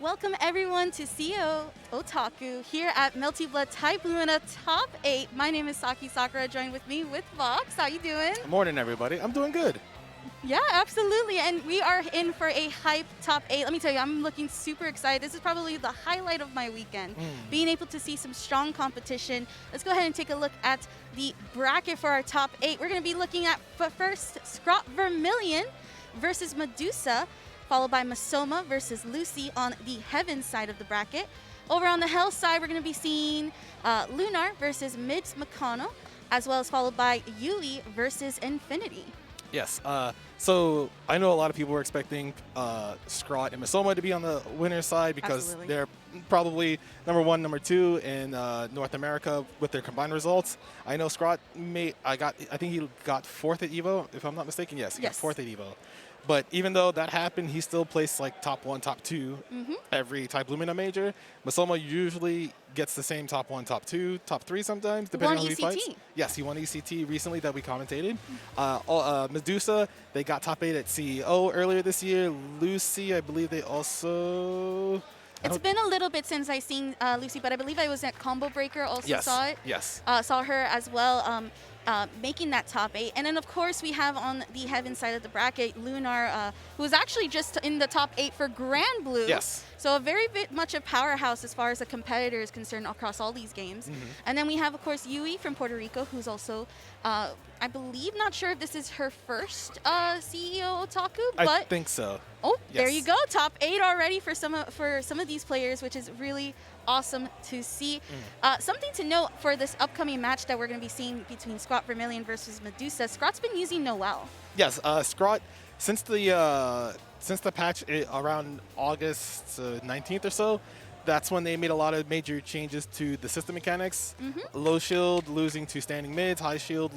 Welcome everyone to CEOTaku here at Melty Blood Type Lumina Top 8. My name is Saki Sakura, joined with me with Vox. How you doing? Good morning, everybody. I'm doing good. Yeah, absolutely. And we are in for a hype Top 8. Let me tell you, I'm looking super excited. This is probably the highlight of my weekend, being able to see some strong competition. Let's go ahead and take a look at the bracket for our Top 8. We're going to be looking at first Scrot Vermilion versus Medusa, followed by Masoma versus Lucy on the Heaven side of the bracket. Over on the Hell side, we're going to be seeing Lunar versus Mids Makano, as well as followed by Yui versus Infinity. Yes. So I know a lot of people were expecting Scrot and Masoma to be on the winner's side because they're probably number 1, number 2 in North America with their combined results. I know Scrot I think he got 4th at Evo, if I'm not mistaken. Yes, he got 4th at Evo. But even though that happened, he still placed like top 1, top 2 every Type Lumina major. Masoma usually gets the same top 1, top 2, top 3 sometimes, depending on who he fights. Yes, he won ECT recently that we commentated. Medusa, they got top 8 at CEO earlier this year. Lucy, I believe they also... It's been a little bit since I seen Lucy, but I believe I was at Combo Breaker, also saw it. Yes. Saw her as well. Making that top 8. And then, of course, we have on the Heaven side of the bracket, Lunar, who was actually just in the top 8 for Grand Blue. Yes. So a very bit much a powerhouse as far as a competitor is concerned across all these games. And then we have, of course, Yui from Puerto Rico, who's also, I believe, not sure if this is her first CEOTaku, but... I think so. Oh, there you go. Top 8 already for some of these players, which is really awesome to see. Something to note for this upcoming match that we're going to be seeing between Scrot Vermilion versus Medusa, Scrot's been using Noelle. Yes, Scrot, since the patch around August 19th or so, that's when they made a lot of major changes to the system mechanics. Low shield losing to standing mids, high shield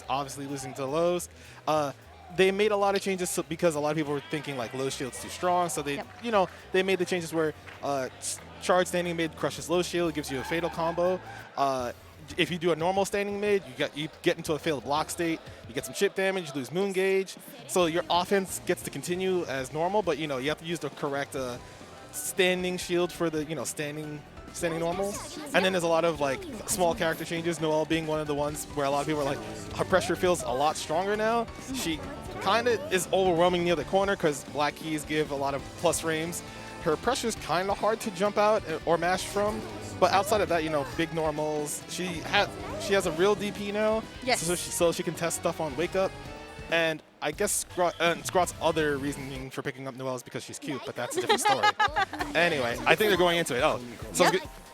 obviously losing to lows. They made a lot of changes because a lot of people were thinking like low shield's too strong, so they they made the changes where charge standing mid crushes low shield, gives you a fatal combo. If you do a normal standing mid, you get into a failed block state, you get some chip damage, you lose moon gauge, so your offense gets to continue as normal, but you have to use the correct standing shield for the standing normal. And then there's a lot of like small character changes, Noelle being one of the ones where a lot of people are like, her pressure feels a lot stronger now. She kind of is overwhelming near the corner because black keys give a lot of plus frames. Her pressure is kind of hard to jump out or mash from, but outside of that, big normals. She has a real DP now, so she can test stuff on Wake Up. And I guess Scrot's other reasoning for picking up Noelle is because she's cute, but that's a different story. Anyway, I think they're going into it. Oh, so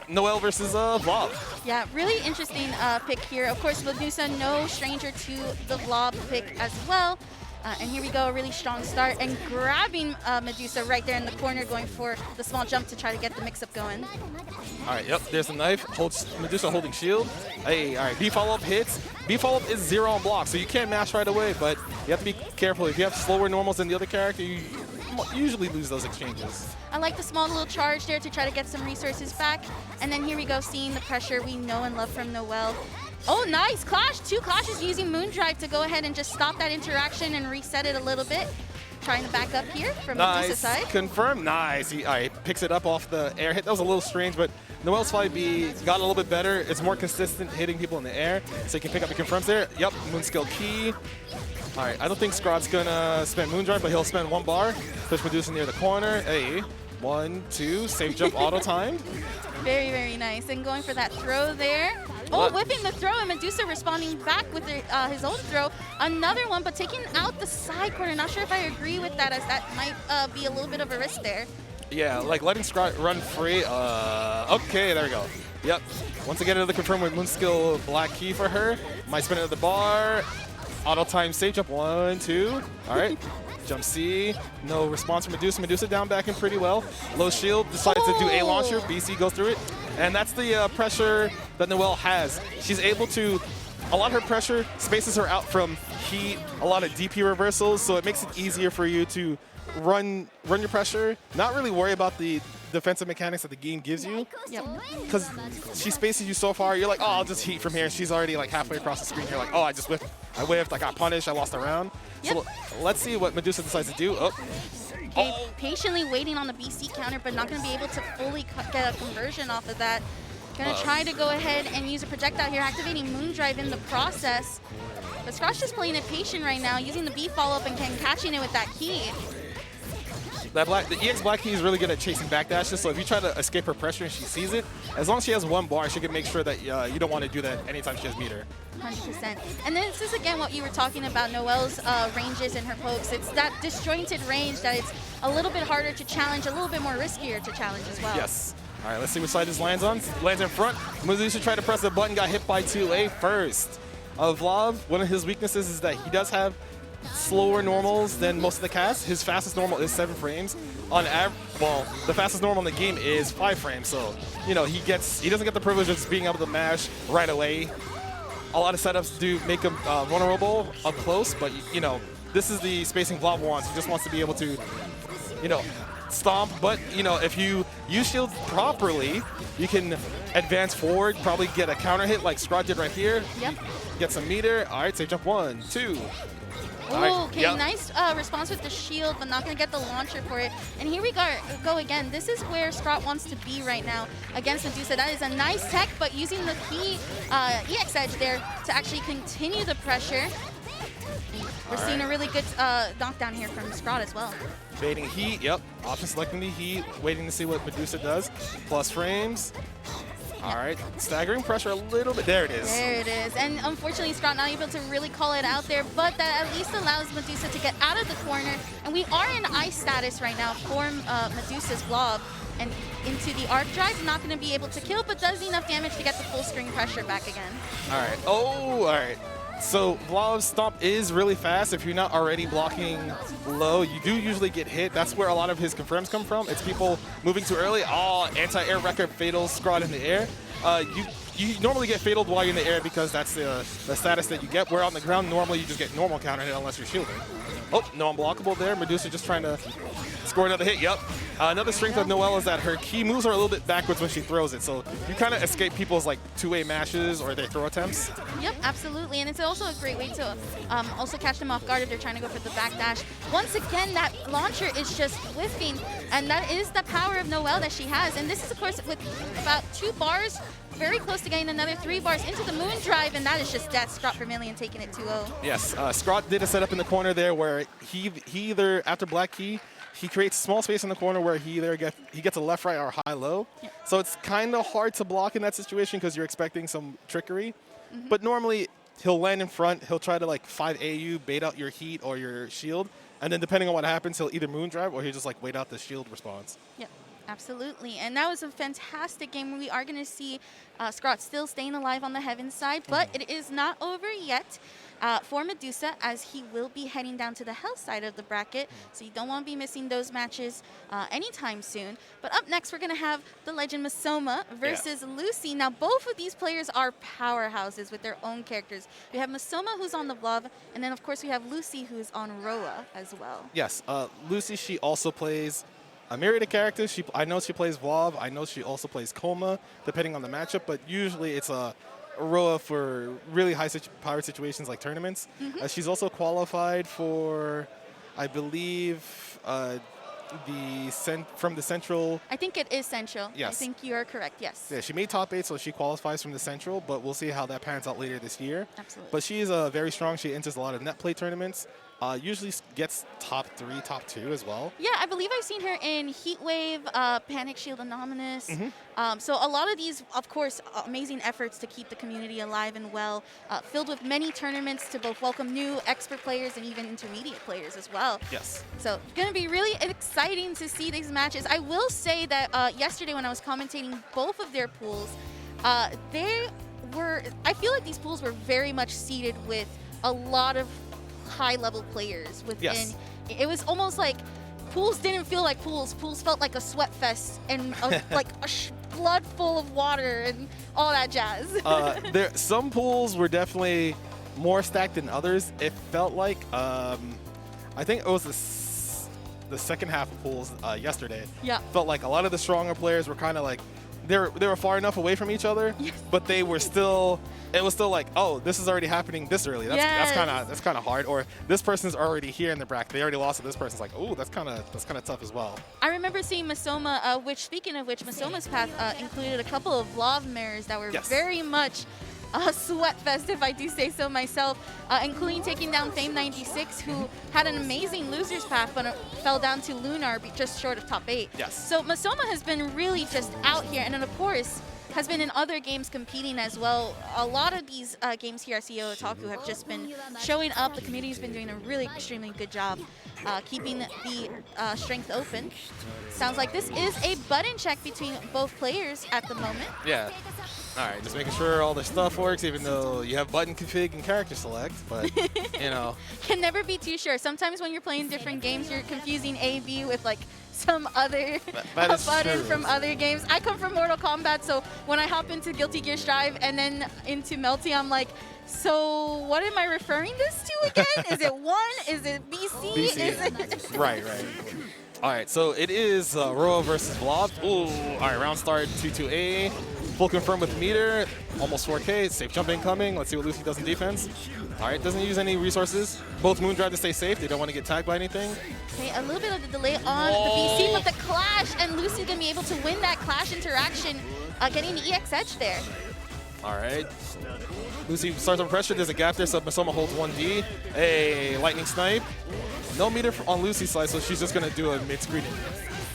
Noelle versus Vlob. Yeah, really interesting pick here. Of course, Medusa, no stranger to the Vlob pick as well. And here we go, a really strong start. And grabbing Medusa right there in the corner, going for the small jump to try to get the mix-up going. All right, yep, there's a knife. Medusa holding shield. Hey, all right, B follow-up hits. B follow-up is 0 on block, so you can't mash right away, but you have to be careful. If you have slower normals than the other character, you usually lose those exchanges. I like the small little charge there to try to get some resources back. And then here we go, seeing the pressure we know and love from Noelle. Oh, nice clash. 2 clashes using Moondrive to go ahead and just stop that interaction and reset it a little bit. Trying to back up here from Medusa's side. Confirm. Nice. He picks it up off the air hit. That was a little strange, but Noelle's 5B got a little bit better. It's more consistent hitting people in the air, so he can pick up the confirms there. Yep, moon skill key. All right, I don't think Scrot's going to spend Moondrive, but he'll spend 1 bar. Push Medusa near the corner. Hey, 1, 2, safe jump auto time. Very, very nice. And going for that throw there. Oh, whipping the throw, and Medusa responding back with his own throw. Another one, but taking out the side corner. Not sure if I agree with that, as that might be a little bit of a risk there. Yeah, like letting Scrot run free. Okay, there we go. Yep. Once again, another confirm with moon skill black key for her. Might spin it at the bar. Auto time safe jump. 1, 2. All right. Jump C. No response from Medusa. Medusa down back in pretty well. Low shield. Decides to do A launcher. BC goes through it. And that's the pressure that Noelle has. She's able to, a lot of her pressure spaces her out from heat, a lot of DP reversals, so it makes it easier for you to run your pressure, not really worry about the defensive mechanics that the game gives you. Because she spaces you so far, you're like, oh, I'll just heat from here. She's already like halfway across the screen. You're like, oh, I just whiffed. I whiffed, I got punished, I lost a round. Yep. So let's see what Medusa decides to do. Oh. Okay, patiently waiting on the BC counter, but not going to be able to fully get a conversion off of that. Going to try to go ahead and use a projectile here, activating Moondrive in the process. But Scratch just playing it patient right now, using the B follow-up and catching it with that key. The EX Black Key is really good at chasing backdashes, so if you try to escape her pressure and she sees it, as long as she has one bar, she can make sure that you don't want to do that anytime she has meter. 100%. And then this is again what you were talking about, Noelle's ranges and her pokes. It's that disjointed range that it's a little bit harder to challenge, a little bit more riskier to challenge as well. Yes. All right, let's see which side this lands on. Lands in front. Medusa tried to press the button, got hit by 2A first. Vlad, one of his weaknesses is that he does have slower normals than most of the cast. His fastest normal is 7 frames. On average, well, the fastest normal in the game is 5 frames. So, you know, he doesn't get the privilege of just being able to mash right away. A lot of setups do make him vulnerable up close, but you know, this is the spacing Vlad wants. He just wants to be able to, you know, stomp. But you know, if you use shields properly, you can advance forward, probably get a counter hit like Scrod did right here. Yep. Get some meter. All right, safe jump 1, 2. Oh, okay, yep. Nice response with the shield, but not going to get the launcher for it. And here we go again. This is where Scrot wants to be right now against Medusa. That is a nice tech, but using the key EX edge there to actually continue the pressure. We're seeing a really good knockdown here from Scrot as well. Baiting heat, yep. Option selecting the heat, waiting to see what Medusa does. Plus frames. All right, staggering pressure a little bit. There it is. There it is. And unfortunately, Scrot not able to really call it out there, but that at least allows Medusa to get out of the corner. And we are in ice status right now for Medusa's blob. And into the arc drive, not going to be able to kill, but does enough damage to get the full screen pressure back again. All right. Oh, all right. So Vlad's stomp is really fast. If you're not already blocking low, you do usually get hit. That's where a lot of his confirms come from. It's people moving too early. Oh, anti-air record fatal Scrod in the air. You normally get fataled while you're in the air because that's the status that you get. Where on the ground, normally you just get normal counter hit unless you're shielding. Oh, no unblockable there. Medusa just trying to score another hit. Yep. Another strength of Noelle is that her key moves are a little bit backwards when she throws it. So you kind of escape people's like 2A mashes or their throw attempts. Yep, absolutely. And it's also a great way to also catch them off guard if they're trying to go for the backdash. Once again, that launcher is just whiffing. And that is the power of Noelle that she has. And this is, of course, with about 2 bars, very close to getting another 3 bars into the moon drive, and that is just death. Scrot Vermillion taking it 2-0. Yes, Scrot did a setup in the corner there where he either, after black key, he creates small space in the corner where he gets a left, right, or high, low. Yep. So it's kind of hard to block in that situation because you're expecting some trickery. Mm-hmm. But normally, he'll land in front, he'll try to like 5A you, bait out your heat or your shield, and then depending on what happens, he'll either moon drive or he'll just like wait out the shield response. Yep. Absolutely, and that was a fantastic game. We are going to see Scrot still staying alive on the Heaven side, but it is not over yet for Medusa, as he will be heading down to the Hell side of the bracket, so you don't want to be missing those matches anytime soon. But up next, we're going to have the legend Masoma versus Lucy. Now, both of these players are powerhouses with their own characters. We have Masoma, who's on the Blob, and then, of course, we have Lucy, who's on Roa as well. Yes, Lucy, she also plays a myriad of characters. I know she plays Vlav. I know she also plays Coma, depending on the matchup. But usually it's a Roa for really high power situations like tournaments. Mm-hmm. She's also qualified for, I believe, from the Central. I think it is Central. Yes. I think you are correct, yes. Yeah, she made top 8, so she qualifies from the Central, but we'll see how that pans out later this year. Absolutely. But she is very strong. She enters a lot of net play tournaments. Usually gets top 3, top 2 as well. Yeah, I believe I've seen her in Heatwave, Panic Shield Anonymous. Mm-hmm. So a lot of these, of course, amazing efforts to keep the community alive and well, filled with many tournaments to both welcome new expert players and even intermediate players as well. Yes. So it's going to be really exciting to see these matches. I will say that yesterday when I was commentating both of their pools, I feel like these pools were very much seeded with a lot of high-level players within. Yes. It was almost like pools didn't feel like pools. Pools felt like a sweat fest and like a flood full of water and all that jazz. Some pools were definitely more stacked than others. It felt like, I think it was the second half of pools yesterday. Yeah. Felt like a lot of the stronger players were kind of like, they were far enough away from each other, but they were still. It was still like, oh, this is already happening this early. That's kind of hard. Or this person's already here in the bracket. They already lost to this person's like, oh, that's kind of tough as well. I remember seeing Masoma, speaking of which, Masoma's path included a couple of love mirrors that were very much sweatfest, if I do say so myself, including taking down Fame 96, who had an amazing loser's path, but fell down to Lunar just short of top 8. Yes. So Masoma has been really just out here, and then of course has been in other games competing as well. A lot of these games here at CEOTaku have just been showing up. The community's been doing a really extremely good job keeping the strength open. Sounds like this is a button check between both players at the moment. Yeah. All right, just making sure all the stuff works, even though you have button config and character select, but, you know. Can never be too sure. Sometimes when you're playing different games, you're confusing A, B with, like, some other button from other games. I come from Mortal Kombat, so when I hop into Guilty Gear Strive and then into Melty, I'm like, so what am I referring this to again? Is it 1? Is it BC? Is it Right. All right, so it is Roa versus Blob. Ooh, all right, round start 2-2A. Full confirm with meter, almost 4K. Safe jump incoming. Let's see what Lucy does in defense. All right, doesn't use any resources. Both Moondrive to stay safe. They don't want to get tagged by anything. Okay, a little bit of the delay on the BC, but the clash, and Lucy gonna be able to win that clash interaction, getting the EX edge there. All right. Lucy starts on pressure. There's a gap there, so Masoma holds 1D. Hey, lightning snipe. No meter on Lucy's side, so she's just going to do a mid-screen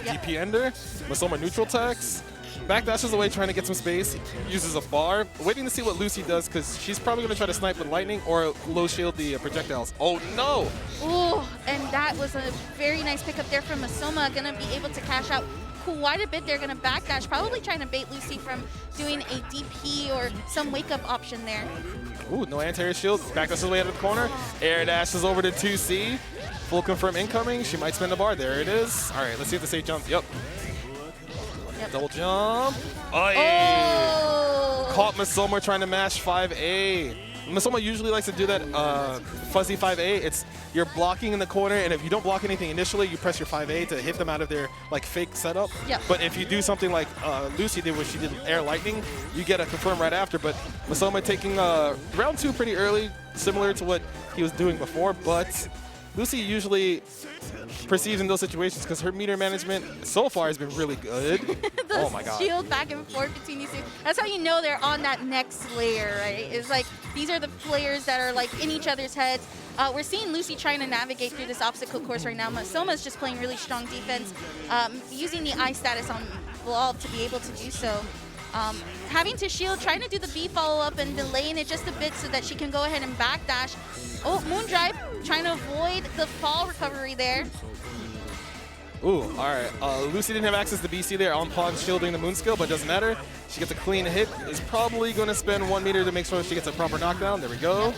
DP ender. Masoma neutral attacks. Backdashes away, trying to get some space. Uses a bar. Waiting to see what Lucy does, because she's probably going to try to snipe with lightning or low shield the projectiles. Oh, no! Ooh, and that was a very nice pickup there from Masoma. Going to be able to cash out quite a bit. They're going to backdash, probably trying to bait Lucy from doing a DP or some wake-up option there. Ooh, no anti-air shield. Backdashes away out of the corner. Air dashes over to 2C. Full confirm incoming. She might spin the bar. There it is. All right, let's see if the safe jump. Yep. Double jump. Oh, yeah. Caught Masoma trying to mash 5A. Masoma usually likes to do that fuzzy 5A. It's you're blocking in the corner, and if you don't block anything initially, you press your 5A to hit them out of their like fake setup. Yep. But if you do something like Lucy did, where she did air lightning, you get a confirm right after. But Masoma taking round 2 pretty early, similar to what he was doing before. But Lucy usually perceives in those situations because her meter management so far has been really good. Oh my god. Shield back and forth between these two. That's how you know they're on that next layer, right? It's like these are the players that are like in each other's heads. We're seeing Lucy trying to navigate through this obstacle course right now. Masoma's just playing really strong defense, using the eye status on Blob to be able to do so. Having to shield, trying to do the B follow-up and delaying it just a bit so that she can go ahead and backdash. Oh, Moondrive trying to avoid the fall recovery there. Ooh, all right. Lucy didn't have access to BC there on pawn shielding the moon skill, but it doesn't matter. She gets a clean hit. Is probably going to spend 1 meter to make sure she gets a proper knockdown. There we go.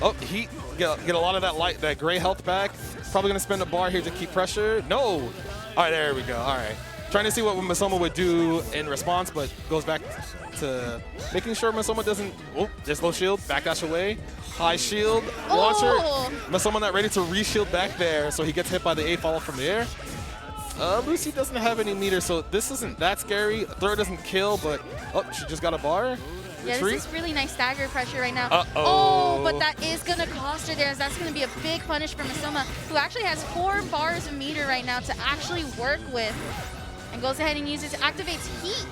Oh, heat. Get a lot of that gray health back. Probably going to spend a bar here to keep pressure. No. All right, there we go. All right. Trying to see what Masoma would do in response, but goes back to making sure Masoma doesn't. Oh, there's low shield. Backdash away. High shield. Launcher. Masoma not ready to reshield back there, so he gets hit by the A follow from the air. Lucy doesn't have any meter, so this isn't that scary. Throw doesn't kill, but she just got a bar. Yeah, Retreat. this is really nice stagger pressure right now. Uh-oh. Oh, but that is going to cost her there, as that's going to be a big punish for Masoma, who actually has 4 bars of meter right now to actually work with. And goes ahead and activates heat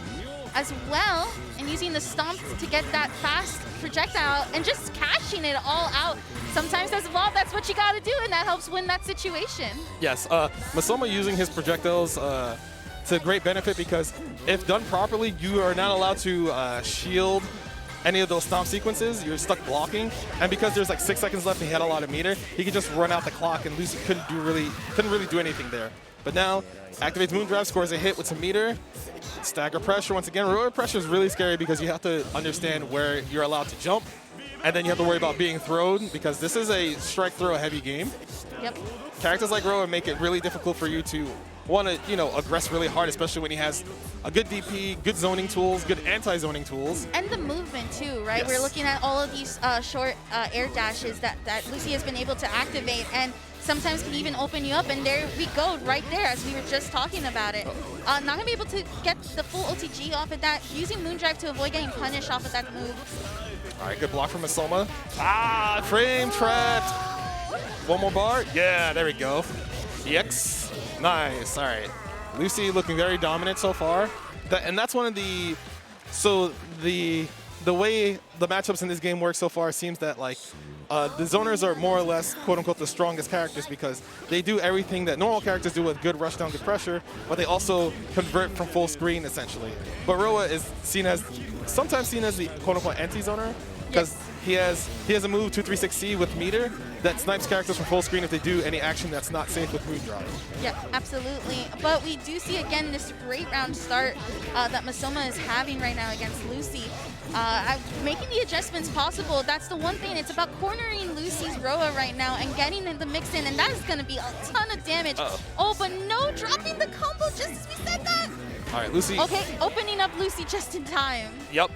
as well, and using the stomp to get that fast projectile and just cashing it all out. Sometimes as Blob, that's what you got to do, and that helps win that situation. Yes, Masoma using his projectiles to great benefit, because if done properly, you are not allowed to shield any of those stomp sequences. You're stuck blocking, and because there's like 6 seconds left and he had a lot of meter, he could just run out the clock, and Lucy couldn't really do anything there. But now, activates Moondrive, scores a hit with some meter. Stagger pressure once again. Roller pressure is really scary because you have to understand where you're allowed to jump, and then you have to worry about being thrown, because this is a strike throw heavy game. Yep. Characters like Roa make it really difficult for you to want to, aggress really hard, especially when he has a good DP, good zoning tools, good anti-zoning tools. And the movement too, right? Yes. We're looking at all of these short air dashes that Lucy has been able to activate, and sometimes can even open you up, and there we go, right there, as we were just talking about it. Not going to be able to get the full OTG off of that, using Moondrive to avoid getting punished off of that move. All right, good block from Masoma. Ah, frame trapped. One more bar. Yeah, there we go. EX. Nice. All right. Lucy looking very dominant so far. And that's one of the... So the way the matchups in this game work so far seems that like the zoners are more or less quote-unquote the strongest characters because they do everything that normal characters do with good rush down, good pressure, but they also convert from full screen essentially. But Roa is sometimes seen as the quote-unquote anti-zoner because he has a move 236C with meter that snipes characters from full screen if they do any action that's not safe with Moondrive. Yeah, absolutely. But we do see again this great round start that Masoma is having right now against Lucy. Making the adjustments possible, that's the one thing. It's about cornering Lucy's Roa right now and getting in the mix in, and that is going to be a ton of damage. Oh, but no, dropping the combo just as we said that. All right, Lucy. Okay, opening up Lucy just in time. Yep.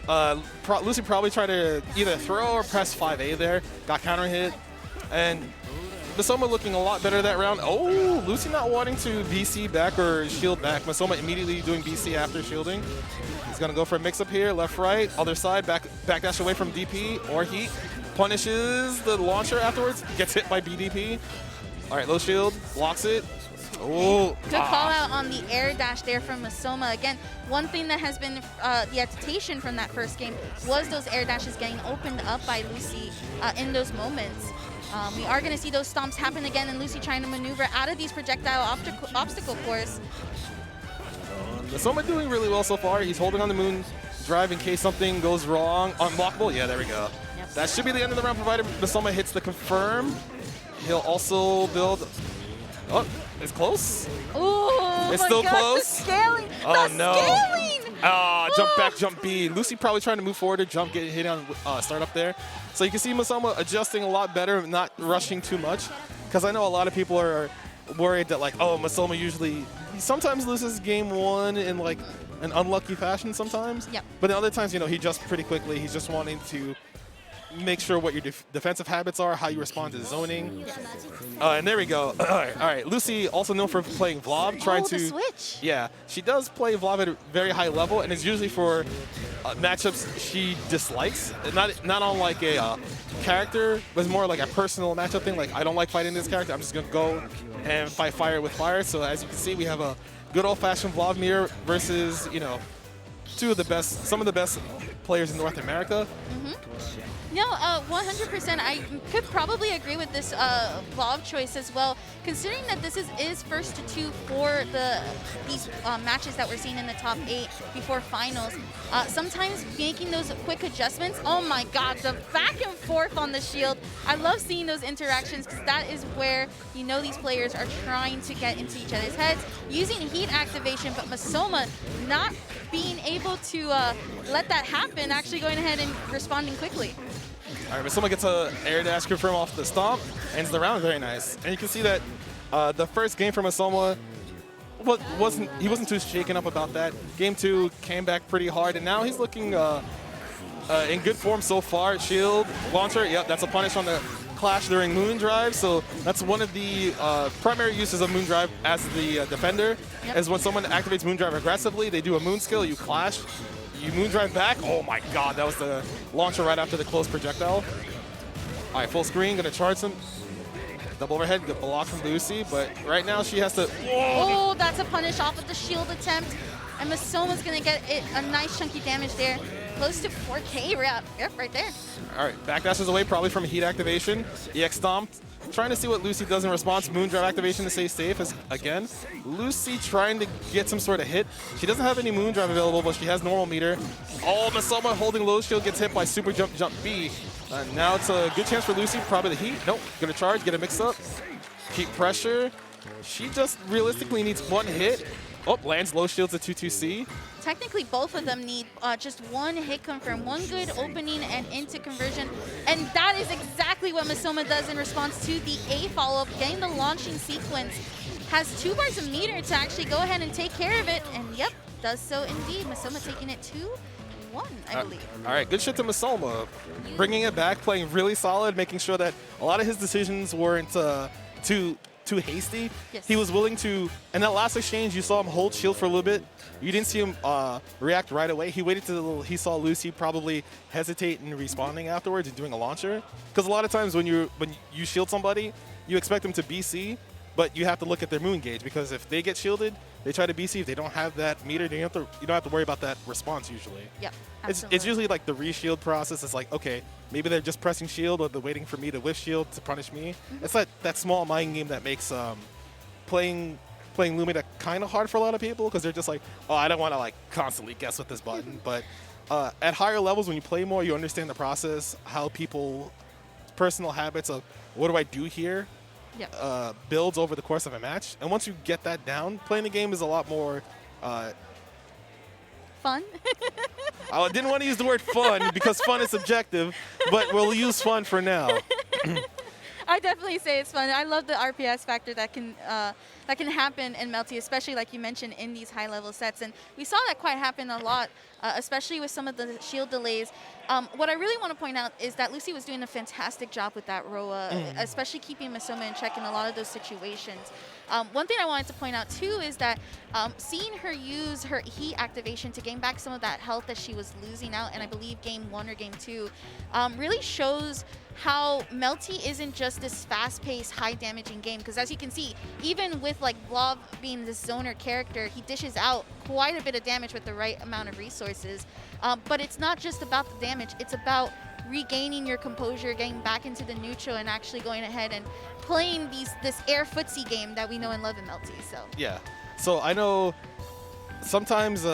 Lucy probably tried to either throw or press 5A there. Got counter hit. And Masoma looking a lot better that round. Oh, Lucy not wanting to BC back or shield back. Masoma immediately doing BC after shielding. He's going to go for a mix-up here. Left, right, other side. Back dash away from DP or heat. Punishes the launcher afterwards. Gets hit by BDP. All right, low shield. Blocks it. Oh, good call out on the air dash there from Masoma. Again, one thing that has been the adaptation from that first game was those air dashes getting opened up by Lucy in those moments. We are going to see those stomps happen again, and Lucy trying to maneuver out of these projectile obstacle course. Masoma doing really well so far. He's holding on the moon drive in case something goes wrong. Unblockable. Yeah, there we go. Yep. That should be the end of the round provided Masoma hits the confirm. He'll also build... Oh, it's close. Oh, it's still close. The scaling. Oh, the no. Scaling. Jump back, jump B. Lucy probably trying to move forward or jump, get hit on start up there. So you can see Masoma adjusting a lot better, not rushing too much. Because I know a lot of people are worried that like, oh, Masoma usually sometimes loses game one in like an unlucky fashion sometimes. Yep. But then other times, you know, he adjusts pretty quickly. He's just wanting to make sure what your defensive habits are, how you respond to zoning. And there we go. All right. Lucy, also known for playing Vlob, trying to... the switch. Yeah, she does play Vlob at a very high level, and it's usually for matchups she dislikes. Not on like a character, but it's more like a personal matchup thing. Like, I don't like fighting this character. I'm just going to go and fight fire with fire. So as you can see, we have a good old-fashioned Vlob mirror versus, you know, some of the best players in North America. No, 100%. I could probably agree with this Vlog choice as well, considering that this is first to two for these matches that we're seeing in the top 8 before finals. Sometimes making those quick adjustments, oh my god, the back and forth on the shield. I love seeing those interactions because that is where you know these players are trying to get into each other's heads, using heat activation, but Masoma not being able to let that happen, actually going ahead and responding quickly. All right, but someone gets a air dash confirm off the stomp, ends the round very nice. And you can see that the first game from Masoma he wasn't too shaken up about that. Game 2 came back pretty hard, and now he's looking in good form so far. Shield, launcher, yep, that's a punish on the clash during Moon Drive. So that's one of the primary uses of Moon Drive as the defender, is when someone activates Moon Drive aggressively, they do a Moon skill, you clash. You Moon Drive back. Oh my god, that was the launcher right after the close projectile. All right, full screen, gonna charge some. Double overhead, good block from Lucy, but right now she has to... Oh, that's a punish off of the shield attempt. And Masoma's gonna get a nice chunky damage there. Close to 4K rep. Yep, right there. All right, backdashes away probably from heat activation. EX stomped. Trying to see what Lucy does in response. Moon Drive activation to stay safe again. Lucy trying to get some sort of hit. She doesn't have any Moon Drive available, but she has normal meter. Oh, Masoma holding low shield gets hit by super jump B. Now it's a good chance for Lucy. Probably the heat. Nope. Gonna charge, get a mix up. Keep pressure. She just realistically needs one hit. Oh, lands low shields at 2-2C. Technically, both of them need just one hit confirm, one good opening and into conversion. And that is exactly what Masoma does in response to the A follow-up, getting the launching sequence. Has 2 bars of meter to actually go ahead and take care of it. And yep, does so indeed. Masoma taking it 2-1, I believe. All right, good shit to Masoma. Bringing it back, playing really solid, making sure that a lot of his decisions weren't too too hasty. Yes. He was willing to, in that last exchange, you saw him hold shield for a little bit. You didn't see him react right away. He waited till he saw Lucy probably hesitate and responding afterwards and doing a launcher. Because a lot of times when you shield somebody, you expect them to BC, but you have to look at their moon gauge, because if they get shielded, they try to BC. If they don't have that meter, you don't have to worry about that response usually. Yep. It's usually like the reshield process. It's like, okay, maybe they're just pressing shield, or they're waiting for me to whiff shield to punish me. It's that small mind game that makes playing Lumina kind of hard for a lot of people, because they're just like, oh, I don't want to like constantly guess with this button. But at higher levels, when you play more, you understand the process, how people personal habits of what do I do here builds over the course of a match. And once you get that down, playing the game is a lot more fun. I didn't want to use the word fun because fun is subjective, but we'll use fun for now. I definitely say it's fun. I love the RPS factor that can happen in Melty, especially like you mentioned in these high-level sets. And we saw that quite happen a lot, especially with some of the shield delays. What I really want to point out is that Lucy was doing a fantastic job with that Roa, especially keeping Masoma in check in a lot of those situations. One thing I wanted to point out too is that seeing her use her heat activation to gain back some of that health that she was losing out, and I believe game 1 or game 2, really shows how Melty isn't just this fast-paced, high-damaging game. Because as you can see, even with like Blob being this zoner character, he dishes out quite a bit of damage with the right amount of resources. But it's not just about the damage; it's about regaining your composure, getting back into the neutral, and actually going ahead and playing this air footsie game that we know and love in Melty. So yeah. So I know sometimes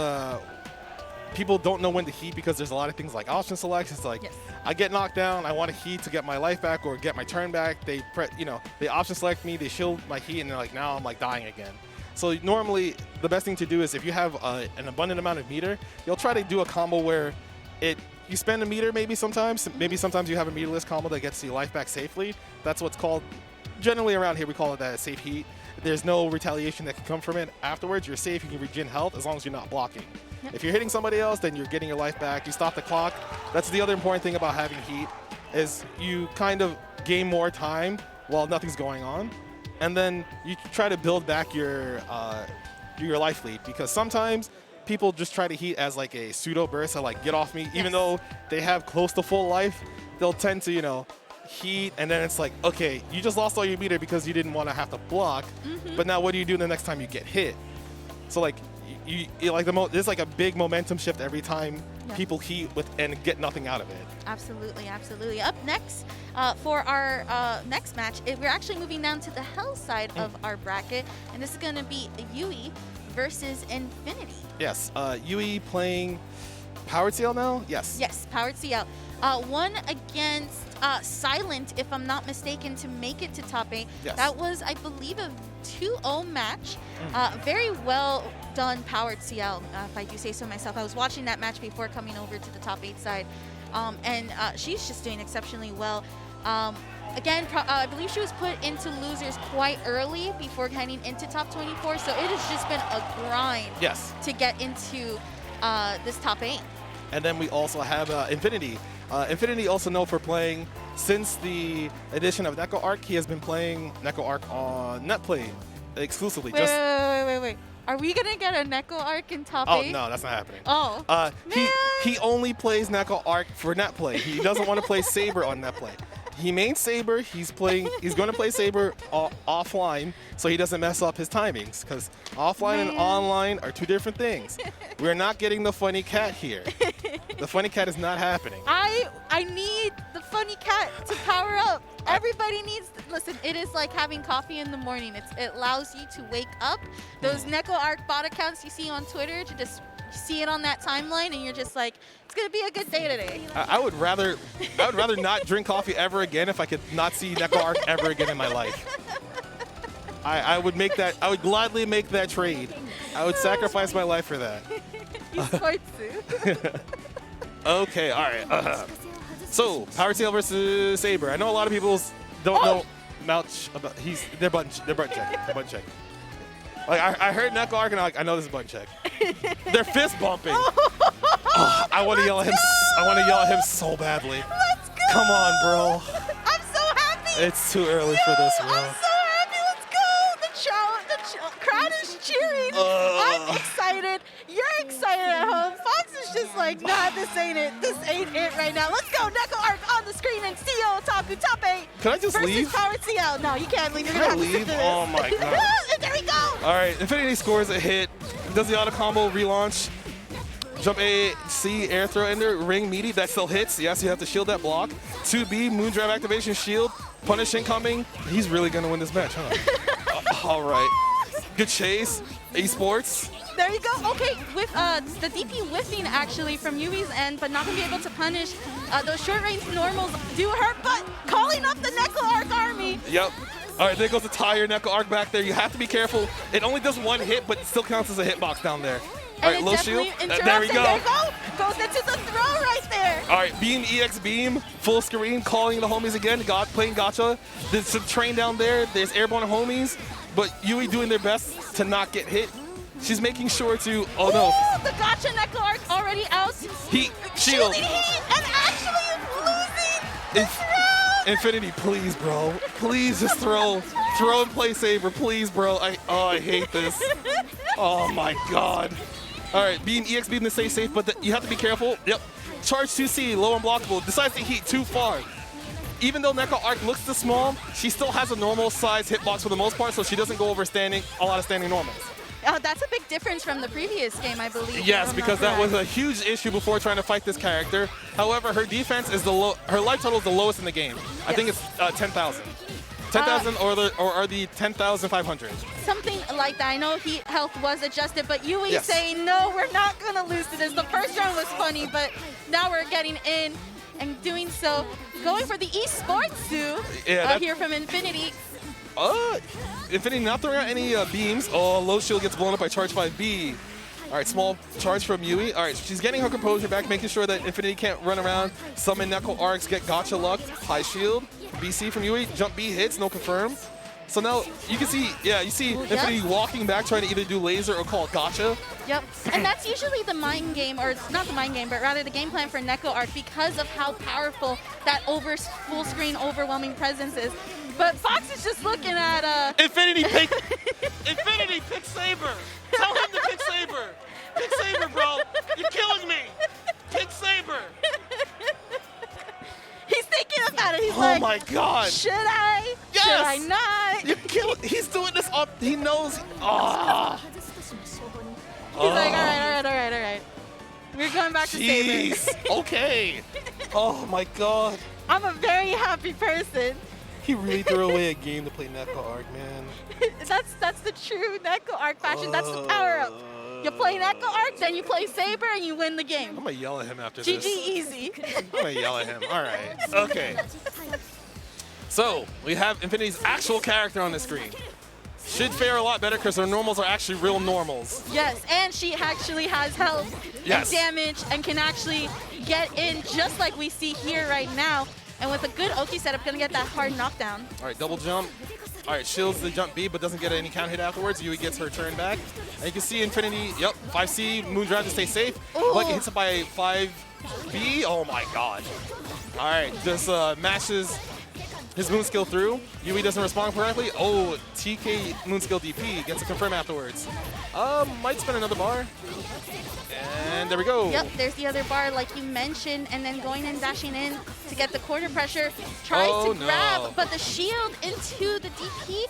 people don't know when to heat, because there's a lot of things like option select. It's like, I get knocked down, I want to heat to get my life back or get my turn back. They option select me, they shield my heat, and they're like, now I'm like dying again. So normally the best thing to do is, if you have an abundant amount of meter, you'll try to do a combo where you spend a meter maybe sometimes you have a meterless combo that gets your life back safely. That's what's called, generally around here we call it that safe heat. There's no retaliation that can come from it. Afterwards, you're safe, you can regen health as long as you're not blocking. If you're hitting somebody else, then you're getting your life back. You stop the clock. That's the other important thing about having heat, is you kind of gain more time while nothing's going on. And then you try to build back your life lead, because sometimes people just try to heat as like a pseudo burst, so like get off me, even though they have close to full life. They'll tend to, heat, and then it's like, okay, you just lost all your meter because you didn't want to have to block, but now what do you do the next time you get hit? So like there's like a big momentum shift every time people heat and get nothing out of it. Absolutely, absolutely. Up next, for our next match, we're actually moving down to the hell side of our bracket, and this is going to be Yui versus Infinity. Yes, Yui playing Powered CL now? Yes. Yes, Powered CL. One against Silent, if I'm not mistaken, to make it to top 8. Yes. That was, I believe, a 2-0 match. Very well done, Powered CL, if I do say so myself. I was watching that match before coming over to the top 8 side, and she's just doing exceptionally well. Again, I believe she was put into losers quite early before heading into top 24, so it has just been a grind to get into this top 8. And then we also have Infinity. Infinity also known for playing, since the addition of Neko Arc, he has been playing Neko Arc on Netplay exclusively. Wait. Are we going to get a Neko Arc in top 8? Oh, no, that's not happening. Oh, he only plays Neko Arc for Netplay. He doesn't want to play Saber on Netplay. He mains Saber. He's going to play Saber offline, so he doesn't mess up his timings, because offline and online are two different things. We're not getting the funny cat here. The funny cat is not happening. I need the funny cat to power up. Everybody needs, listen, it is like having coffee in the morning. It allows you to wake up. Those Neko Arc bot accounts you see on Twitter, to just see it on that timeline, and you're just like, it's gonna be a good day today. I would rather not drink coffee ever again if I could not see Neko Arc ever again in my life. I would gladly make that trade. I would sacrifice my life for that. Okay, all right. So, Power Tail versus Saber. I know a lot of people don't know much about. They're button check. Like I heard Neko Arc and I know this is button check. They're fist bumping. I want to yell at him. I want to yell at him so badly. Let's go. Come on, bro. I'm so happy. It's too early for this, bro. I'm so happy. Let's go. crowd is cheering. I'm excited. You're excited at home. Fox is just like, nah, this ain't it. This ain't it right now. Let's go. Neko Arc on the screen and CEOTaku top 8. Can I just versus leave? Powered CL. No, you can't leave. You're Can I gonna have to sit leave? through this. Oh my god. There we go. All right, Infinity scores a hit. Does the auto combo relaunch. Jump A, C, air throw ender, ring meaty, that still hits. Yes, you have to shield that block. 2B, Moondrive activation, shield, punish incoming. He's really gonna win this match, huh? All right, good chase, esports. There you go. Okay, with the DP whiffing actually from Yui's end, but not gonna be able to punish those short range normals do hurt, but calling up the Neko Arc army. Yep. All right, there goes the tire Neko Arc back there. You have to be careful. It only does one hit, but it still counts as a hitbox down there. All right, low shield. There we go. There you go. Goes into the throw right there. All right, Beam, EX Beam, full screen, calling the homies again, playing gotcha. There's some train down there. There's airborne homies, but Yui doing their best to not get hit. She's making sure to, oh no. Ooh, the gotcha Neko Arc already out. Heat, shield. Shielding heat, and actually losing the throw. Infinity, please, bro. Please just throw. Throw and play saber, please, bro. I hate this. Oh my god. All right, Beam, EX Beam to stay safe, but you have to be careful. Yep. Charge 2C, low unblockable. Decides to heat too far. Even though Neko Arc looks too small, she still has a normal size hitbox for the most part, so she doesn't go over a lot of standing normals. That's a big difference from the previous game, I believe. Yes, because that was a huge issue before trying to fight this character. However, her defense is her life total is the lowest in the game. I think it's 10,000. 10,000 or the 10,500. Something like that. I know heat health was adjusted, but Yui Yes. saying, no, we're not going to lose to this. The first round was funny, but now we're getting in and doing so. Going for the esports, Sue, here from Infinity. Infinity not throwing out any beams. Oh, low shield gets blown up by charge 5B. All right, small charge from Yui. All right, she's getting her composure back, making sure that Infinity can't run around, summon Neko Arcs, get gotcha luck, high shield. BC from Yui, jump B hits, no confirm. So now you can see, you see Infinity walking back, trying to either do laser or call gotcha. Yep, and that's usually the mind game, or it's not the mind game, but rather the game plan for Neko Arc because of how powerful that full screen overwhelming presence is. But Fox is just looking at Infinity pick Saber. Tell him to pick Saber. Pick Saber, bro. You're killing me. Pick Saber. He's thinking about it. He's like, oh my god. Should I? Yes. Should I not? You're killing. He's doing this up. He knows. Ah. He's like, all right. We're going back to Saber. Jeez. Okay. Oh my god. I'm a very happy person. He really threw away a game to play Neko Arc, man. That's the true Neko Arc fashion. That's the power up. You play Neko Arc, then you play Saber, and you win the game. I'm gonna yell at him after GG this. easy. I'm gonna yell at him. All right. Okay. So we have Infinity's actual character on the screen. Should fare a lot better because her normals are actually real normals. Yes, and she actually has health Yes. and damage and can actually get in just like we see here right now. And with a good Oki setup, gonna get that hard knockdown. All right, double jump. All right, shields the jump B, but doesn't get any count hit afterwards. Yui gets her turn back. And you can see Infinity, 5C, Moondrive to stay safe. Ooh. But hits it by 5B. Oh my god. All right, just mashes his moon skill through. Yui doesn't respond correctly. Oh, TK moon skill DP gets a confirm afterwards. Might spend another bar. And there we go. Yep, there's the other bar like you mentioned, and then going and dashing in to get the corner pressure. Tries to grab, but the shield into the DP,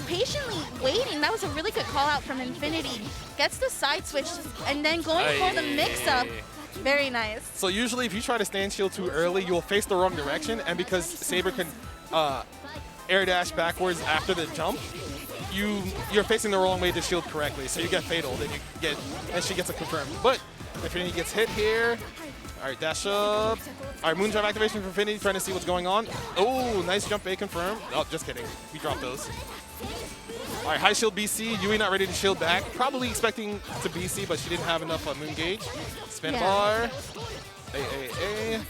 patiently waiting. That was a really good call out from Infinity. Gets the side switch, and then going for the mix-up. Very nice. So usually if you try to stand shield too early, you'll face the wrong direction, and because Saber can air dash backwards after the jump, you're facing the wrong way to shield correctly, so you get fatal, and she gets a confirm. But Infinity gets hit here. All right, dash up. All right, Moondrive activation for Infinity, trying to see what's going on. Oh, nice jump A confirm. Oh, just kidding. We dropped those. All right, high shield BC. Yui not ready to shield back. Probably expecting to BC, but she didn't have enough moon gauge. Spin bar. A.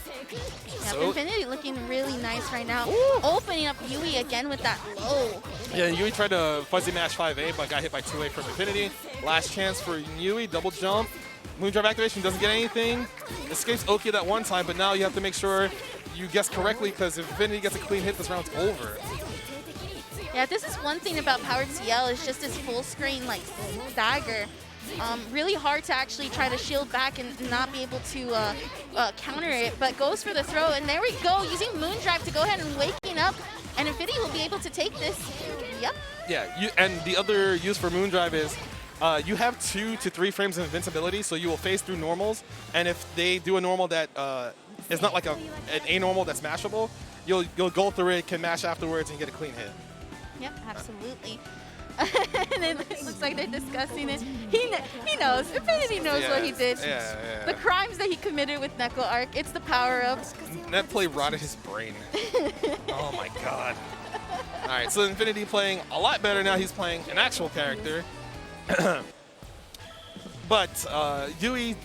So, Infinity looking really nice right now. Ooh. Opening up Yui again with that low. Yeah, Yui tried to fuzzy mash 5A, but got hit by 2A from Infinity. Last chance for Yui, double jump. Moondrive activation doesn't get anything. Escapes Oki that one time, but now you have to make sure you guess correctly because if Infinity gets a clean hit, this round's over. Yeah, this is one thing about Powered CL, is just this full screen like dagger. Really hard to actually try to shield back and not be able to counter it, but goes for the throw, and there we go, using Moondrive to go ahead and waking up, and Infinity will be able to take this. Yep. Yeah, and the other use for Moondrive is you have 2 to 3 frames of invincibility, so you will phase through normals, and if they do a normal that is not like an A normal that's mashable, you'll go through it, can mash afterwards, and get a clean hit. Yep, absolutely. And it looks like they're discussing it. He knows. Infinity knows what he did. Yeah. The crimes that he committed with Neko Arc. It's the power-ups. Net play rotted his brain. Oh my god. All right, so Infinity playing a lot better now. He's playing an actual character. But Yui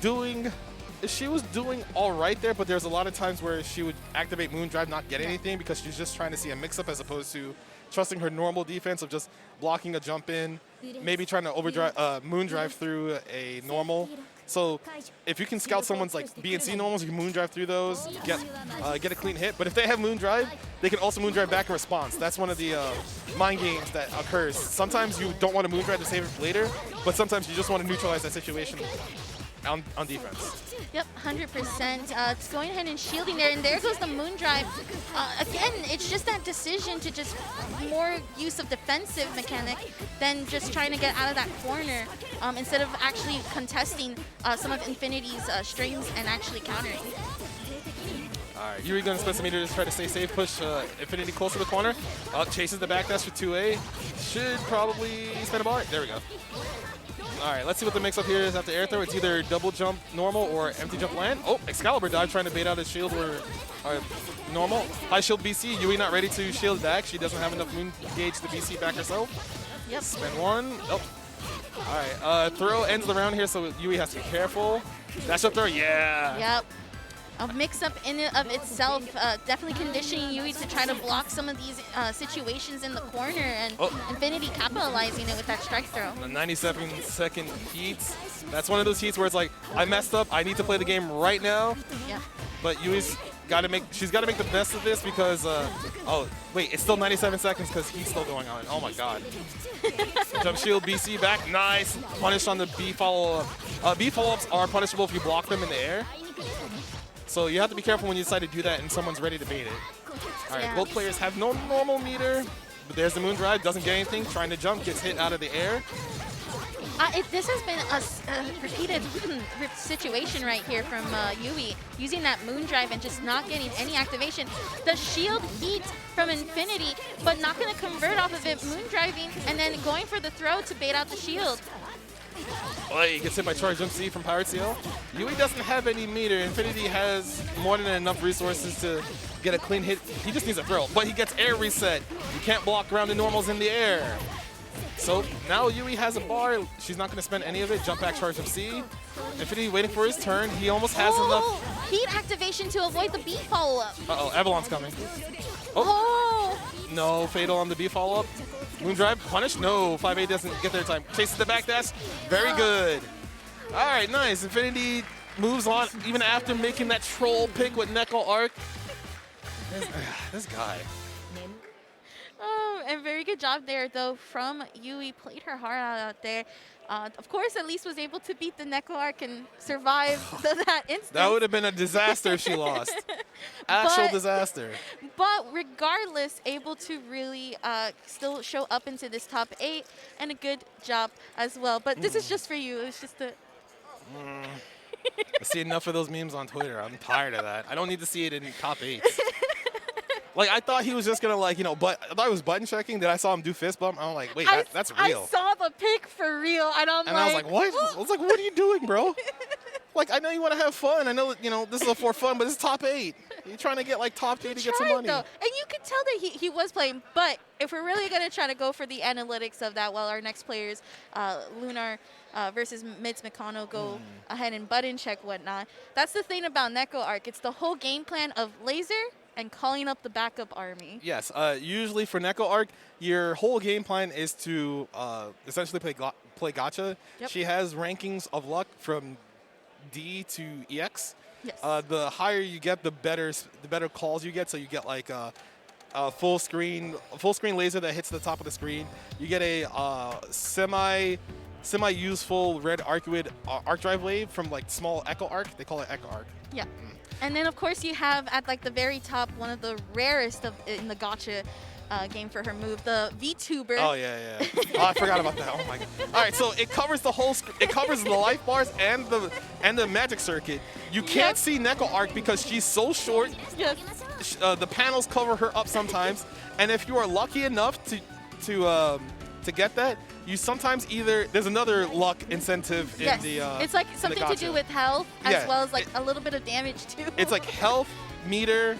she was doing all right there, but there's a lot of times where she would activate Moondrive, not get anything, because she's just trying to see a mix-up as opposed to trusting her normal defense of just blocking a jump in, maybe trying to overdrive Moondrive through a normal. So if you can scout someone's like B and C normals, you can Moondrive through those, get a clean hit. But if they have Moondrive, they can also Moondrive back in response. That's one of the mind games that occurs. Sometimes you don't want to Moondrive to save it for later, but sometimes you just want to neutralize that situation on defense. Yep, 100%. It's going ahead and shielding there, and there goes the Moondrive. Again, it's just that decision to just more use of defensive mechanic than just trying to get out of that corner instead of actually contesting some of Infinity's strings and actually countering. All right, Yuri going to spend some meter to try to stay safe, push Infinity close to the corner. Chases the backdash for 2A. Should probably spend a bar. There we go. All right, let's see what the mix-up here is after air throw. It's either double jump normal or empty jump land. Oh, Excalibur dive trying to bait out his shield or normal. High shield BC. Yui not ready to shield back. She doesn't have enough moon gauge to BC back herself. Yep. Spin one. Oh. All right, throw ends the round here, so Yui has to be careful. Dash up throw, yeah. Yep. A mix-up in and of itself, definitely conditioning Yui to try to block some of these situations in the corner, and Infinity capitalizing it with that strike throw. The 97-second heats. That's one of those heats where it's like, I messed up, I need to play the game right now. Yeah. But Yui's got to make the best of this because, oh, wait, it's still 97 seconds because he's still going on. Oh my god. Jump shield, BC back, nice. Punish on the B follow-up. B follow-ups are punishable if you block them in the air. So you have to be careful when you decide to do that and someone's ready to bait it. All right, both players have no normal meter, but there's the Moondrive, doesn't get anything, trying to jump, gets hit out of the air. This has been a repeated situation right here from Yui, using that Moondrive and just not getting any activation. The shield heat from Infinity, but not going to convert off of it, Moondriving, and then going for the throw to bait out the shield. Oh, he gets hit by charge jump C from Powered CL. Yui doesn't have any meter. Infinity has more than enough resources to get a clean hit. He just needs a throw, but he gets air reset. You can't block around the normals in the air. So now Yui has a bar. She's not going to spend any of it. Jump back charge jump C. Infinity waiting for his turn. He almost has enough. Heat activation to avoid the B follow-up. Uh-oh, Avalon's coming. Oh. No, fatal on the B follow-up. Moondrive, punish? No, 5A doesn't get there in time. Chases the back dash. Very good. All right, nice. Infinity moves on even after making that troll pick with Neko Arc. This guy. Oh, and very good job there, though, from Yui. Played her heart out there. Of course, at least was able to beat the Neko Arc and survive that instance. That would have been a disaster if she lost. Actual disaster. But regardless, able to really still show up into this top 8, and a good job as well. But this is just for you. It's just a... I see enough of those memes on Twitter. I'm tired of that. I don't need to see it in top 8s. Like, I thought he was just going to, like, you know, but I thought he was button checking. Then I saw him do fist bump. I'm like, wait, that's real. I saw the pick for real, and I was like, what? I was like, what are you doing, bro? Like, I know you want to have fun. I know, you know, this is for fun, but it's top 8. You're trying to get, like, top 3 to get some money. Though. And you could tell that he was playing. But if we're really going to try to go for the analytics of that, well, our next players, Lunar versus Mids Mikano, go ahead and button check whatnot. That's the thing about Neko Arc. It's the whole game plan of laser and calling up the backup army. Yes, usually for Neko Arc, your whole game plan is to essentially play gacha. Yep. She has rankings of luck from D to EX. Yes. The higher you get, the better calls you get. So you get like a full screen laser that hits the top of the screen. You get a semi-useful red arcuate arc drive blade from like small Echo Arc. They call it Echo Arc. Yeah. And then of course you have at like the very top one of the rarest in the gacha game for her move, the VTuber. Oh yeah. Oh, I forgot about that. Oh my god. All right, so it covers the whole. It covers the life bars and the magic circuit. You can't see Neko Arc because she's so short. Yes. The panels cover her up sometimes, and if you are lucky enough to get that, you sometimes there's another luck incentive in the. It's like something to do with health as well as like a little bit of damage too. It's like health meter.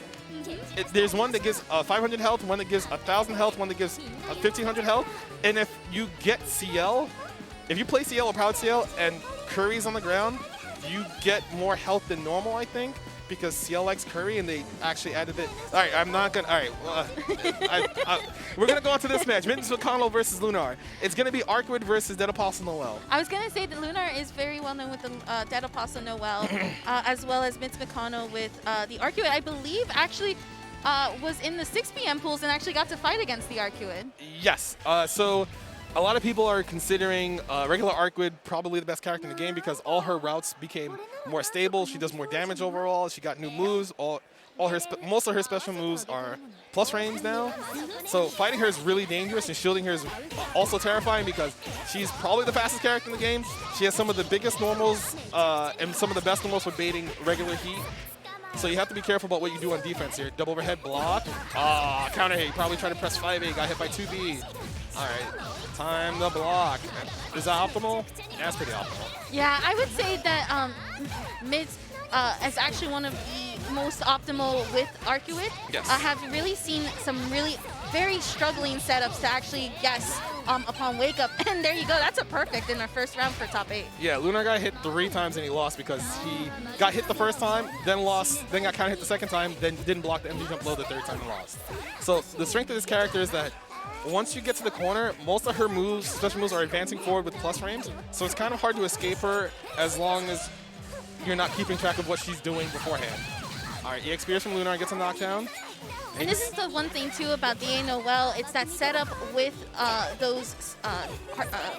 There's one that gives 500 health, one that gives 1,000 health, one that gives 1,500 health. And if you get CL, if you play CL or Proud CL and Curry's on the ground, you get more health than normal, I think, because CL likes Curry and they actually added it. All right, I'm not going to. All right, we're going to go on to this match. Mitch McConnell versus Lunar. It's going to be Arcwood versus Dead Apostle Noel. I was going to say that Lunar is very well known with the Dead Apostle Noel, as well as Mitch McConnell with the Arcuate. I believe actually was in the 6 p.m. pools and actually got to fight against the Arcuate. Yes. So a lot of people are considering regular Arcwood probably the best character in the game because all her routes became more stable. She does more damage overall. She got new moves. Most of her special moves are plus frames now. So fighting her is really dangerous, and shielding her is also terrifying because she's probably the fastest character in the game. She has some of the biggest normals and some of the best normals for baiting regular heat. So you have to be careful about what you do on defense here. Double overhead block. Counter hit. Probably trying to press 5A. Got hit by 2B. All right. Time to block. Is that optimal? Yeah, that's pretty optimal. Yeah, I would say that Mids is actually one of the most optimal with Arcuate. Yes. I have really seen some really very struggling setups to actually guess upon wake up. And there you go. That's a perfect in our first round for top 8. Yeah, Lunar got hit 3 times and he lost because he got hit the first time, then lost, then got kind of hit the second time, then didn't block the MD jump low the third time and lost. So the strength of this character is that once you get to the corner, most of her moves, special moves, are advancing forward with plus frames. So it's kind of hard to escape her as long as you're not keeping track of what she's doing beforehand. All right, EX Spears from Lunar gets a knockdown. And this is the one thing too about the A Noel, it's that setup with those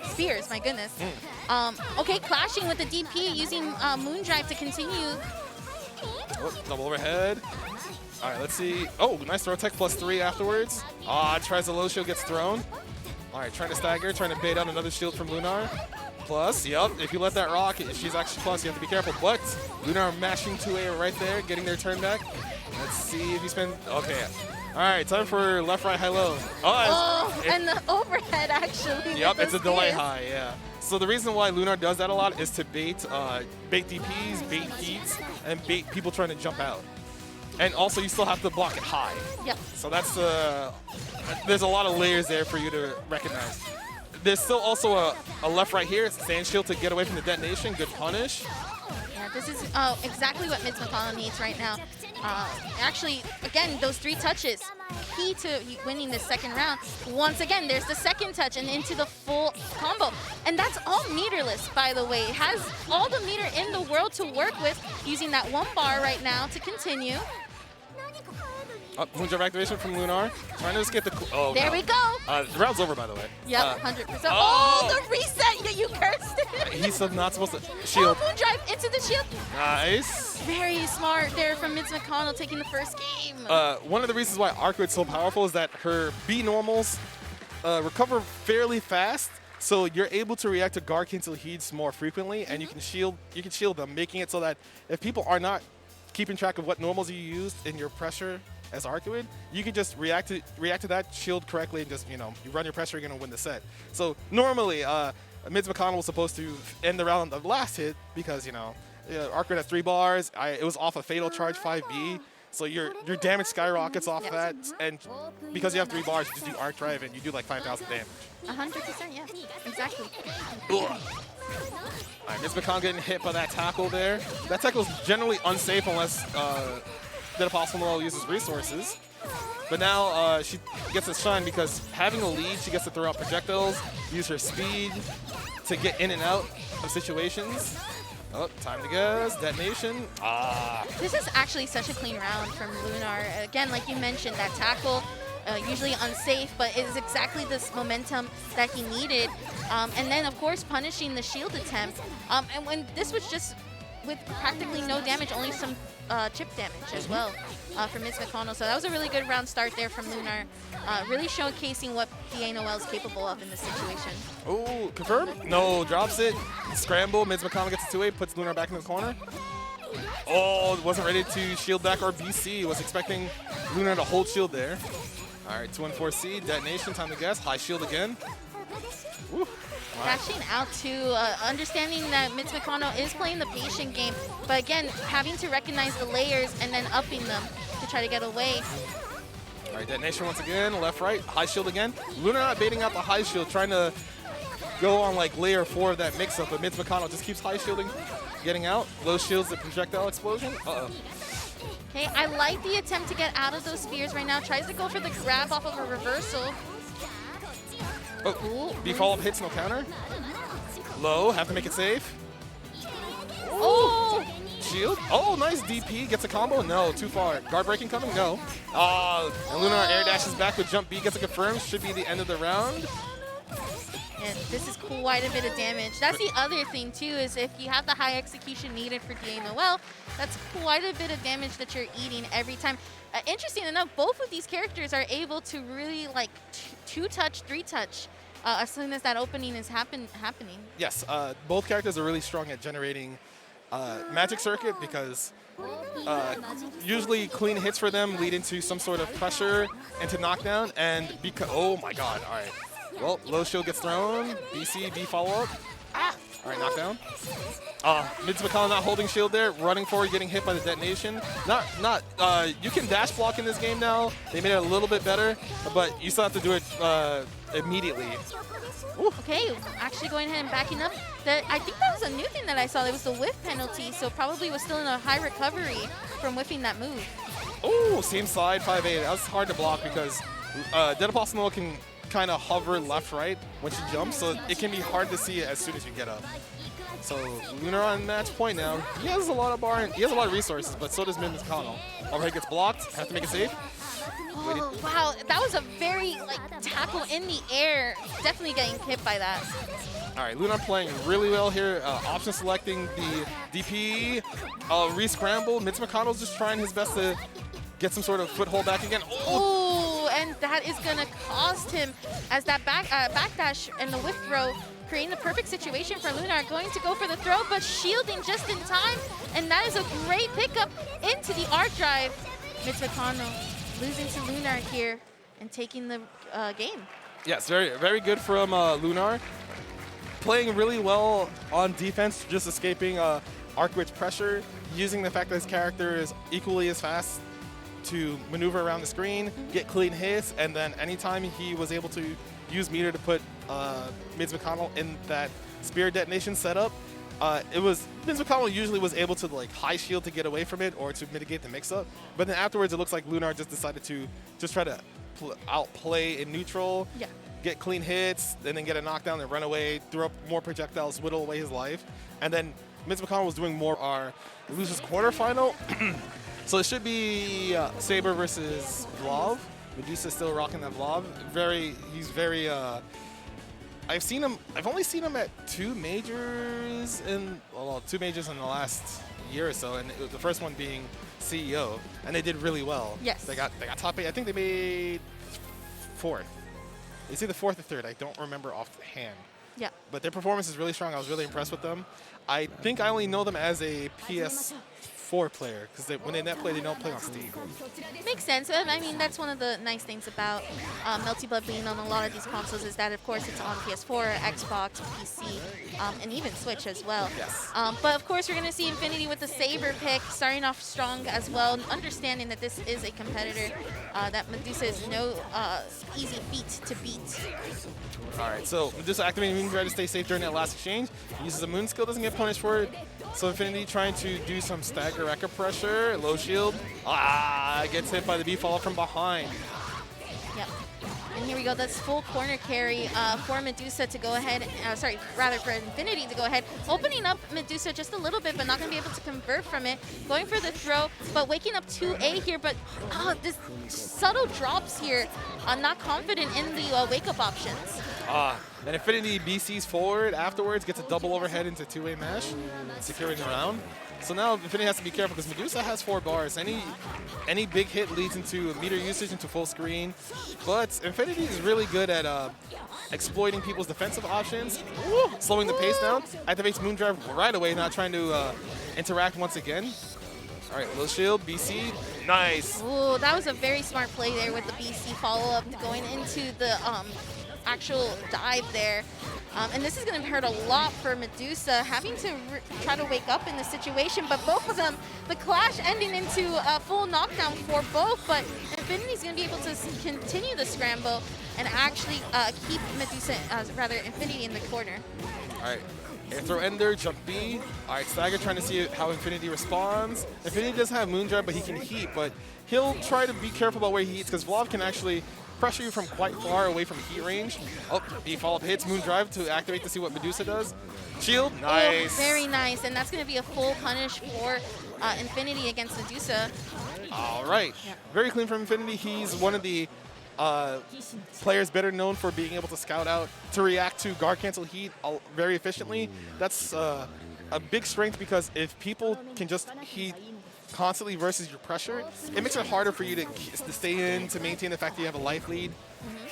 spears, my goodness. Okay, clashing with the DP, using Moondrive to continue. Oh, double overhead. All right, let's see. Oh, nice throw tech +3 afterwards. Tries the low shield, gets thrown. All right, trying to stagger, trying to bait out another shield from Lunar. Plus, yep, if you let that rock, she's actually plus, you have to be careful. But Lunar mashing 2A right there, getting their turn back. Let's see if you spend, okay. All right, time for left, right, high, low. And the overhead actually. Yep, it's a delay high, yeah. So the reason why Lunar does that a lot is to bait DPs, bait heats, and bait people trying to jump out. And also, you still have to block it high. Yep. So that's there's a lot of layers there for you to recognize. There's still also a left right here. It's Sand Shield to get away from the detonation. Good punish. Yeah, this is exactly what Mitch McConnell needs right now. Actually, again, those 3 touches, key to winning this second round. Once again, there's the second touch and into the full combo. And that's all meterless, by the way. It has all the meter in the world to work with, using that 1 bar right now to continue. Moondrive activation from Lunar. Trying to escape the... There we go. The round's over, by the way. Yep, 100%. The reset! You cursed it. He's not supposed to... Shield. Moondrive into the shield. Nice. Very smart there from Mitch McConnell taking the first game. One of the reasons why Arcwood's so powerful is that her B normals recover fairly fast. So you're able to react to guard cancel heats more frequently, and you can shield them, making it so that if people are not keeping track of what normals you used in your pressure as Arcwood, you can just react to that shield correctly and just, you run your pressure, you're going to win the set. So normally, Mitch McConnell was supposed to end the round of the last hit because, Arcwood has 3 bars. It was off a Fatal Charge 5B. So your damage skyrockets off that, and because you have 3 bars, you just do Arc Drive and you do like 5,000 damage. 100%, yeah, exactly. All right, Mitch McConnell getting hit by that tackle there. That tackle is generally unsafe unless Dead Apostle Noel uses resources. But now she gets a shine because having a lead, she gets to throw out projectiles, use her speed to get in and out of situations. Oh, time to guess. Detonation. This is actually such a clean round from Lunar. Again, like you mentioned, that tackle usually unsafe, but it is exactly this momentum that he needed. And then, of course, punishing the shield attempt. And when this was just with practically no damage, only some chip damage as well from Ms. McConnell. So that was a really good round start there from Lunar, really showcasing what DA Noel is capable of in this situation. Oh, confirm? No, drops it. Scramble, Ms. McConnell gets a 2-way, puts Lunar back in the corner. Oh, wasn't ready to shield back our BC. Was expecting Lunar to hold shield there. All right, 2-1-4C, detonation, time to guess. High shield again. Woo. Dashing out to understanding that Ms. McConnell is playing the patient game, but again, having to recognize the layers and then upping them to try to get away. All right, detonation once again, left, right, high shield again. Lunar not baiting out the high shield, trying to go on like layer 4 of that mix-up, but Ms. McConnell just keeps high shielding, getting out. Low shields the projectile explosion. Uh-oh. Okay, I like the attempt to get out of those spears right now. Tries to go for the grab off of a reversal. Oh, B follow-up hits, no counter. Low, have to make it safe. Oh! Shield. Oh, nice DP. Gets a combo. No, too far. Guard breaking coming. No. And Lunar air dashes back with jump B. Gets a confirm. Should be the end of the round. And this is quite a bit of damage. That's the other thing too, is if you have the high execution needed for DA Noel, that's quite a bit of damage that you're eating every time. Interesting enough, both of these characters are able to really like 2-touch, 3-touch as soon as that opening is happening. Yes, both characters are really strong at generating magic circuit because usually clean hits for them lead into some sort of pressure into knockdown, and because oh my god, all right. Well, low shield gets thrown. BC, B follow-up. All right, knockdown. Ms. McConnell not holding shield there, running forward, getting hit by the detonation. You can dash block in this game now. They made it a little bit better, but you still have to do it immediately. Ooh. Okay, actually going ahead and backing up. I think that was a new thing that I saw. It was the whiff penalty, so probably was still in a high recovery from whiffing that move. Oh, same side, 5-8. That was hard to block because Dedapasanoa can kind of hover left-right when she jumps, so it can be hard to see it as soon as you get up. So Lunar on match point now. He has a lot of bar and he has a lot of resources, but so does Ms. McConnell. Overhead gets blocked. Have to make it safe. Oh, wow, that was a very tackle in the air. Definitely getting hit by that. All right, Lunar playing really well here. Option selecting the DP, re-scramble. Ms. McConnell's just trying his best to get some sort of foothold back again. Oh, and that is going to cost him as that backdash and the whip throw creating the perfect situation for Lunar. Going to go for the throw, but shielding just in time, and that is a great pickup into the arc drive. Ms. McConnell losing to Lunar here and taking the game. Yes, very, very good from Lunar. Playing really well on defense, just escaping arc witch pressure, using the fact that his character is equally as fast to maneuver around the screen, get clean hits, and then anytime he was able to use meter to put Ms. McConnell in that spear detonation setup, Ms. McConnell usually was able to high shield to get away from it or to mitigate the mix-up, but then afterwards it looks like Lunar just decided to just try to outplay in neutral, get clean hits, and then get a knockdown and run away, throw up more projectiles, whittle away his life, and then Ms. McConnell was doing more our losers quarterfinal. So it should be Saber versus Vlav. Medusa's still rocking that Vlav. He's very. I've only seen him at two majors in the last year or so, and the first one being CEO, and they did really well. Yes. They got top 8. I think they made 4th. It's either 4th or 3rd. I don't remember offhand. Yeah. But their performance is really strong. I was really impressed with them. I think I only know them as a PS4 player because when they net play, they don't play on Steam. Makes sense. I mean, that's one of the nice things about Melty Blood being on a lot of these consoles is that, of course, it's on PS4, Xbox, PC, and even Switch as well. Yes. But, of course, we're going to see Infinity with the Saber pick, starting off strong as well, understanding that this is a competitor, that Medusa is no easy feat to beat. All right, so Medusa activating Moon Drive to stay safe during that last exchange. Uses a Moon skill, doesn't get punished for it. So Infinity trying to do some stagger Rekka pressure, low shield. Gets hit by the B follow from behind. Yep. And here we go. That's full corner carry for Medusa to go ahead. Rather for Infinity to go ahead. Opening up Medusa just a little bit, but not going to be able to convert from it. Going for the throw, but waking up 2A here. But this subtle drops here. Not confident in the wake-up options. And Infinity BC's forward afterwards, gets a double overhead into 2A mash, securing the round. So now Infinity has to be careful because Medusa has 4 bars. Any big hit leads into meter usage into full screen. But Infinity is really good at exploiting people's defensive options, slowing the pace down, activates Moondrive right away, not trying to interact once again. All right, low shield, BC, nice. Ooh, that was a very smart play there with the BC follow-up going into the actual dive there. And this is going to hurt a lot for Medusa, having to try to wake up in the situation. But both of them, the clash ending into a full knockdown for both. But Infinity's going to be able to continue the scramble and actually keep Medusa, Infinity in the corner. All right. Air throw ender, jump B. All right, Stagger trying to see how Infinity responds. Infinity doesn't have Moondrive, but he can heat. But he'll try to be careful about where he heats because Vlav can actually pressure you from quite far away from heat range. Oh, B follow-up hits, Moondrive to activate to see what Medusa does. Shield, nice. Oh, very nice, and that's going to be a full punish for Infinity against Medusa. All right, very clean from Infinity. He's one of the players better known for being able to scout out, to react to guard cancel heat very efficiently. That's a big strength because if people can just heat constantly versus your pressure, it makes it harder for you to stay in, to maintain the fact that you have a life lead.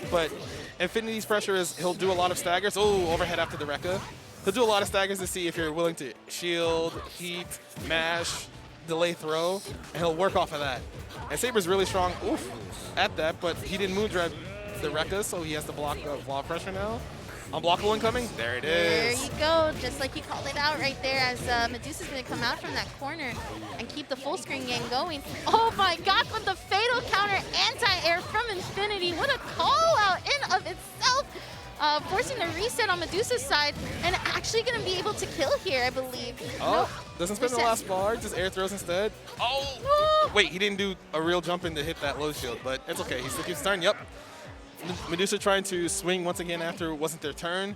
But Infinity's pressure is he'll do a lot of staggers. Oh, overhead after the Rekka. He'll do a lot of staggers to see if you're willing to shield, heat, mash, delay throw, and he'll work off of that. And Saber's really strong at that, but he didn't Moondrive the Rekka, so he has to block the Vlav pressure now. Unblockable incoming. There it is. There you go. Just like you called it out right there as Medusa's going to come out from that corner and keep the full screen game going. Oh my gosh, but the fatal counter anti-air from Infinity. What a call out in of itself. Forcing a reset on Medusa's side and actually going to be able to kill here, I believe. Oh, doesn't spend the last bar, just air throws instead. Oh, wait, he didn't do a real jump in to hit that low shield, but it's okay. He still keeps turning. Yep. Medusa trying to swing once again after it wasn't their turn,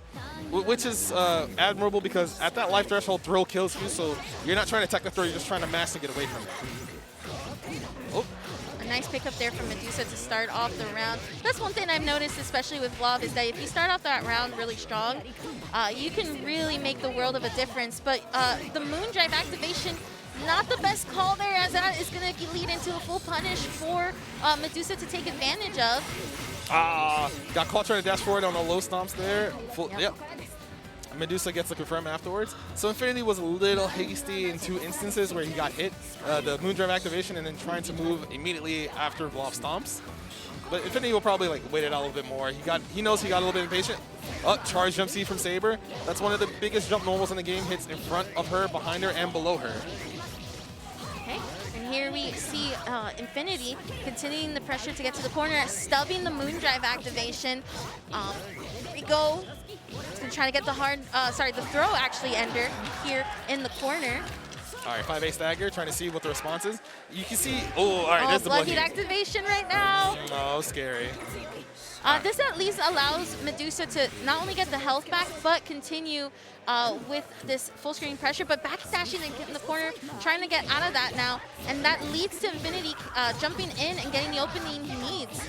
which is admirable because at that life threshold, throw kills you, so you're not trying to attack the throw, you're just trying to mash to get away from it. Oh. A nice pickup there from Medusa to start off the round. That's one thing I've noticed, especially with Vlav, is that if you start off that round really strong, you can really make the world of a difference. But the Moondrive activation, not the best call there, as that is going to lead into a full punish for Medusa to take advantage of. Got caught trying to dash forward on the low stomps there. Yep. Medusa gets the confirm afterwards. So Infinity was a little hasty in 2 instances where he got hit, the Moondrive activation, and then trying to move immediately after Vlav stomps. But Infinity will probably wait it out a little bit more. He knows he got a little bit impatient. Charge jump C from Saber. That's one of the biggest jump normals in the game. Hits in front of her, behind her, and below her. Okay, and here we see Infinity continuing the pressure to get to the corner, stubbing the Moondrive activation. Here we go. He's going to try to get the the throw actually ender here in the corner. All right, 5A stagger, trying to see what the response is. You can see, all right, there's the blood heat activation right now. Oh, scary. This at least allows Medusa to not only get the health back, but continue with this full screen pressure, but backstashing in the corner, trying to get out of that now. And that leads to Infinity jumping in and getting the opening he needs.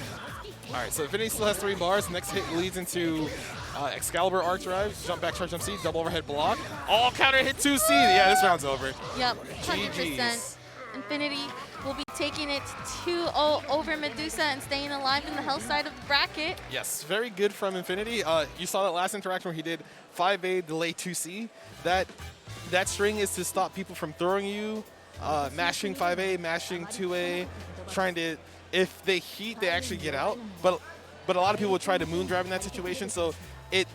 All right, so Infinity still has 3 bars. Next hit leads into Excalibur Arc Drive, jump back, charge jump C, double overhead block. All counter hit 2C. Yeah, this round's over. Yep, 100%. GG's. Infinity will be taking it 2-0 over Medusa and staying alive in the health side of the bracket. Yes, very good from Infinity. You saw that last interaction where he did 5A, delay 2C. That string is to stop people from throwing you, mashing 5A, mashing 2A, trying to, if they heat, they actually get out. But a lot of people will try to Moondrive in that situation, so it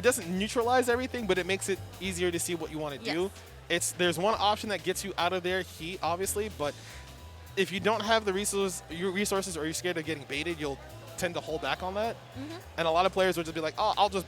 doesn't neutralize everything, but it makes it easier to see what you want to do. There's one option that gets you out of their heat, obviously, but if you don't have the resources or you're scared of getting baited, you'll tend to hold back on that. And a lot of players will just be like, oh, I'll just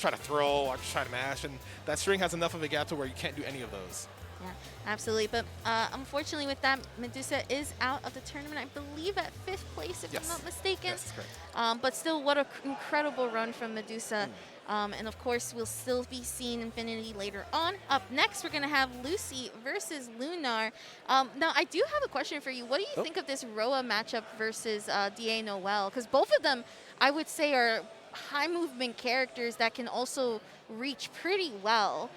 try to throw, I'll just try to mash, and that string has enough of a gap to where you can't do any of those. Yeah, absolutely. But unfortunately with that, Medusa is out of the tournament, I believe at 5th place, if I'm not mistaken. Yes, correct. But still, what an incredible run from Medusa. And of course, we'll still be seeing Infinity later on. Up next, we're going to have Lucy versus Lunar. Now, I do have a question for you. What do you think of this Roa matchup versus DA Noel? Because both of them, I would say, are high movement characters that can also reach pretty well,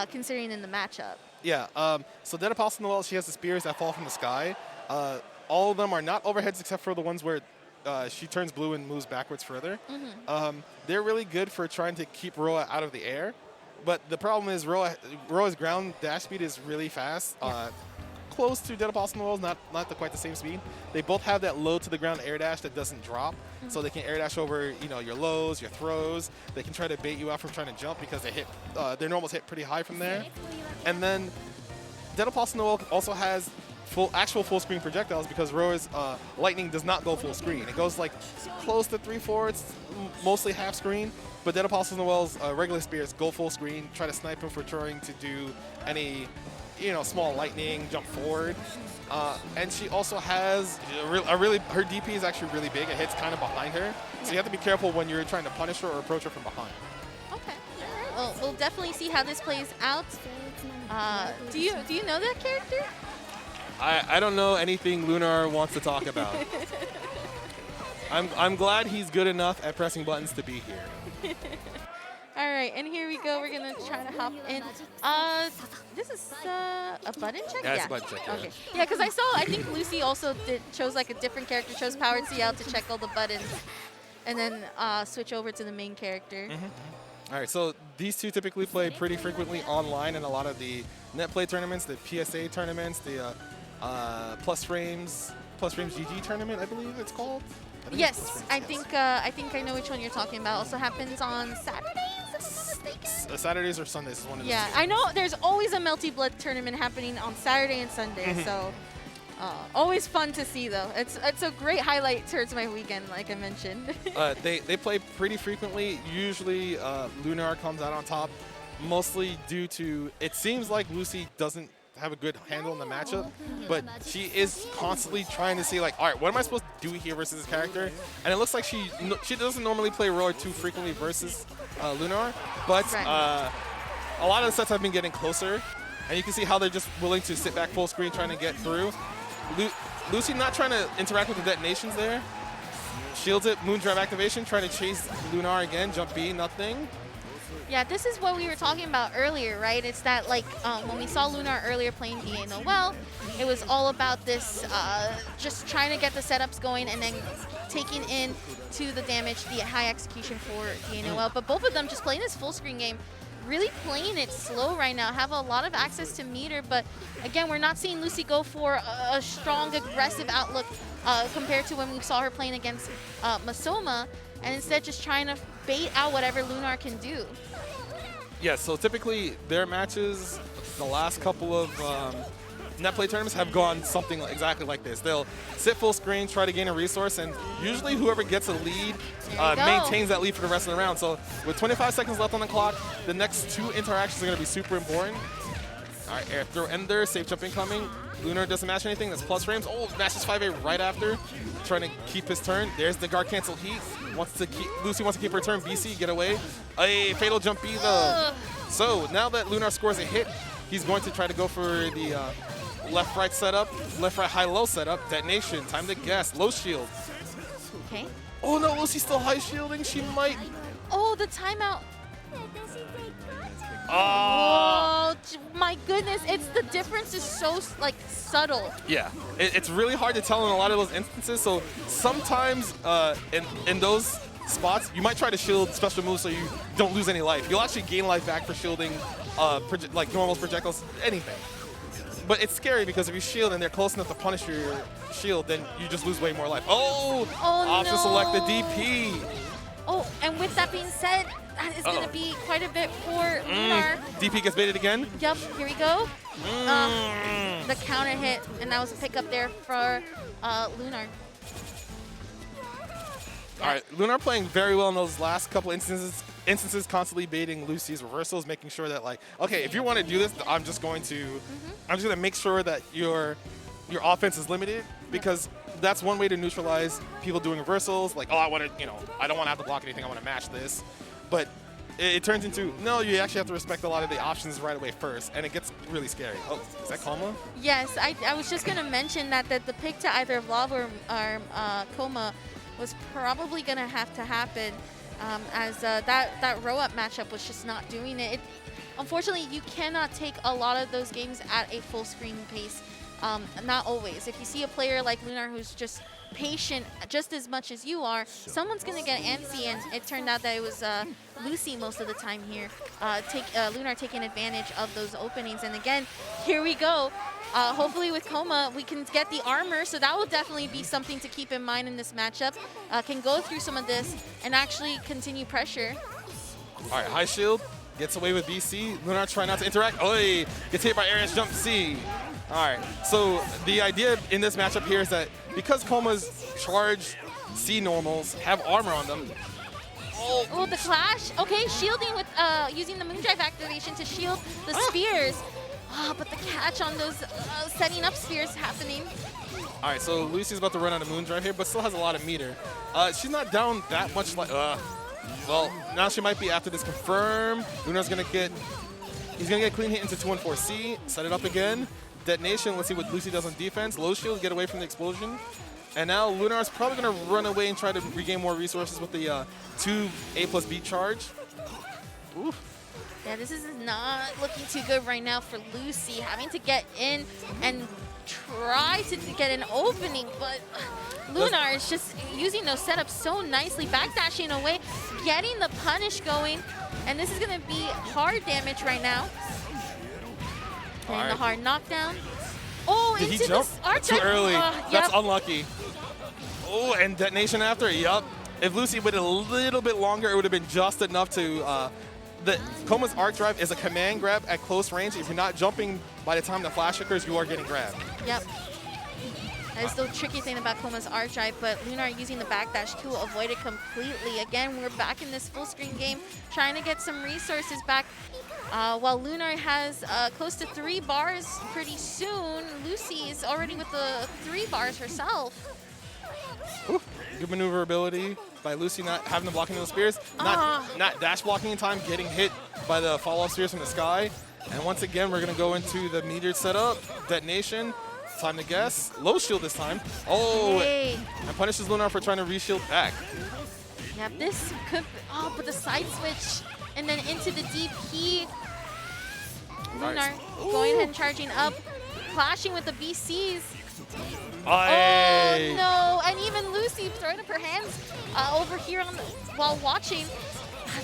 considering in the matchup. Yeah, so Dead Apostle Noel, she has the spears that fall from the sky. All of them are not overheads except for the ones where she turns blue and moves backwards further. They're really good for trying to keep Roa out of the air. But the problem is Roa's ground dash speed is really fast. Close to Dead Apostle Noel's, not quite the same speed. They both have that low to the ground air dash that doesn't drop. So they can air dash over your lows, your throws. They can try to bait you out from trying to jump because they hit their normals hit pretty high from there. And then Dead Apostle Noel also has actual full screen projectiles because Roa's lightning does not go full screen. It goes like close to 3/4, mostly half screen. But Dead Apostle Noel's regular spears go full screen, try to snipe him for trying to do any small lightning, jump forward. And she also has her DP is actually really big. It hits kind of behind her. So you have to be careful when you're trying to punish her or approach her from behind. Okay. Well, we'll definitely see how this plays out. Do you know that character? I don't know anything Lunar wants to talk about. I'm glad he's good enough at pressing buttons to be here. All right, and here we go. We're gonna try to hop in. This is a button check. Yeah, it's a button check. Yeah. Okay. Yeah, because I think Lucy also chose like a different character, chose Powered CL to check all the buttons, and then switch over to the main character. All right, so these two typically play pretty frequently online in a lot of the net play tournaments, the PSA tournaments, the Plus Frames GG tournament, I believe it's called. Yes, I think I know which one you're talking about. Also happens on Saturdays, if I'm not mistaken. Saturdays or Sundays is one of those. Yeah, I know there's always a Melty Blood tournament happening on Saturday and Sunday, so always fun to see though. It's a great highlight towards my weekend, like I mentioned. They play pretty frequently. Usually Lunar comes out on top, mostly due to it seems like Lucy doesn't have a good handle in the matchup, but she is constantly trying to see like, all right, what am I supposed to do here versus this character? And it looks like she doesn't normally play Roar too frequently versus Lunar, but a lot of the sets have been getting closer, and you can see how they're just willing to sit back full screen trying to get through. Lucy not trying to interact with the detonations there. Shields it, Moondrive activation, trying to chase Lunar again, jump B, nothing. Yeah, this is what we were talking about earlier, right? It's that, like, when we saw Lunar earlier playing DA Noel, it was all about this, just trying to get the setups going and then taking in to the damage, the high execution for DA Noel. But both of them just playing this full screen game, really playing it slow right now, have a lot of access to meter, but again, we're not seeing Lucy go for a strong, aggressive outlook compared to when we saw her playing against Masoma, and instead just trying to bait out whatever Lunar can do. Yeah, so typically their matches, the last couple of net play tournaments have gone something exactly like this. They'll sit full screen, try to gain a resource, and usually whoever gets a lead maintains that lead for the rest of the round. So with 25 seconds left on the clock, the next two interactions are going to be super important. All right, air throw ender, safe jump incoming. Lunar doesn't match anything, that's plus frames. Oh, matches 5A right after, trying to keep his turn. There's the guard cancel heat. Lucy wants to keep her turn. BC, get away. A fatal jump B though. So now that Lunar scores a hit, he's going to try to go for the left-right setup, left-right high-low setup. Detonation, time to guess. Low shield. Okay. Oh no, Lucy's still high shielding. She might. Oh, the timeout. Oh, my goodness, the difference is so like subtle. Yeah, it's really hard to tell in a lot of those instances. So sometimes in those spots, you might try to shield special moves so you don't lose any life. You'll actually gain life back for shielding like normals, projectiles, anything. But it's scary because if you shield and they're close enough to punish your shield, then you just lose way more life. Oh option no. Select the DP. Oh, and with that being said, that is going to be quite a bit for Lunar. DP gets baited again. Yep, here we go. The counter hit, and that was a pickup there for Lunar. All right, Lunar playing very well in those last couple instances. instances constantly baiting Lucy's reversals, making sure that like, okay, if you want to do this, I'm just going to make sure that your offense is limited, because that's one way to neutralize people doing reversals. Like, oh, I want to, I don't want to have to block anything. I want to match this, but it turns into, no, you actually have to respect a lot of the options right away first, and it gets really scary. Oh, is that Coma? Yes, I was just going to mention that the pick to either Vlav or Coma was probably going to happen, as that row-up matchup was just not doing it. Unfortunately, you cannot take a lot of those games at a full screen pace. Not always. If you see a player like Lunar who's just patient just as much as you are, someone's going to get antsy, and it turned out that it was Lucy most of the time here. Lunar taking advantage of those openings, and again, here we go. Hopefully with Coma, we can get the armor, so that will definitely be something to keep in mind in this matchup. Can go through some of this and actually continue pressure. All right, high shield, gets away with BC. Lunar trying not to interact. Oh, he gets hit by Aaron's jump C. All right, so the idea in this matchup here is that because Coma's charged C normals have armor on them. Oh, the clash. Okay, shielding with using the Moondrive activation to shield the spears. Oh, but the catch on those setting up spears happening. All right, so Lucy's about to run out of Moondrive here, but still has a lot of meter. She's not down that much. Well, now she might be after this confirm. Lunar's gonna get, he's gonna get clean hit into 214C, set it up again. Detonation, let's see what Lucy does on defense. Low shield, get away from the explosion. And now Lunar's probably gonna run away and try to regain more resources with the 2 A+B charge. Oof. Yeah, this is not looking too good right now for Lucy, having to get in and try to get an opening, but Lunar is just using those setups so nicely, backdashing away, getting the punish going, and this is going to be hard damage right now. Getting the hard knockdown. Oh, Did into he jump? this arch. Too early. Yep. That's unlucky. Oh, and detonation after. Yup. If Lucy waited a little bit longer, it would have been just enough to. The Coma's arc drive is a command grab at close range. If you're not jumping by the time the flash occurs, you are getting grabbed. Yep. That is the tricky thing about Coma's arc drive, but Lunar using the backdash to avoid it completely. Again, we're back in this full screen game, trying to get some resources back. While Lunar has close to 3 bars pretty soon, Lucy is already with the 3 bars herself. Oof. Good maneuverability by Lucy, not having to block into the spears, not dash blocking in time, getting hit by the fall-off spears from the sky. And once again, we're going to go into the metered setup, detonation, time to guess, low shield this time. Oh, Hey. and punishes Lunar for trying to reshield back. Yeah, this could, but the side switch, and then into the DP. Lunar going ahead and charging up, clashing with the BCs. Aye. Oh no, and even Lucy throwing up her hands over here while watching,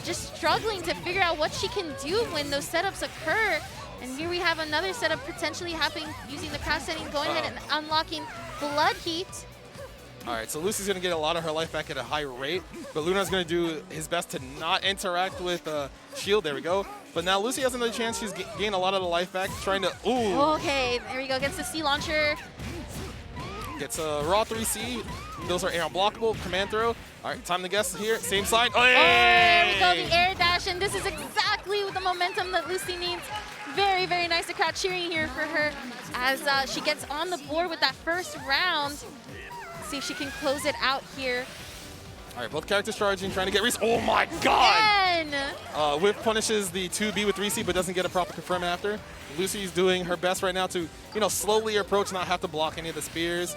just struggling to figure out what she can do when those setups occur. And here we have another setup potentially happening using the crash setting, going ahead and unlocking Blood Heat. All right, so Lucy's going to get a lot of her life back at a high rate, but Lunar's going to do his best to not interact with shield. There we go. But now Lucy has another chance. She's gained a lot of the life back, trying to, ooh. Okay, there we go, gets the C launcher. Gets a raw 3C. Those are air unblockable. Command throw. All right, time to guess here. Same side. Oh, there we go, the air dash, and this is exactly the momentum that Lucy needs. Very, very nice. The crowd cheering here for her as she gets on the board with that first round. See if she can close it out here. All right, both characters charging, trying to get oh my God! Again. Whip punishes the 2B with 3C, but doesn't get a proper confirm after. Lucy's doing her best right now to, slowly approach, not have to block any of the spears.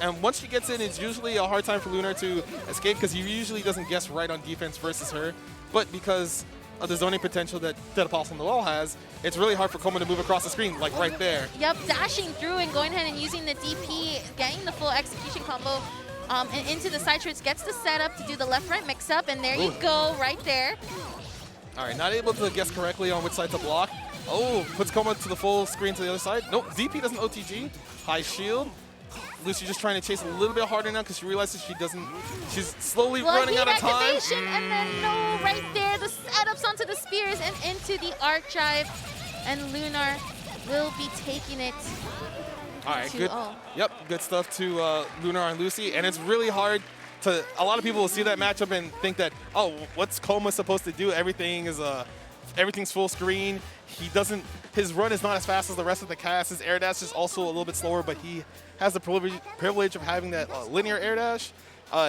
And once she gets in, it's usually a hard time for Lunar to escape because he usually doesn't guess right on defense versus her. But because of the zoning potential that Apostle Noel has, it's really hard for Coma to move across the screen, like right there. Yep, dashing through and going ahead and using the DP, getting the full execution combo. And into the side tricks, gets the setup to do the left-right mix-up, and there you go, right there. All right, not able to guess correctly on which side to block. Oh, puts Coma to the full screen to the other side. Nope, DP doesn't OTG. High shield. Lucy just trying to chase a little bit harder now because she realizes she's slowly running out of time. And then no, right there, the setups onto the spears and into the arc drive. And Lunar will be taking it. All right, good. Yep, good stuff to Lunar and Lucy. And it's really hard a lot of people will see that matchup and think that, oh, what's Koma supposed to do? Everything's full screen. His run is not as fast as the rest of the cast. His air dash is also a little bit slower, but he has the privilege of having that linear air dash.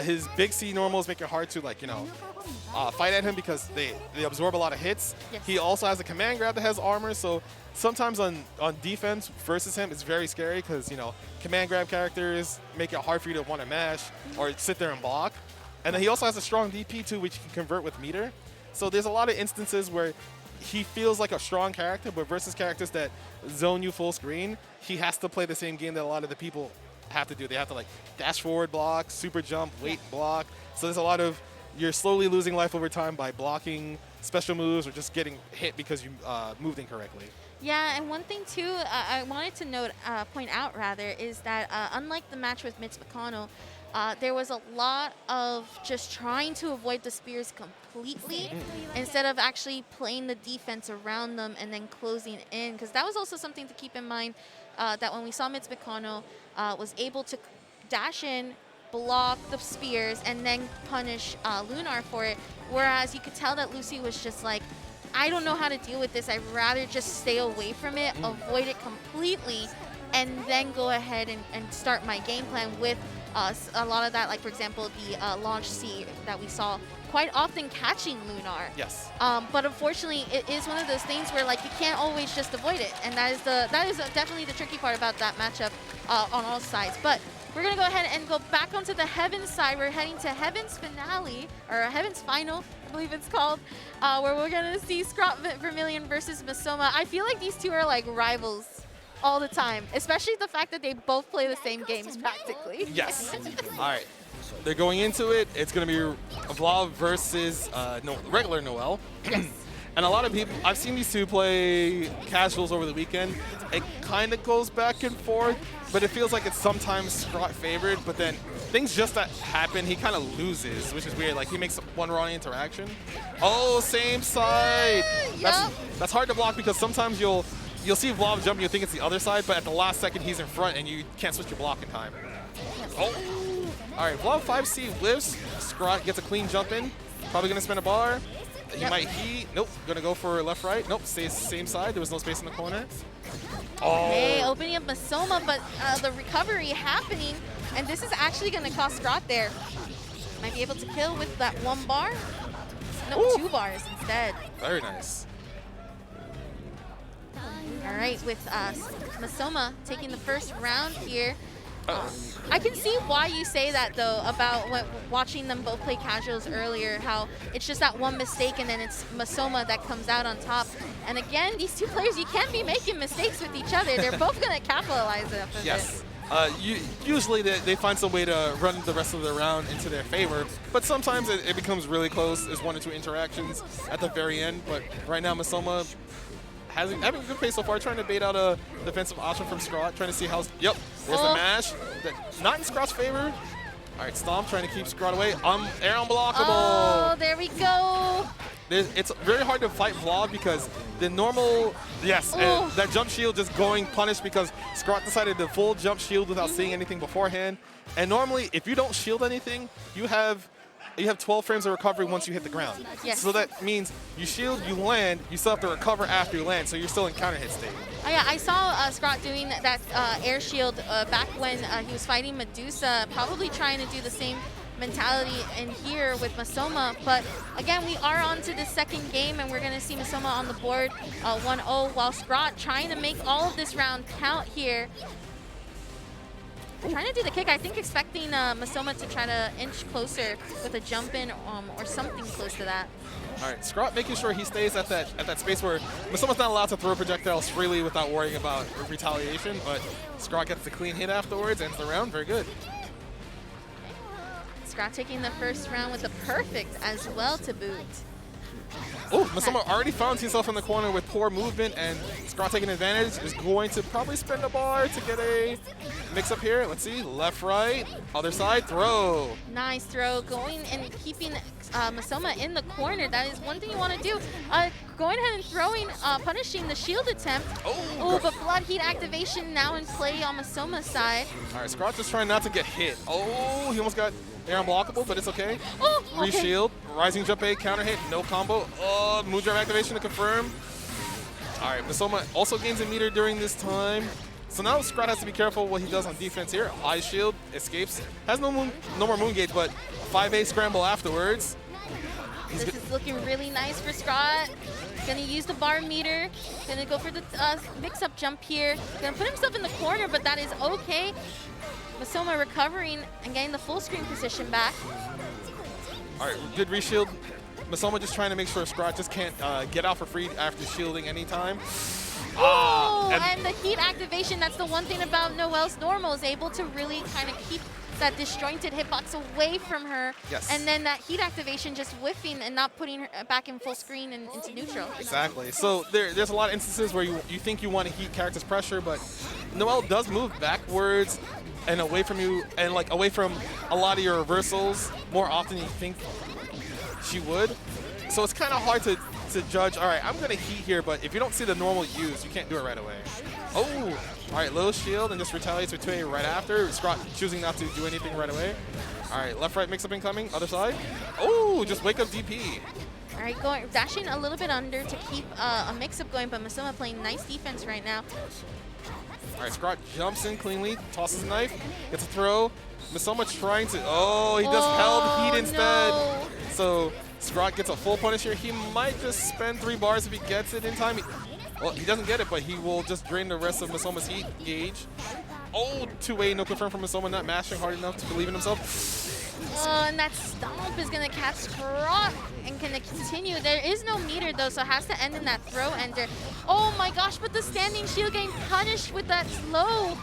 His big C normals make it hard to fight at him because they absorb a lot of hits. Yes. He also has a command grab that has armor, so sometimes on defense versus him, it's very scary because command grab characters make it hard for you to want to mash or sit there and block. And then he also has a strong DP too, which he can convert with meter. So there's a lot of instances where he feels like a strong character, but versus characters that zone you full screen, he has to play the same game that a lot of the people have to do. They have to dash forward block, super jump, wait block. So there's a lot of, you're slowly losing life over time by blocking special moves or just getting hit because you moved incorrectly. Yeah, and one thing too, I wanted to point out is that unlike the match with Mitsubakano, there was a lot of just trying to avoid the spears completely instead of actually playing the defense around them and then closing in. Because that was also something to keep in mind, that when we saw Mitsubakano was able to dash in, block the spears, and then punish Lunar for it. Whereas you could tell that Lucy was just like, I don't know how to deal with this. I'd rather just stay away from it, avoid it completely, and then go ahead and start my game plan with a lot of that, like for example, the launch C that we saw quite often catching Lunar. Yes. But unfortunately, it is one of those things where you can't always just avoid it, and that is definitely the tricky part about that matchup on all sides. But we're gonna go ahead and go back onto the Heavens side. We're heading to Heavens Finale, or Heavens Final, I believe it's called, where we're gonna see Scrot Vermilion versus Masoma. I feel like these two are like rivals all the time, especially the fact that they both play the same games practically. Yes. All right. They're going into it. It's going to be Vlav versus regular Noel. Yes. And a lot of people, I've seen these two play casuals over the weekend. It kind of goes back and forth, but it feels like it's sometimes Scrot favored, but then things just that happen, he kind of loses, which is weird. Like he makes one wrong interaction. Oh, same side. That's hard to block because sometimes you'll see Vlav jump and you think it's the other side, but at the last second he's in front and you can't switch your block in time. Oh. All right, Vlav 5C lives. Scrot gets a clean jump in. Probably going to spin a bar. He might heat. Nope. Going to go for left, right. Nope. Stays same side. There was no space in the corner. Oh. Okay, opening up Masoma, but the recovery happening. And this is actually going to cost Scrot there. Might be able to kill with that one bar. No, Ooh. 2 bars instead. Very nice. All right, with Masoma taking the first round here. I can see why you say that, though, about watching them both play casuals earlier, how it's just that one mistake and then it's Masoma that comes out on top. And again, these two players, you can't be making mistakes with each other. They're both going to capitalize off of it. Usually they find some way to run the rest of the round into their favor, but sometimes it becomes really close. There's 1 or 2 interactions at the very end, but right now Masoma having a good pace so far, trying to bait out a defensive option from Scrot, trying to see how. Yep, there's the mash. Not in Scrot's favor. All right, Stomp trying to keep Scrot away. Air unblockable. Oh, there we go. It's very hard to fight Vlad because the normal, and that jump shield just going punished because Scrot decided to full jump shield without seeing anything beforehand. And normally, if you don't shield anything, you have 12 frames of recovery once you hit the ground. Yes. So that means you shield, you land, you still have to recover after you land, so you're still in counter hit state. Oh, yeah, I saw Scrot doing that air shield back when he was fighting Medusa, probably trying to do the same mentality in here with Masoma. But again, we are on to the second game, and we're going to see Masoma on the board 1-0, while Scrot trying to make all of this round count here. Trying to do the kick, I think expecting Masoma to try to inch closer with a jump in or something close to that. All right, Scrot making sure he stays at that space where Masoma's not allowed to throw projectiles freely without worrying about retaliation, but Scrot gets the clean hit afterwards, ends the round, very good. Scrot taking the first round with a perfect as well to boot. Oh, Masoma already found himself in the corner with poor movement, and Scott taking advantage is going to probably spin the bar to get a mix-up here. Let's see, left, right, other side, throw. Nice throw, going and keeping Masoma in the corner. That is one thing you want to do. Going ahead and throwing, punishing the shield attempt. Oh, but Blood Heat activation now in play on Masoma's side. All right, Scott just trying not to get hit. Oh, he almost got air unblockable, but it's okay. Oh, okay. Reshield, rising jump A, counter hit, no combo. Oh, Moondrive activation to confirm. All right, Masoma also gains a meter during this time. So now Scott has to be careful what he does on defense here. High shield, escapes, has no more moon gauge, but 5A scramble afterwards. This is looking really nice for Scott. Gonna use the bar meter. Gonna go for the mix-up jump here. Gonna put himself in the corner, but that is okay. Masoma recovering and getting the full screen position back. All right, good reshield. Masoma just trying to make sure Scott just can't get out for free after shielding anytime. Oh, and the heat activation, that's the one thing about Noelle's normal, is able to really kind of keep that disjointed hitbox away from her. Yes. And then that heat activation just whiffing and not putting her back in full screen and into neutral. Exactly. So there's a lot of instances where you think you want to heat character's pressure, but Noelle does move backwards and away from you, and like away from a lot of your reversals more often than you think she would. So it's kind of hard to judge, all right, I'm going to heat here, but if you don't see the normal use, you can't do it right away. Oh, all right, low shield and just retaliates with 2A right after. Scott choosing not to do anything right away. All right, left-right mix-up incoming, other side. Oh, just wake up DP. All right, dashing a little bit under to keep a mix-up going, but Masoma playing nice defense right now. All right, Scott jumps in cleanly, tosses a knife, gets a throw. Masoma trying to, he just held heat instead. No. So Scott gets a full punish here. He might just spend 3 bars if he gets it in time. Well, he doesn't get it, but he will just drain the rest of Masoma's heat gauge. Oh, 2A, no confirm from Masoma, not mashing hard enough to believe in himself. And that stomp is going to catch Scott and going to continue. There is no meter, though, so it has to end in that throw ender. Oh, my gosh, but the standing shield getting punished with that slow.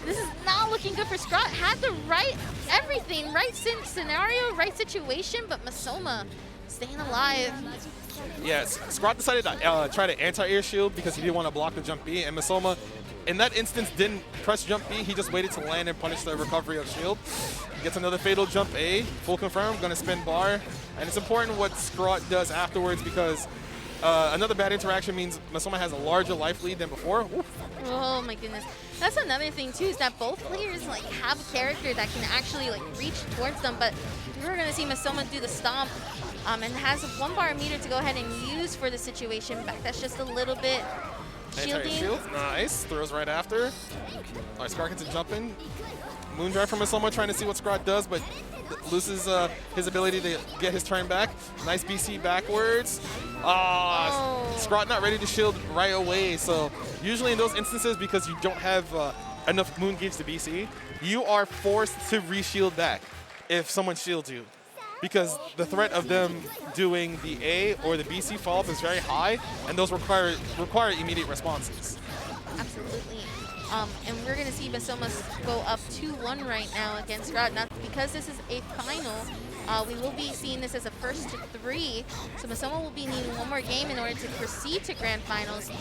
This is not looking good for Scott. Had the right everything, right scenario, right situation, but Masoma staying alive. Yes, Scott decided to try to anti-air shield because he didn't want to block the jump B, and Masoma, in that instance, didn't press jump B. He just waited to land and punish the recovery of shield. Gets another fatal jump A, full confirm, gonna spin bar. And it's important what Scott does afterwards because another bad interaction means Masoma has a larger life lead than before. Oof. Oh my goodness. That's another thing too, is that both players like have a character that can actually like reach towards them, but we're gonna see Masoma do the stomp and has 1 bar meter to go ahead and use for the situation back. That's just a little bit shielding. Shield, nice, throws right after. All right, Scott gets a jump in. Moondrive from Masoma trying to see what Scott does, but loses his ability to get his turn back. Nice BC backwards. Scott not ready to shield right away. So usually in those instances, because you don't have enough moon gauge to BC, you are forced to reshield back if someone shields you. Because the threat of them doing the A or the BC follow-up is very high, and those require immediate responses. Absolutely. And we're going to see Masoma go up 2-1 right now against Scott. Now, because this is a final, we will be seeing this as a first to 3. So Masoma will be needing 1 more game in order to proceed to grand finals.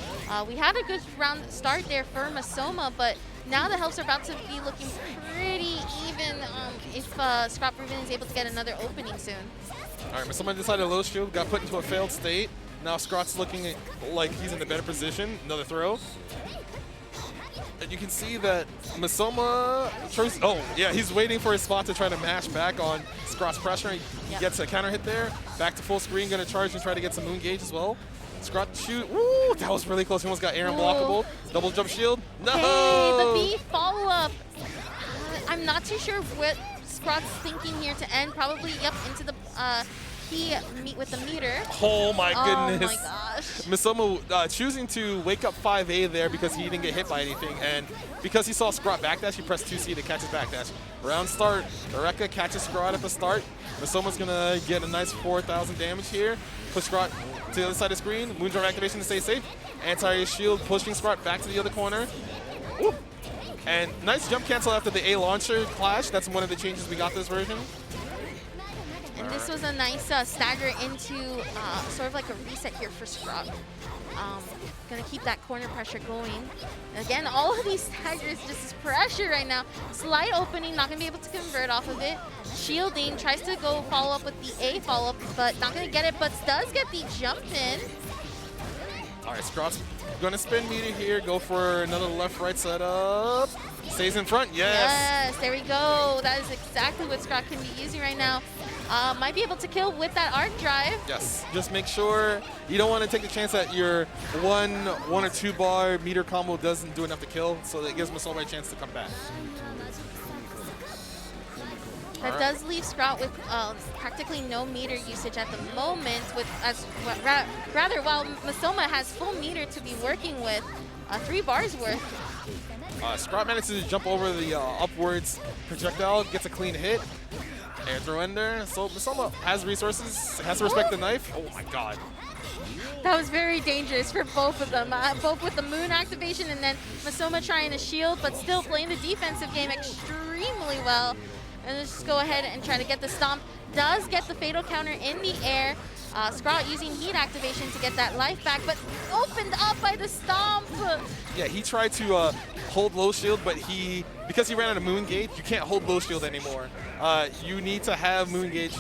We had a good round start there for Masoma, but now the helps are about to be looking pretty even if Scott Rubin is able to get another opening soon. All right, Masoma decided low shield, got put into a failed state. Now Scott's looking like he's in the better position. Another throw. And you can see that Masoma, he's waiting for his spot to try to mash back on Scott's pressure. He gets a counter hit there. Back to full screen, gonna charge and try to get some moon gauge as well. Scott shoot, woo, that was really close. He almost got air unblockable. Double jump shield, no! Hey, the B follow-up. I'm not too sure what Scott's thinking here to end. Probably, into the meet with the meter. Oh my goodness. Oh my gosh. Masoma choosing to wake up 5A there because he didn't get hit by anything, and because he saw Scott backdash, he pressed 2C to catch his backdash. Round start, Eureka catches Scott at the start. Masoma's gonna get a nice 4,000 damage here. Push Scott to the other side of the screen. Moondrive activation to stay safe. Anti-air shield pushing Scott back to the other corner. Ooh. And nice jump cancel after the A launcher clash. That's one of the changes we got this version. And this was a nice stagger into sort of like a reset here for Scrog. Gonna keep that corner pressure going. Again, all of these staggers, just is pressure right now. Slight opening, not gonna be able to convert off of it. Shielding, tries to go follow up with the A follow-up, but not gonna get it, but does get the jump in. All right, Scrog's gonna spin meter here, go for another left-right setup. Stays in front, yes. Yes, there we go. That is exactly what Scrog can be using right now. Might be able to kill with that arc drive. Yes, just make sure you don't want to take the chance that your one or two bar meter combo doesn't do enough to kill, so that gives Masoma a chance to come back. That does leave Scrog with practically no meter usage at the moment, with rather while Masoma has full meter to be working with, 3 bars worth. Scrog manages to jump over the upwards projectile, gets a clean hit. Air throw in there. So Masoma has resources, has to respect the knife. Oh my god. That was very dangerous for both of them, both with the moon activation and then Masoma trying to shield, but still playing the defensive game extremely well. And let's just go ahead and try to get the stomp. Does get the fatal counter in the air. Scrog using heat activation to get that life back, but opened up by the stomp. Yeah, he tried to hold low shield, but because he ran out of moon gauge, you can't hold low shield anymore. You need to have moon gauge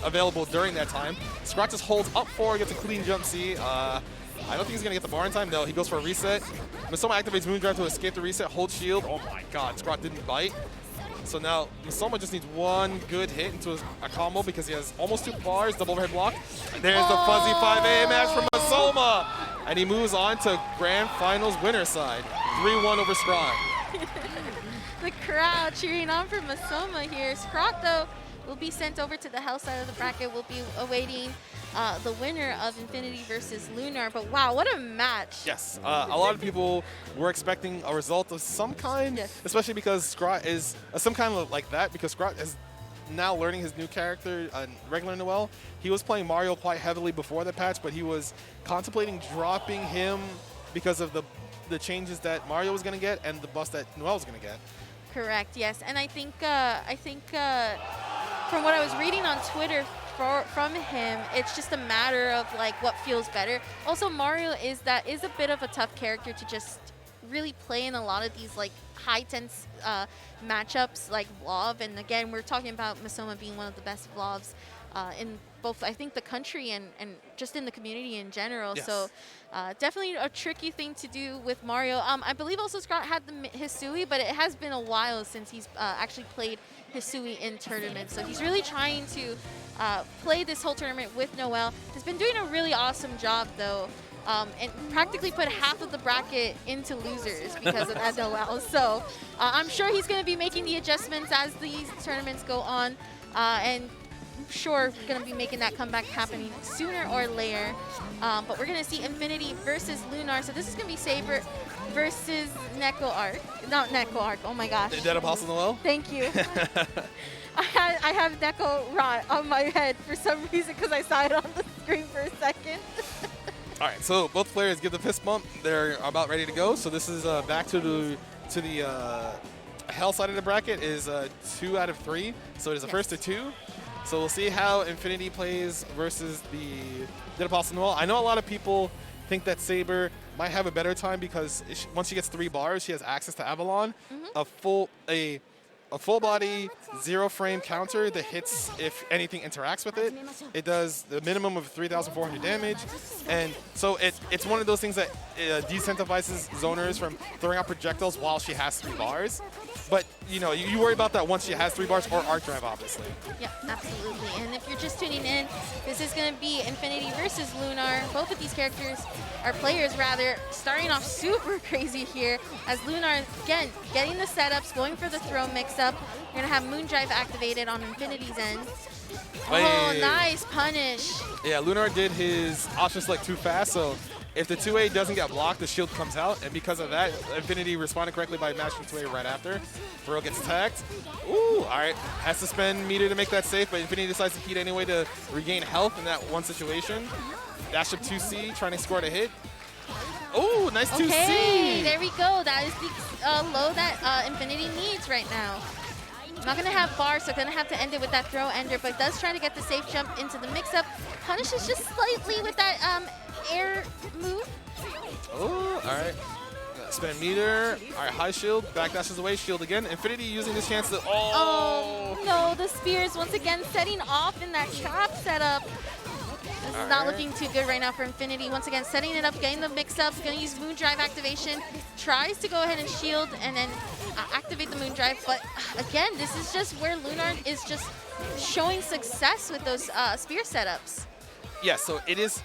available during that time. Scrog just holds up 4, gets a clean jump C. I don't think he's gonna get the bar in time. No, he goes for a reset. Masoma activates moon drive to escape the reset, hold shield. Oh my god, Scrog didn't bite. So now Masoma just needs one good hit into a combo because he has almost 2 bars, double overhead block. And there's the fuzzy 5A match from Masoma. And he moves on to Grand Finals winner side. 3-1 over Scrog. The crowd cheering on for Masoma here. Scrog, though, will be sent over to the hell side of the bracket. We'll be awaiting the winner of Infinity versus Lunar. But wow, what a match. Yes, a lot of people were expecting a result of some kind, yes, especially because Scrog is some kind of like that, because Scrog is now learning his new character, regular Noel. He was playing Mario quite heavily before the patch, but he was contemplating dropping him because of the changes that Mario was going to get and the buff that Noel was going to get. Correct, yes. And I think from what I was reading on Twitter from him, it's just a matter of like what feels better. Also, Mario is a bit of a tough character to just really play in a lot of these like high tense matchups like Vlov. And again, we're talking about Masoma being one of the best Vlovs in both, I think, the country and just in the community in general. Yes. So definitely a tricky thing to do with Mario. I believe also Scott had the Hisui, but it has been a while since he's actually played Hisui in tournaments. So he's really trying to play this whole tournament with Noel. He's been doing a really awesome job, though, and practically put half of the bracket into losers because of that Noel. So I'm sure he's going to be making the adjustments as these tournaments go on, and I'm sure going to be making that comeback happening sooner or later. But we're going to see Infinity versus Lunar. So this is going to be Saber versus Neko Arc. Not Neko Arc, oh my gosh. Is that Apostle Noel? Thank you. I have Neko Rot on my head for some reason because I saw it on the screen for a second. All right, so both players give the fist bump. They're about ready to go. So this is back to the hell side of the bracket is 2 out of 3. So it is a first to 2. So we'll see how Infinity plays versus the Apostle Noel. I know a lot of people think that Saber might have a better time because once she gets 3 bars, she has access to Avalon, a full body 0 frame counter that hits if anything interacts with it. It does the minimum of 3,400 damage, and so it's one of those things that decentralizes zoners from throwing out projectiles while she has 3 bars. But you know, you worry about that once she has 3 bars or arc drive, obviously. Yeah, absolutely. And if you're just tuning in, this is going to be Infinity versus Lunar. Both of these characters, or players rather, starting off super crazy here as Lunar, again, getting the setups, going for the throw mix-up. You're going to have Moon Drive activated on Infinity's end. Oh, nice punish. Yeah, Lunar did his option select too fast, so if the 2A doesn't get blocked, the shield comes out, and because of that, Infinity responded correctly by matching 2A right after. Burrow gets attacked. Ooh, all right. Has to spend meter to make that safe, but Infinity decides to heat anyway to regain health in that one situation. Dash up 2C, trying to score the hit. Oh, nice 2C. Okay, there we go. That is the low that Infinity needs right now. Not going to have bar, so going to have to end it with that throw ender, but does try to get the safe jump into the mix-up. Punishes just slightly with that air move. Oh, all right. Spin meter. All right, high shield. Backdashes away. Shield again. Infinity using this chance to. Oh. No, the spears once again setting off in that trap setup. This is not looking too good right now for Infinity. Once again, setting it up, getting the mix-ups, going to use Moon Drive activation. Tries to go ahead and shield and then activate the Moon Drive. But again, this is just where Lunar is just showing success with those spear setups. Yeah, so it is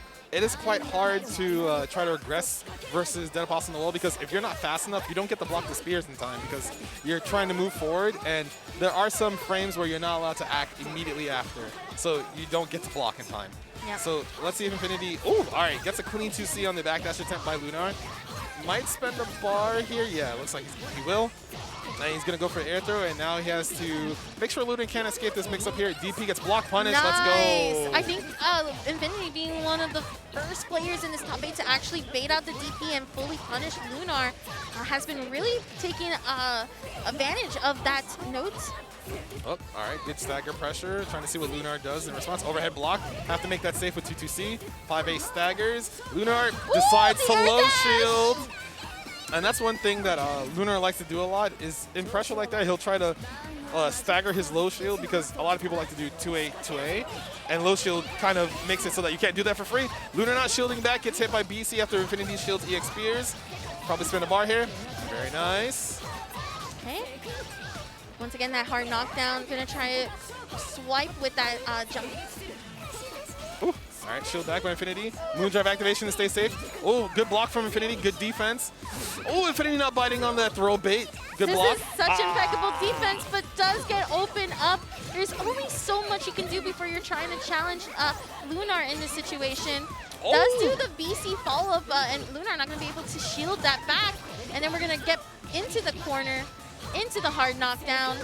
quite hard to try to regress versus Dead Apostle in the wall, because if you're not fast enough, you don't get to block the spears in time because you're trying to move forward, and there are some frames where you're not allowed to act immediately after, so you don't get to block in time. Yep. So let's see if Infinity, oh, all right, gets a clean 2C on the backdash attempt by Lunar. Might spend the bar here. Yeah, looks like he will. And he's going to go for an air throw, and now he has to make sure Lunar can't escape this mix-up here. DP gets block punish. Nice. Let's go. I think Infinity being one of the first players in this top 8 to actually bait out the DP and fully punish Lunar has been really taking advantage of that note. Oh, all right, good stagger pressure. Trying to see what Lunar does in response. Overhead block. Have to make that safe with 2-2C. 5-8 staggers. Lunar decides to low shield. And that's one thing that Lunar likes to do a lot is in pressure like that, he'll try to stagger his low shield, because a lot of people like to do 2A, 2A. And low shield kind of makes it so that you can't do that for free. Lunar not shielding back, gets hit by BC after Infinity shields EX spears. Probably spin a bar here. Very nice. Okay. Once again, that hard knockdown. Gonna try to swipe with that jump. Ooh. All right, shield back by Infinity. Moon Drive activation to stay safe. Oh, good block from Infinity. Good defense. Oh, Infinity not biting on that throw bait. Good block. This is such impeccable defense, but does get open up. There's only so much you can do before you're trying to challenge Lunar in this situation. Oh. Does do the BC follow-up, and Lunar not going to be able to shield that back. And then we're going to get into the corner, into the hard knockdown.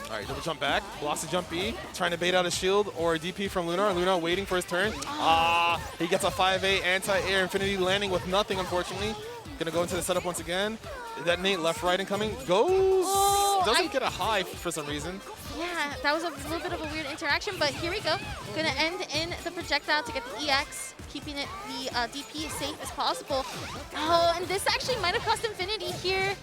All right, double jump back, blocks the jump B, trying to bait out a shield or a DP from Lunar. Lunar waiting for his turn. He gets a 5-8 anti-air. Infinity landing with nothing, unfortunately. Gonna go into the setup once again. Detonate left, right incoming. Goes. Doesn't get a high for some reason. Yeah, that was a little bit of a weird interaction, but here we go. Gonna end in the projectile to get the EX, keeping it the DP as safe as possible. Oh, and this actually might have cost Infinity here.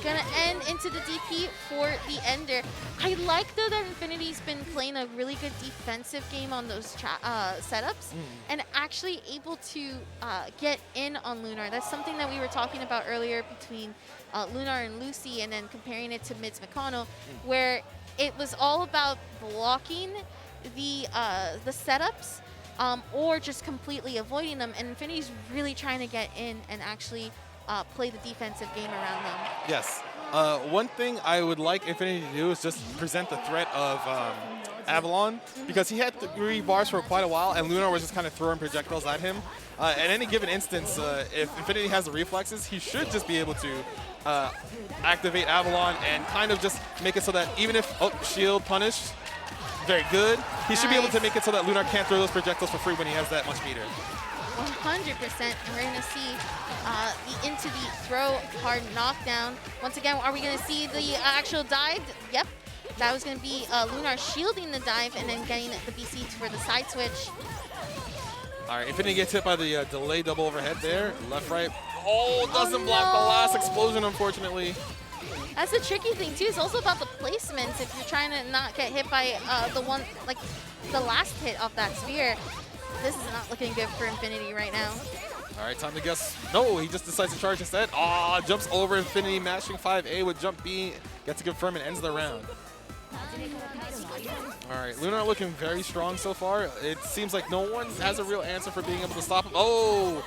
Gonna end into the DP for the ender. I like, though, that Infinity's been playing a really good defensive game on those setups and actually able to get in on Lunar. That's something that we were talking about earlier between Lunar and Lucy, and then comparing it to Mids McConnell, where it was all about blocking the setups or just completely avoiding them. And Infinity's really trying to get in and actually play the defensive game around them. Yes. One thing I would like Infinity to do is just present the threat of Avalon, because he had 3 bars for quite a while, and Lunar was just kind of throwing projectiles at him. At any given instance, if Infinity has the reflexes, he should just be able to activate Avalon and kind of just make it so that even if, shield punished, very good. He should be able to make it so that Lunar can't throw those projectiles for free when he has that much meter. 100%, and we're going to see the into the throw hard knockdown. Once again, are we going to see the actual dive? Yep, that was going to be Lunar shielding the dive and then getting the BC for the side switch. All right, Infinity gets hit by the delay double overhead there. Left, right. Oh, doesn't block the last explosion, unfortunately. That's the tricky thing, too. It's also about the placements. If you're trying to not get hit by the last hit of that sphere. This is not looking good for Infinity right now. All right, time to guess. No, he just decides to charge instead. Jumps over Infinity, matching 5A with jump B. Gets to confirm and ends the round. All right, Lunar looking very strong so far. It seems like no one has a real answer for being able to stop him. Oh!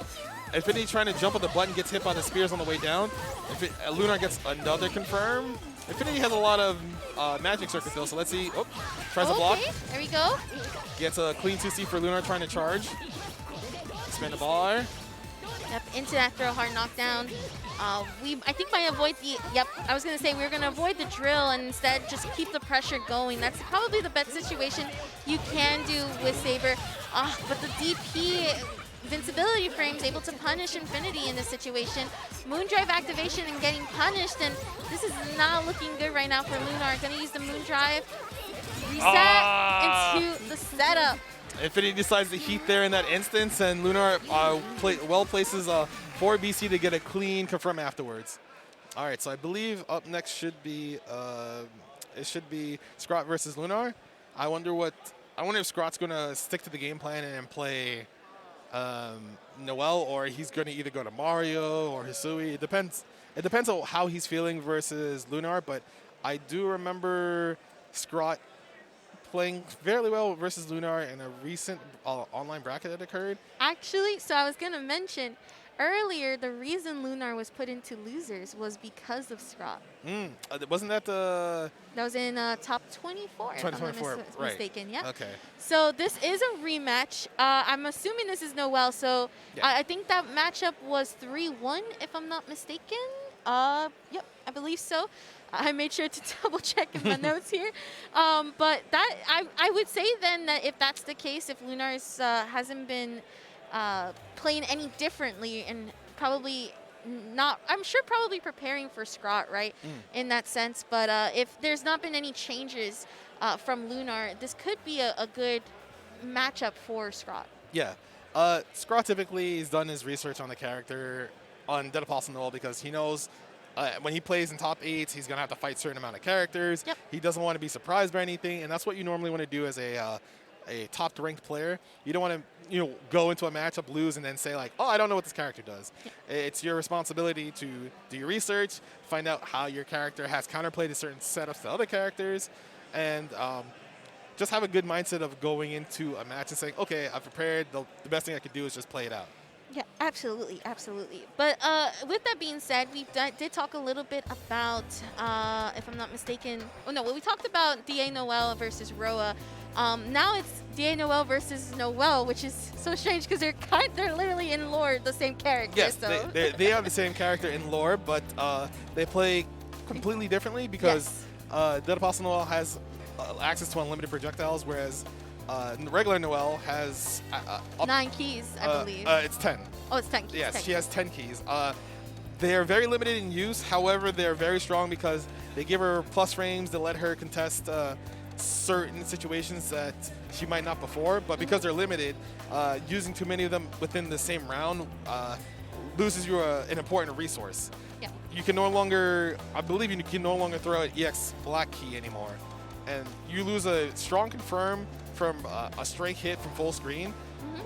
Infinity trying to jump on the button, gets hit by the spears on the way down. Lunar gets another confirm. Infinity has a lot of magic circuit though, so let's see. Oh, tries to block. There we go. Gets a clean 2C for Lunar trying to charge. Spin the bar. Yep, into that throw hard knockdown. I think might avoid the, I was going to say we were going to avoid the drill and instead just keep the pressure going. That's probably the best situation you can do with Saber. But the DP invincibility frames, able to punish Infinity in this situation. Moondrive activation and getting punished, and this is not looking good right now for Lunar. Gonna use the Moondrive, reset into the setup. Infinity decides to heat there in that instance, and Lunar well places 4 BC to get a clean confirm afterwards. All right, so I believe up next should be Scrot versus Lunar. I wonder if Scrot's gonna stick to the game plan and play Noel, or he's gonna either go to Mario or Hisui. It depends. It depends on how he's feeling versus Lunar. But I do remember Scrot playing fairly well versus Lunar in a recent online bracket that occurred. Actually, so I was gonna mention earlier, the reason Lunar was put into losers was because of Scrot. Wasn't that the... That was in top 24, if I'm not mistaken. Yeah. Okay. So this is a rematch. I'm assuming this is Noel, so yeah. I think that matchup was 3-1, if I'm not mistaken. Yep, I believe so. I made sure to double check in my notes here. But that I would say then that if that's the case, if Lunar hasn't been playing any differently and probably not, I'm sure probably preparing for Scrot, right, in that sense. But if there's not been any changes from Lunar, this could be a good matchup for Scrot. Yeah. Scrot typically has done his research on the character on Dead Apostle Noel because he knows when he plays in top 8s, he's going to have to fight a certain amount of characters. Yep. He doesn't want to be surprised by anything, and that's what you normally want to do as a top-ranked player. You don't want to, go into a matchup, lose, and then say like, oh, I don't know what this character does. Yeah. It's your responsibility to do your research, find out how your character has counterplayed a certain setups to other characters, and just have a good mindset of going into a match and saying, okay, I've prepared. The best thing I could do is just play it out. Yeah, absolutely, absolutely. But with that being said, we did talk a little bit about, if I'm not mistaken, we talked about DA Noel versus Roa. Now it's DA Noel versus Noel, which is so strange because they're literally in lore the same character. Yes, so. they are the same character in lore, but they play completely differently because Dead Apostle Noel has access to unlimited projectiles, whereas regular Noel has 9 keys, I believe. It's 10. Oh, it's 10 keys. Yes, 10 she has 10 keys. They are very limited in use. However, they're very strong because they give her plus frames to let her contest certain situations that she might not before. But because they're limited, using too many of them within the same round loses you an important resource. Yeah. You can no longer, I believe you can no longer throw an EX black key anymore. And you lose a strong confirm from a straight hit from full screen,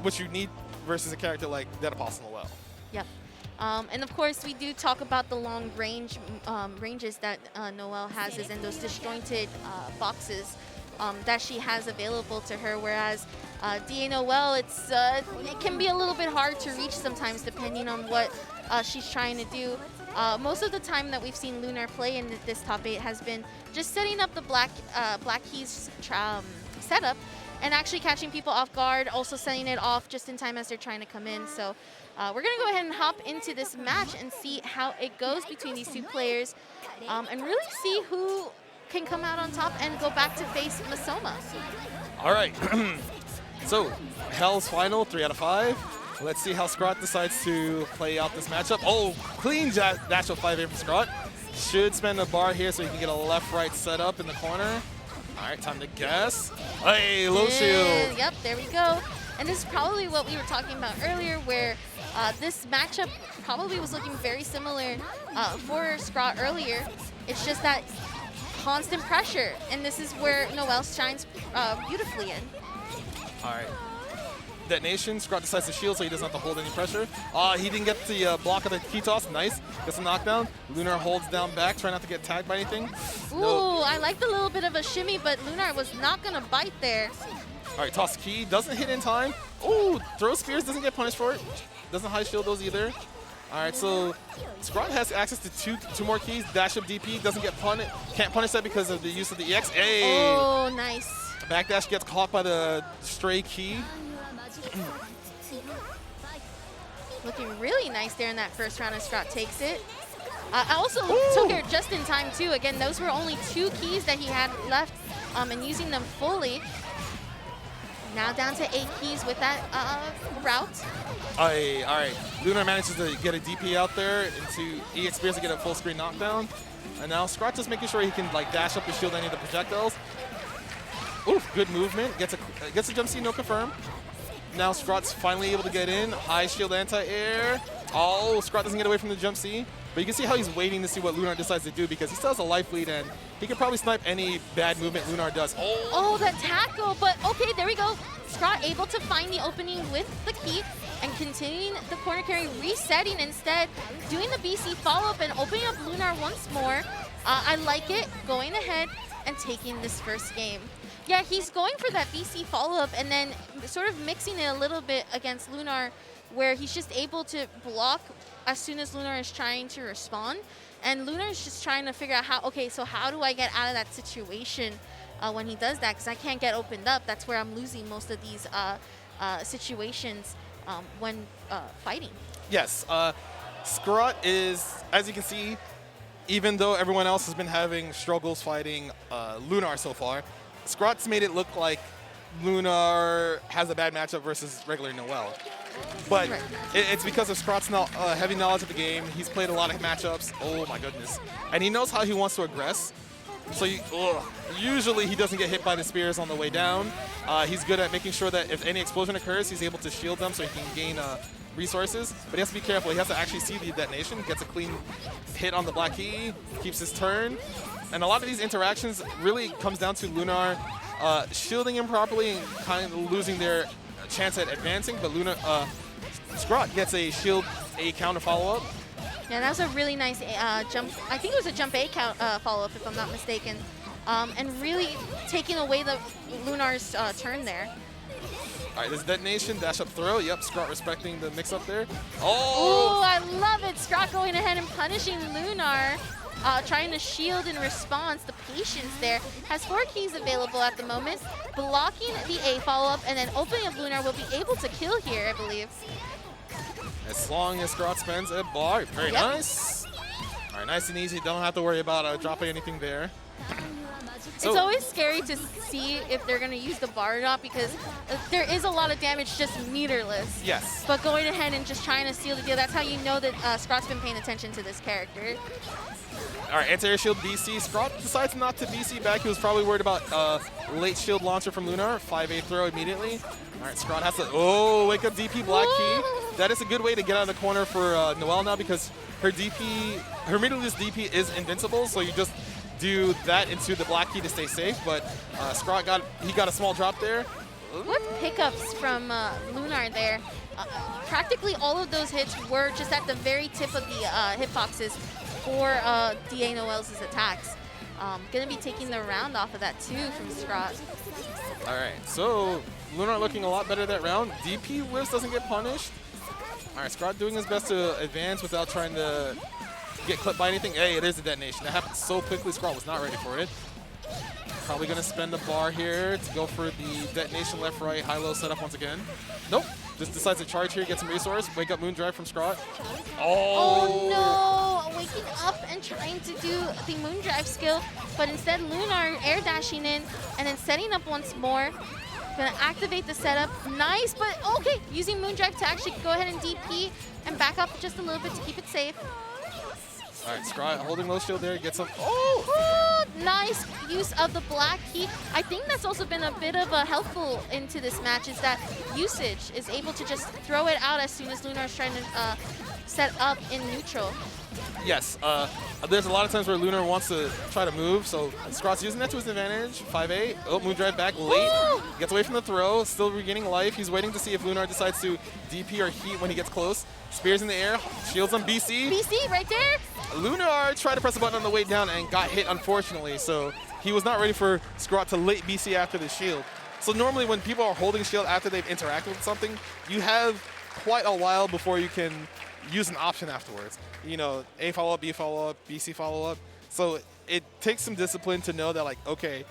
which you need versus a character like Dead Apostle Noel. Yep. And of course, we do talk about the long ranges that Noel has in those disjointed boxes that she has available to her, whereas DA Noel, it can be a little bit hard to reach sometimes depending on what she's trying to do. Most of the time that we've seen Lunar play in this top 8 has been just setting up the black keys setup and actually catching people off guard, also setting it off just in time as they're trying to come in. So we're going to go ahead and hop into this match and see how it goes between these two players and really see who can come out on top and go back to face Masoma. All right. So, Hell's Final, 3 out of 5. Let's see how Scrot decides to play out this matchup. Oh, clean dash of 5A from Scrot. Should spend a bar here so he can get a left-right setup in the corner. All right, time to guess. Hey, low shield. Yep, there we go. And this is probably what we were talking about earlier, where this matchup probably was looking very similar for Scrot earlier. It's just that constant pressure, and this is where Noel shines beautifully in. All right. Detonation. Scrot decides to shield so he doesn't have to hold any pressure. He didn't get the block of the key toss. Nice. Gets a knockdown. Lunar holds down back, trying not to get tagged by anything. Ooh, no. I like the little bit of a shimmy, but Lunar was not going to bite there. All right, toss key. Doesn't hit in time. Ooh, throw spears. Doesn't get punished for it. Doesn't high shield those either. All right, so Scrot has access to two more keys. Dash up DP. Doesn't get punished. Can't punish that because of the use of the EX. Hey. Oh, nice. Backdash gets caught by the stray key. Looking really nice there in that first round as Scrot takes it. I also took it just in time too. Again, those were only 2 keys that he had left and using them fully. Now down to 8 keys with that route. All right. Lunar manages to get a DP out there into EX Spears to get a full screen knockdown. And now Scrot just making sure he can like dash up and shield any of the projectiles. Oof, good movement. Gets a jump C, no confirm. Now Scrot's finally able to get in. High shield anti-air. Oh, Scrot doesn't get away from the jump C. But you can see how he's waiting to see what Lunar decides to do because he still has a life lead and he can probably snipe any bad movement Lunar does. Oh, that tackle, but okay, there we go. Scrot able to find the opening with the key and continuing the corner carry, resetting instead, doing the BC follow-up and opening up Lunar once more. I like it, going ahead and taking this first game. Yeah, he's going for that BC follow-up and then sort of mixing it a little bit against Lunar where he's just able to block as soon as Lunar is trying to respond. And Lunar is just trying to figure out how, okay, so how do I get out of that situation when he does that? Because I can't get opened up. That's where I'm losing most of these situations when fighting. Yes, Scrot is, as you can see, even though everyone else has been having struggles fighting Lunar so far, Scrot's made it look like Lunar has a bad matchup versus regular Noel. But it's because of Scrot's heavy knowledge of the game. He's played a lot of matchups. Oh my goodness. And he knows how he wants to aggress. So usually he doesn't get hit by the spears on the way down. He's good at making sure that if any explosion occurs, he's able to shield them so he can gain resources. But he has to be careful. He has to actually see the detonation, gets a clean hit on the black key, keeps his turn. And a lot of these interactions really comes down to Lunar shielding him properly and kind of losing their chance at advancing. But Scrot gets a shield A counter follow-up. Yeah, that was a really nice jump. I think it was a jump A follow-up, if I'm not mistaken. And really taking away the Lunar's turn there. All right, this detonation, dash up throw. Yep, Scrot respecting the mix-up there. Oh, I love it. Scrot going ahead and punishing Lunar. Trying to shield in response. The patience there. Has 4 keys available at the moment. Blocking the A follow-up and then opening up Lunar will be able to kill here, I believe. As long as Scrot spends a bar. Very nice. All right, nice and easy. Don't have to worry about dropping anything there. It's always scary to see if they're going to use the bar or not because there is a lot of damage just meterless. Yes. But going ahead and just trying to seal the deal, that's how you know that Scrot's been paying attention to this character. All right, anti-air shield BC. Scrot decides not to BC back. He was probably worried about late shield launcher from Lunar. 5A throw immediately. All right, Scrot has to, wake up DP black key. That is a good way to get out of the corner for Noelle now because her middle-list DP is invincible, so you just do that into the black key to stay safe. But Scrot got a small drop there. What pickups from Lunar there. Practically all of those hits were just at the very tip of the hitboxes for DA Noel's attacks. Gonna be taking the round off of that too from Scrot. All right, so Lunar looking a lot better that round. DP whiffs, doesn't get punished. All right, Scrot doing his best to advance without trying to get clipped by anything. Hey, it is a detonation. That happened so quickly, Scrot was not ready for it. Probably gonna spend a bar here to go for the detonation left, right, high-low setup once again. Nope, just decides to charge here, get some resource. Wake up Moondrive from Scrot. Oh no, waking up and trying to do the Moondrive skill, but instead Lunar air dashing in and then setting up once more. Gonna activate the setup. Nice, but okay, using Moondrive to actually go ahead and DP and back up just a little bit to keep it safe. All right, Scrot holding low shield there, get some. Nice use of the black key. I think that's also been a bit of a helpful into this match is that usage is able to just throw it out as soon as Lunar is trying to set up in neutral. Yes, there's a lot of times where Lunar wants to try to move, so Scrot's using that to his advantage. 5A, Moondrive back late, gets away from the throw, still regaining life. He's waiting to see if Lunar decides to DP or heat when he gets close. Spears in the air, shields on BC. BC right there. Lunar tried to press a button on the way down and got hit, unfortunately, so he was not ready for Scrot to late BC after the shield. So normally when people are holding shield after they've interacted with something, you have quite a while before you can use an option afterwards. You know, A follow-up, B follow-up, BC follow-up. So it takes some discipline to know that, like, okay,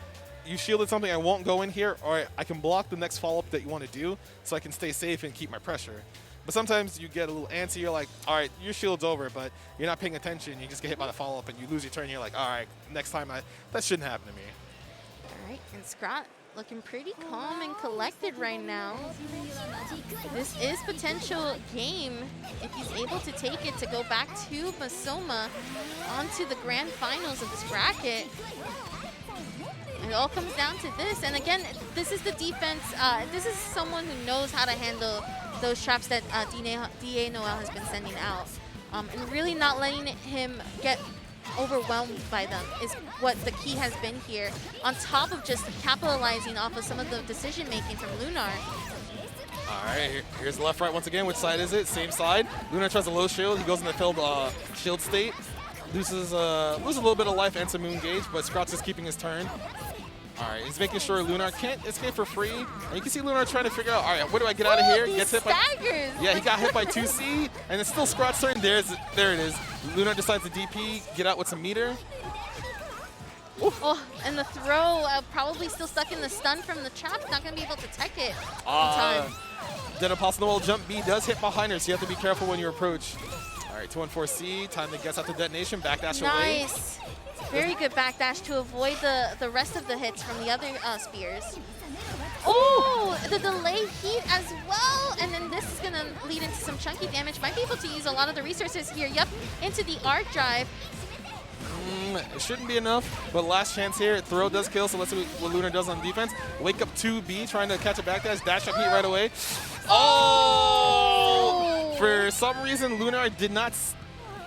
you shielded something, I won't go in here, or I can block the next follow-up that you want to do so I can stay safe and keep my pressure. But sometimes you get a little antsy, you're like, all right, your shield's over, but you're not paying attention, you just get hit by the follow-up and you lose your turn, you're like, all right, next time, that shouldn't happen to me. All right, and Scrot looking pretty calm and collected right now. This is potential game if he's able to take it to go back to Masoma onto the grand finals of this bracket. It all comes down to this. And again, this is the defense. This is someone who knows how to handle those traps that DA Noel has been sending out. And really not letting him get overwhelmed by them is what the key has been here, on top of just capitalizing off of some of the decision making from Lunar. All right, here's the left right once again. Which side is it? Same side. Lunar tries a low shield. He goes in the filled shield state. Loses a little bit of life and some moon gauge, but Scrott's is keeping his turn. All right, he's making sure Lunar can't escape for free. And you can see Lunar trying to figure out, all right, where do I get out of here? Gets hit by, yeah, he got hit by 2C, and it's still Scrott's turn. There it is. Lunar decides to DP, get out with some meter. Oof. Oh, and the throw, probably still stuck in the stun from the trap. Not going to be able to tech it in time. Then a possible jump B does hit behind her, so you have to be careful when you approach. All right, 214C, time to guess out the detonation, backdash away. Nice. Very good backdash to avoid the rest of the hits from the other spears. Oh, the delay heat as well. And then this is going to lead into some chunky damage. Might be able to use a lot of the resources here. Yep, into the arc drive. It shouldn't be enough, but last chance here. Throw does kill, so let's see what Lunar does on defense. Wake up 2B, trying to catch a backdash, dash up heat right away. Oh! For some reason, Lunar did not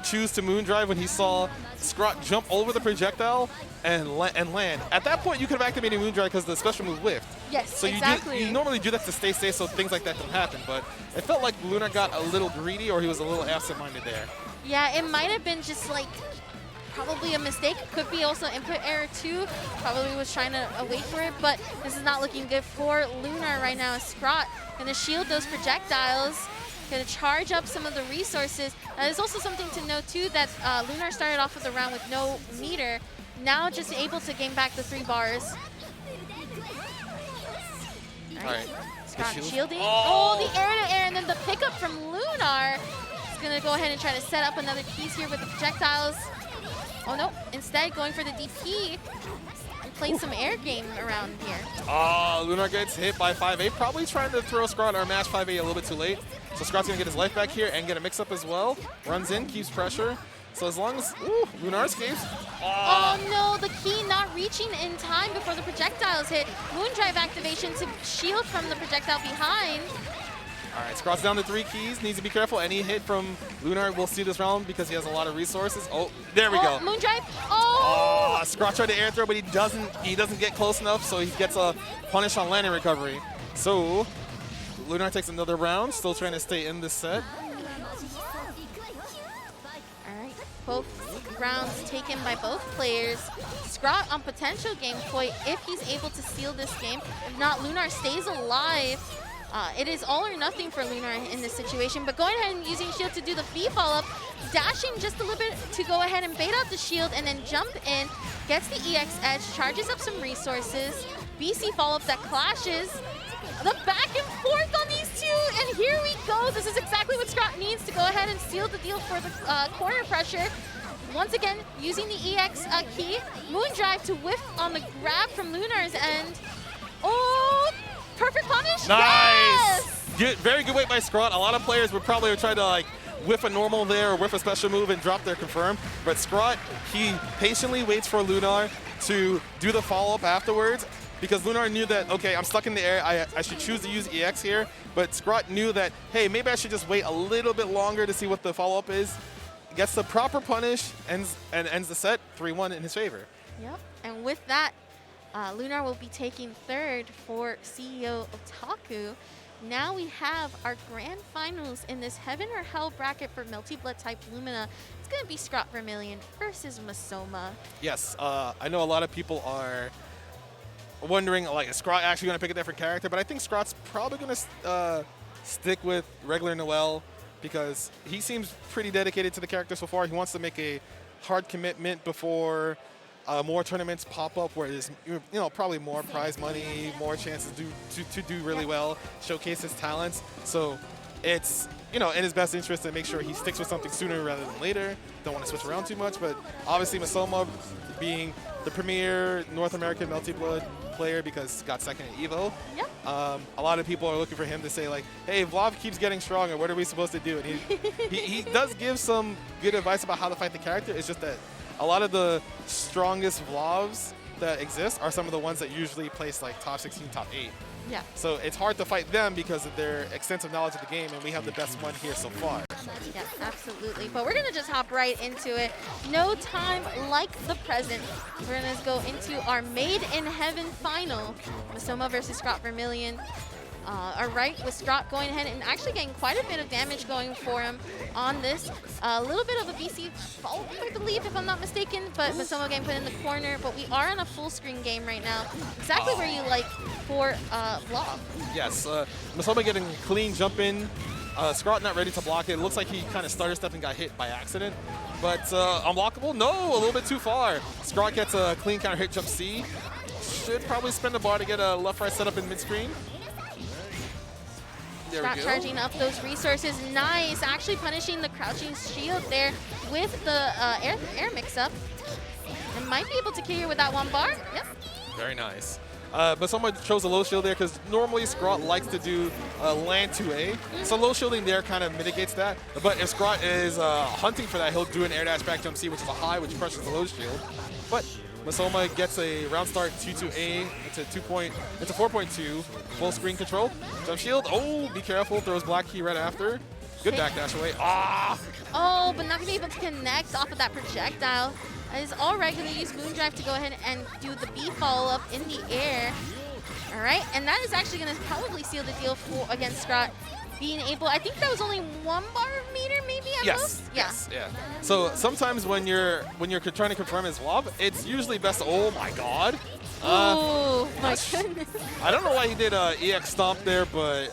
choose to moondrive when he saw Scrott jump over the projectile and land. At that point, you could have activated moondrive because the special move whiffed. Yes, so exactly. You normally do that to stay safe so things like that don't happen, but it felt like Lunar got a little greedy or he was a little absent-minded there. Yeah, it might have been just like probably a mistake. Could be also input error too. Probably was trying to wait for it, but this is not looking good for Lunar right now. Scrott gonna shield those projectiles, gonna charge up some of the resources. There's also something to note too that Lunar started off of the round with no meter. Now just able to gain back the 3 bars. All right. Scrott shielding. Oh, the air to air, and then the pickup from Lunar. He's gonna go ahead and try to set up another piece here with the projectiles. Oh no, instead going for the DP and playing some air game around here. Lunar gets hit by 5A, probably trying to throw Scrott or match 5A a little bit too late. So Scott's gonna get his life back here and get a mix up as well. Runs in, keeps pressure. So as long as, Lunar escapes. Oh no, the key not reaching in time before the projectiles hit. Moondrive activation to shield from the projectile behind. All right, Scrott's down to 3 keys. Needs to be careful. Any hit from Lunar will see this round because he has a lot of resources. Oh, there we go. Moondrive. Oh! Scrott tried to air throw, but he doesn't get close enough, so he gets a punish on landing recovery. So Lunar takes another round, still trying to stay in this set. All right, both rounds taken by both players. Scrott on potential game point if he's able to seal this game. If not, Lunar stays alive. It is all or nothing for Lunar in this situation, but going ahead and using shield to do the B follow-up, dashing just a little bit to go ahead and bait out the shield and then jump in, gets the EX edge, charges up some resources, BC follow-up that clashes, the back and forth on these two, and here we go. This is exactly what Scrott needs to go ahead and seal the deal for the corner pressure. Once again, using the EX key, Moondrive to whiff on the grab from Lunar's end. Oh! Perfect punish. Nice. Yes! Very good weight by Scrott. A lot of players would probably try to like whiff a normal there or whiff a special move and drop their confirm. But Scrott, he patiently waits for Lunar to do the follow-up afterwards because Lunar knew that, okay, I'm stuck in the air. I should choose to use EX here. But Scrott knew that, hey, maybe I should just wait a little bit longer to see what the follow-up is. Gets the proper punish ends the set 3-1 in his favor. Yep. And with that, Lunar will be taking third for CEOTaku. Now we have our grand finals in this Heaven or Hell bracket for Melty Blood type Lumina. It's going to be Scrott Vermillion versus Masoma. Yes, I know a lot of people are wondering, like, is Scrott actually going to pick a different character? But I think Scott's probably going to stick with regular Noel because he seems pretty dedicated to the character so far. He wants to make a hard commitment before more tournaments pop up where there's probably more prize money, more chances to do really well, showcase his talents. So it's in his best interest to make sure he sticks with something sooner rather than later. Don't want to switch around too much, but obviously Masoma being the premier North American Melty Blood player because he got second at EVO. Yep. A lot of people are looking for him to say like, hey, Vlav keeps getting stronger. What are we supposed to do? And he does give some good advice about how to fight the character. It's just that a lot of the strongest Vlavs that exist are some of the ones that usually place like top 16, top 8. Yeah. So it's hard to fight them because of their extensive knowledge of the game, and we have the best one here so far. Yeah, absolutely. But we're going to just hop right into it. No time like the present. We're going to go into our Made in Heaven final. Masoma versus Scott Vermillion. All right, with Scott going ahead and actually getting quite a bit of damage going for him on this. A little bit of a BC fault, I believe, if I'm not mistaken, but Masoma getting put in the corner. But we are on a full screen game right now. Exactly where you like for Vlav. Yes, Masoma getting clean jump in. Scott not ready to block it. It looks like he kind of started step and got hit by accident. But unblockable? No, a little bit too far. Scott gets a clean counter hit jump C. Should probably spin the bar to get a left-right setup in mid-screen. Scott charging up those resources. Nice. Actually punishing the crouching shield there with the air mix-up. And might be able to kill you with that one bar. Yep. Very nice. But someone chose a low shield there because normally Scrot likes to do land 2A. So low shielding there kind of mitigates that. But if Scrot is hunting for that, he'll do an air dash back jump C, which is a high, which pressures the low shield. But Masoma gets a round start 2-2A into 4.2. Full screen control. Jump shield. Oh, be careful. Throws black key right after. Good backdash away. Ah! Oh, but not going to be able to connect off of that projectile. Is all right, going to use Moondrive to go ahead and do the B follow-up in the air. All right, and that is actually going to probably seal the deal for against Scott. Being able, I think that was only 1 bar meter maybe at most? Yes, yeah. So sometimes when you're trying to confirm his Vlav, it's usually best, oh my god. Oh my goodness. I don't know why he did EX stomp there, but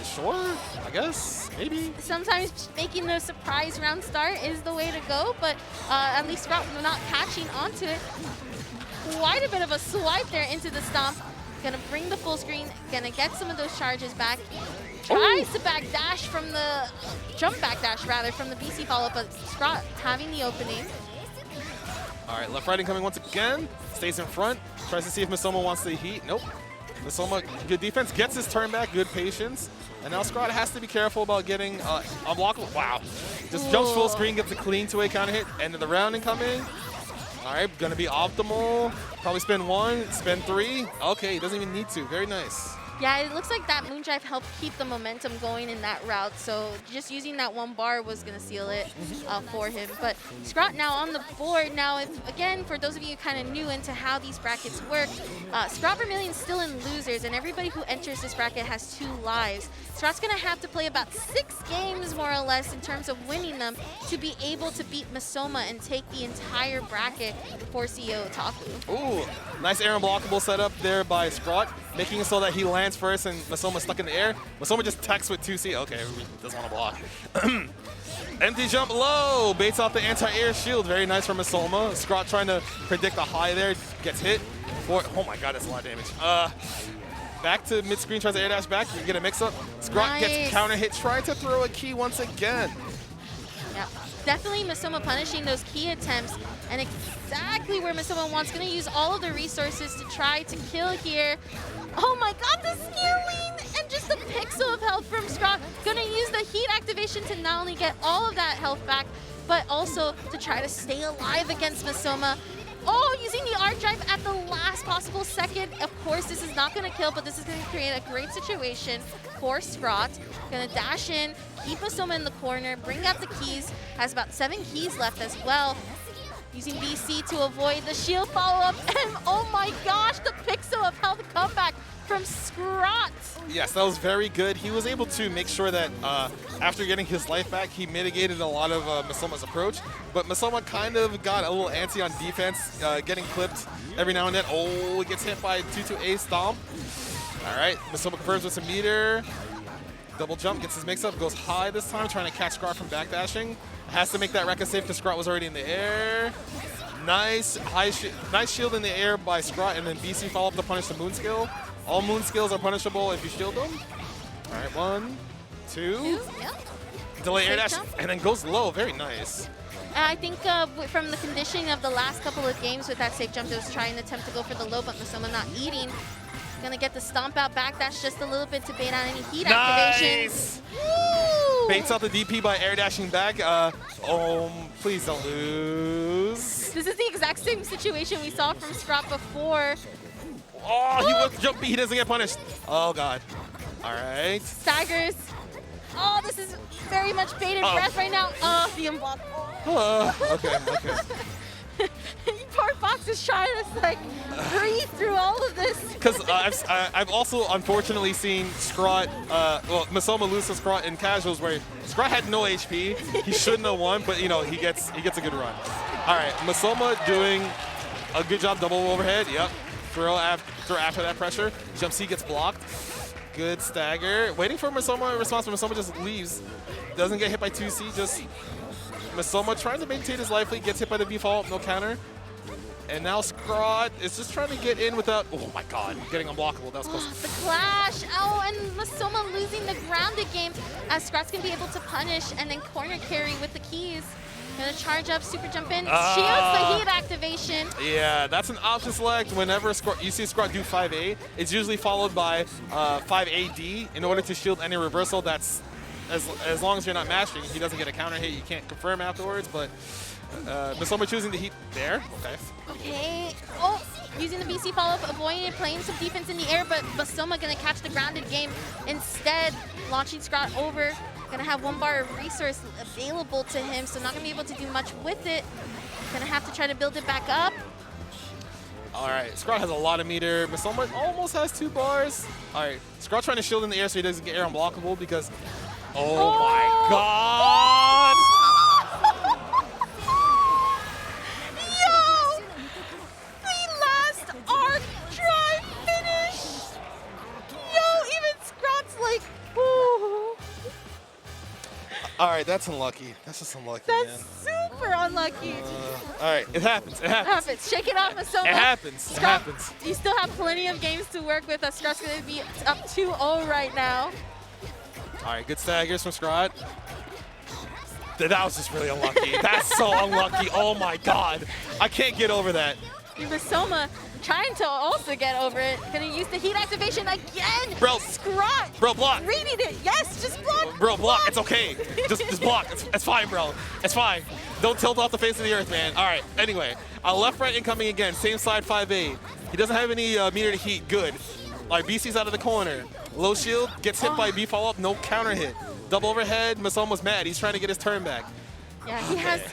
sure, I guess, maybe. Sometimes making the surprise round start is the way to go, but at least Scott not catching onto it. Quite a bit of a swipe there into the stomp. Gonna bring the full screen, gonna get some of those charges back. Tries to back dash from the, jump back dash rather, from the BC follow-up, but Scott having the opening. All right, left right incoming once again. Stays in front, tries to see if Masoma wants to heat. Nope. Masoma, good defense, gets his turn back, good patience. And now Scott has to be careful about getting unblockable. Wow. Just jumps full screen, gets a clean 2A counter hit, end of the round incoming. All right, gonna be optimal. Probably spin 1, spin 3. Okay, he doesn't even need to. Very nice. Yeah, it looks like that Moondrive helped keep the momentum going in that route, so just using that 1 bar was going to seal it for him. But Scott now on the board. Now, again, for those of you kind of new into how these brackets work, Scott Vermillion's still in losers, and everybody who enters this bracket has 2 lives. Scott's going to have to play about 6 games, more or less, in terms of winning them to be able to beat Masoma and take the entire bracket for CEOTaku. Ooh, nice air unblockable setup there by Scott, making it so that he lands first and Masoma's stuck in the air. Masoma just techs with 2C. Okay, doesn't want to block. Empty jump low, baits off the anti-air shield. Very nice from Masoma. Scott trying to predict a high there, gets hit. Oh my god, that's a lot of damage. Back to mid-screen, tries to air dash back. You get a mix-up. Scott gets counter hit, trying to throw a key once again. Yeah, definitely Masoma punishing those key attempts, and exactly where Masoma wants. Going to use all of the resources to try to kill here. Oh my god, the scaling and just a pixel of health from Scott. Going to use the heat activation to not only get all of that health back, but also to try to stay alive against Masoma. Oh, using the arc drive at the last possible second. Of course, this is not going to kill, but this is going to create a great situation for Scott. Going to dash in, keep Masoma in the corner, bring out the keys. Has about 7 keys left as well. Using BC to avoid the shield follow-up. And oh my gosh, the pixel of health comeback from Scott. Yes, that was very good. He was able to make sure that after getting his life back, he mitigated a lot of Masoma's approach. But Masoma kind of got a little antsy on defense, getting clipped every now and then. Oh, it gets hit by 2-2A stomp. All right, Masoma confirms with some meter. Double jump, gets his mix-up, goes high this time, trying to catch Scott from backdashing. Has to make that Rekka save because Scott was already in the air. Nice nice shield in the air by Scott, and then BC follow up to punish the moon skill. All moon skills are punishable if you shield them. All right, 1, 2. Yep. Delay air dash, and then goes low. Very nice. I think from the conditioning of the last couple of games with that safe jump, it was trying to attempt to go for the low, but Masoma not eating. Gonna get the stomp out back. That's just a little bit to bait on any heat activations. Woo! Baits out the DP by air dashing back. Please don't lose. This is the exact same situation we saw from Scrot before. Oh, he was jumpy. He doesn't get punished. Oh, God. All right. Staggers. Oh, this is very much bated breath right now. Oh, the unblock. Okay. Poor Fox is trying to like breathe through all of this. Because I've also unfortunately seen Scrot, Masoma lose to Scrot in casuals where Scrot had no HP. He shouldn't have won, but you know he gets a good run. All right, Masoma doing a good job double overhead. Yep. Throw after that pressure. Jump C gets blocked. Good stagger. Waiting for Masoma response, but Masoma just leaves. Doesn't get hit by 2C. Just Masoma trying to maintain his life lead, gets hit by the default, no counter. And now Scrot is just trying to get in without, oh my God, getting unblockable. That was close. The clash. Oh, and Masoma losing the grounded game as Scrot's going to be able to punish and then corner carry with the keys. Gonna charge up, super jump in, shields the heat activation. Yeah, that's an option select. Whenever you see Scrot do 5A, it's usually followed by 5AD in order to shield any reversal. That's as long as you're not mashing. He doesn't get a counter hit. You can't confirm afterwards, but Masoma choosing the heat there. Okay. Oh, using the BC follow-up, avoiding it, playing some defense in the air, but Masoma gonna catch the grounded game instead, launching Scrot over. Gonna have 1 bar of resource available to him, so not gonna be able to do much with it. Gonna have to try to build it back up. All right, Scrot has a lot of meter. Masoma almost has 2 bars. All right, Scrot trying to shield in the air so he doesn't get air unblockable because, oh my God! Yo! The last arc try finish! Yo, even Scrot's like, ooh. All right, that's unlucky. That's just unlucky, That's man. super unlucky. All right, it happens. It happens. Shake it off, Masoma. It happens. It happens. You still have plenty of games to work with. Scrot's going to be up 2-0 right now. All right, good staggers from Scrot. That was just really unlucky. That's so unlucky. Oh my God. I can't get over that. Masoma trying to also get over it. Gonna use the heat activation again. Bro. Scrot. Bro, block. Reading it. Yes, just block. Bro, block. It's okay. Just block. It's fine, bro. It's fine. Don't tilt off the face of the earth, man. All right. Anyway, left-right incoming again. Same side 5A. He doesn't have any meter to heat. Good. All right, BC's out of the corner. Low shield. Gets hit by B follow-up. No counter hit. Double overhead. Masoma's mad. He's trying to get his turn back. Yeah,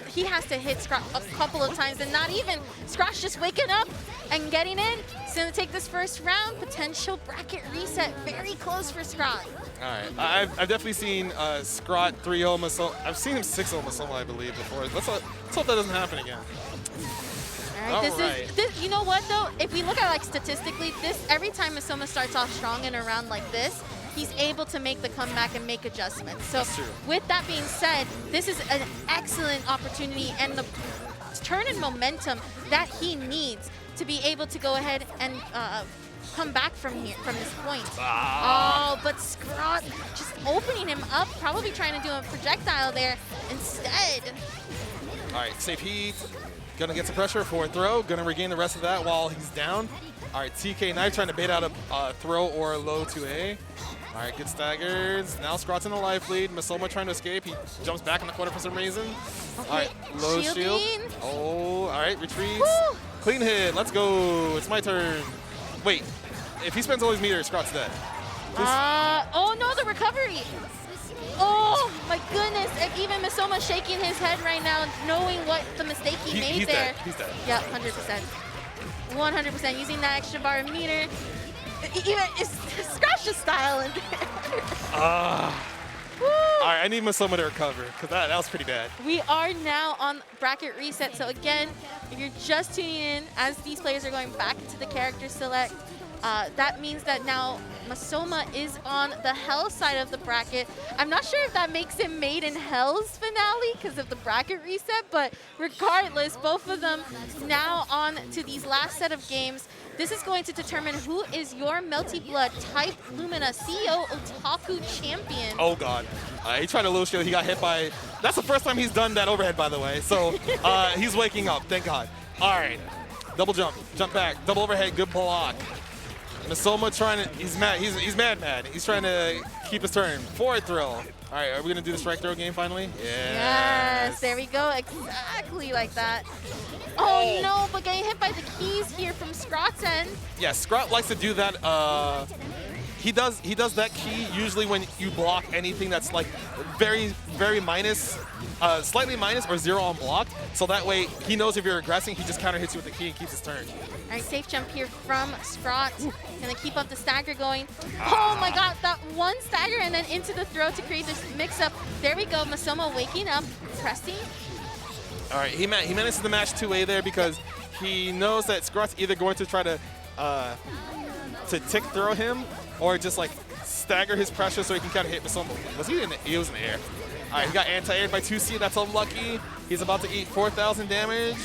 he has to hit Scrot a couple of times, and not even. Scrot's just waking up and getting in. He's gonna take this first round. Potential bracket reset. Very close for Scrot. All right, I've definitely seen Scrot 3-0 Masoma. I've seen him 6-0 Masoma, I believe, before. Let's hope that doesn't happen again. All right, this, you know what though? If we look at like statistically, every time Masoma starts off strong in a round like this, he's able to make the comeback and make adjustments. So with that being said, this is an excellent opportunity and the turn in momentum that he needs to be able to go ahead and come back from this point. Oh, but Scrot just opening him up, probably trying to do a projectile there instead. All right, safe heat. Gonna get some pressure, forward throw. Gonna regain the rest of that while he's down. All right, TK Knife trying to bait out a throw or a low 2A. All right, good staggers. Now Scrot's in the life lead. Masoma trying to escape. He jumps back in the corner for some reason. Okay. All right, low shield. Oh, all right, retreats. Woo! Clean hit. Let's go. It's my turn. Wait, if he spends all his meters, Scrot's dead. Oh no, the recovery. Oh my goodness! And even Masoma shaking his head right now, knowing what the mistake he made there. He's dead. Yep, 100%. 100% using that extra bar of meter. Even Scratch just style in there. All right, I need Masoma to recover because that was pretty bad. We are now on bracket reset. So again, if you're just tuning in, as these players are going back into the character select, that means that now Masoma is on the Hell side of the bracket. I'm not sure if that makes him Made in Hell's finale because of the bracket reset, but regardless, both of them now on to these last set of games. This is going to determine who is your Melty Blood type Lumina CEOTaku champion. Oh God. He tried a low shield. He got hit by. That's the first time he's done that overhead, by the way. So he's waking up. Thank God. All right. Double jump. Jump back. Double overhead. Good block. Masoma trying to. He's mad. He's mad. He's trying to keep his turn. Forward throw. All right. Are we gonna do the strike throw game finally? Yes. There we go. Exactly like that. Oh no! But getting hit by the keys here from Scrot's end. Yeah. Scrot likes to do that. He does that key usually when you block anything that's like very minus, slightly minus or 0 on block. So that way he knows if you're aggressing, he just counter hits you with the key and keeps his turn. All right, safe jump here from Scrot. Gonna keep up the stagger going. Oh my God, that one stagger and then into the throw to create this mix-up. There we go, Masoma waking up, pressing. All right, he manages to match 2A there because he knows that Scrot's either going to try to tick throw him or just like stagger his pressure so he can kind of hit Masoma. He was in the air. All right, he got anti-aired by 2C. That's unlucky. He's about to eat 4,000 damage.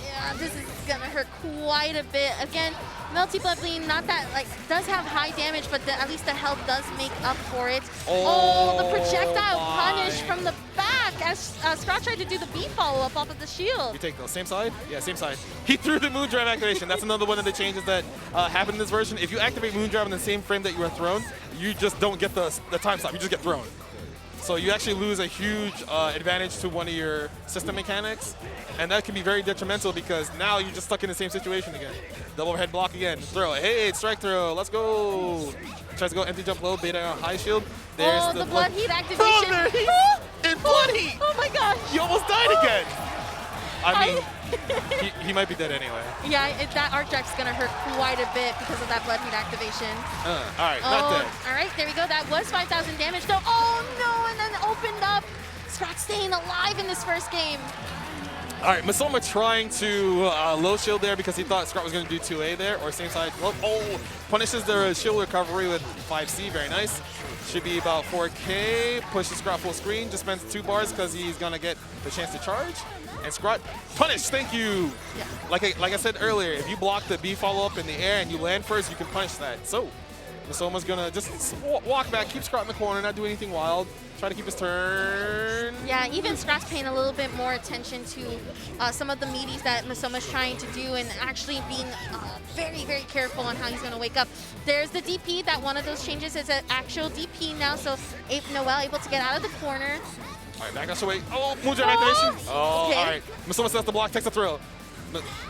Yeah, this is gonna hurt quite a bit. Again, Melty Blood Bleed, not that, like, does have high damage, but at least the health does make up for it. Oh, the projectile punish from the back as Scrot tried to do the B follow-up off of the shield. You take those. Same side? Yeah, same side. He threw the Moondrive activation. That's another one of the changes that happened in this version. If you activate Moondrive in the same frame that you were thrown, you just don't get the time stop. You just get thrown. So you actually lose a huge advantage to one of your system mechanics, and that can be very detrimental because now you're just stuck in the same situation again. Double overhead block again, throw. Hey, strike throw, let's go. Tries to go empty jump low, beta high shield. There's the blood heat activation. In blood heat! Oh my gosh. He almost died again. I mean, he might be dead anyway. Yeah, that arc jack's gonna hurt quite a bit because of that blood heat activation. All right, not dead. All right, there we go. That was 5,000 damage though. Oh no, and then opened up. Scrot staying alive in this first game. All right, Masoma trying to low shield there because he thought Scrot was going to do 2A there, or same side. Oh, punishes the shield recovery with 5C, very nice. Should be about 4K, pushes Scrot full screen, just spends 2 bars because he's going to get the chance to charge. And Scrot, punish, thank you. Yeah. Like I said earlier, if you block the B follow-up in the air and you land first, you can punish that. So Masoma's going to just walk back, keep Scrot in the corner, not do anything wild. Try to keep his turn. Yeah, even Scrot's paying a little bit more attention to some of the meaties that Masoma's trying to do and actually being very careful on how he's going to wake up. There's the DP, that one of those changes is an actual DP now, so Noel able to get out of the corner. All right, back dash away. Oh, Moonjam activation. Oh, okay. All right. Masoma sets the block, takes a throw.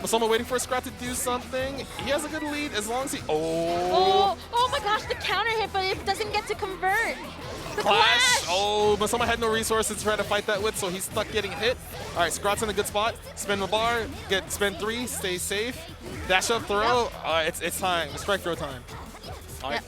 Masoma waiting for Scrot to do something. He has a good lead as long as he... Oh my gosh, the counter hit, but it doesn't get to convert. The clash! Oh, Masoma had no resources to try to fight that with, so he's stuck getting hit. All right, Scrot's in a good spot. Spin the bar, spin 3, stay safe. Dash up, throw. It's time. It's strike throw time. All right.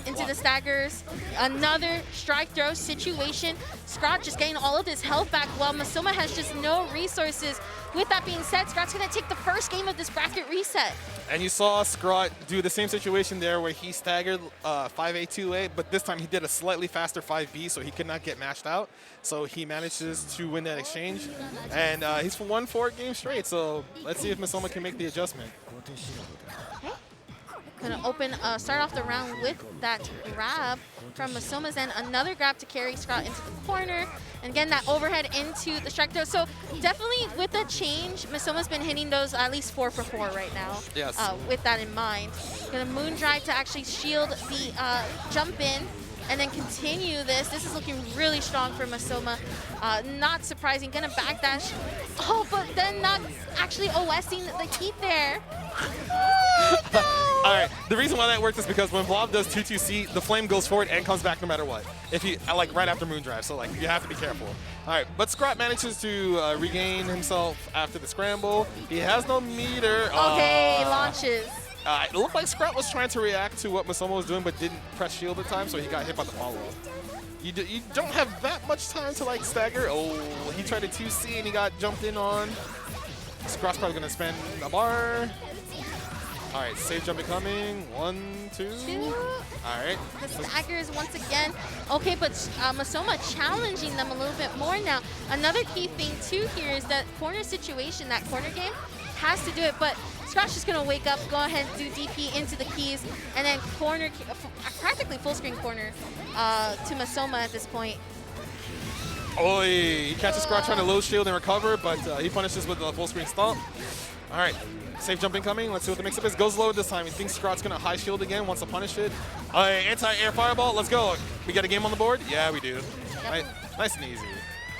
Into the staggers. Another strike throw situation. Scrot just getting all of his health back while Masoma has just no resources. With that being said, Scrot's going to take the first game of this bracket reset. And you saw Scrot do the same situation there where he staggered 5A, 2A, but this time he did a slightly faster 5B, so he could not get matched out. So he manages to win that exchange. And he's won 4 games straight, so let's see if Masoma can make the adjustment. Okay. Gonna open, start off the round with that grab from Masoma's end. Another grab to carry Scrot into the corner. And again, that overhead into the strike throw. So definitely with the change, Masoma's been hitting those at least 4 for 4 right now. Yes. With that in mind. Gonna moon drive to actually shield the jump in and then continue this. This is looking really strong for Masoma. Not surprising, gonna backdash. Oh, but then not actually OSing the heat there. All right, the reason why that worked is because when Blob does 2-2C, the flame goes forward and comes back no matter what. If you, like right after Moondrive, so like you have to be careful. All right, but Scrot manages to regain himself after the scramble. He has no meter. Okay, launches. It looked like Scrot was trying to react to what Masoma was doing, but didn't press shield at the time, so he got hit by the follow-up. You don't have that much time to like stagger. Oh, he tried a 2C and he got jumped in on. Scrot's probably gonna spend a bar. All right, safe jumping coming. 1, 2. All right. The staggers once again. Okay, but Masoma challenging them a little bit more now. Another key thing too here is that corner situation, that corner game, has to do it, but Scratch is going to wake up, go ahead and do DP into the keys, and then corner, practically full screen corner to Masoma at this point. Oh, he catches Scratch trying to low shield and recover, but he punishes with the full screen stomp. All right, safe jump incoming. Let's see what the mix-up is. Goes low this time. He thinks Scratch's going to high shield again, wants to punish it. Anti-air fireball, let's go. We got a game on the board? Yeah, we do. Yep. Nice and easy.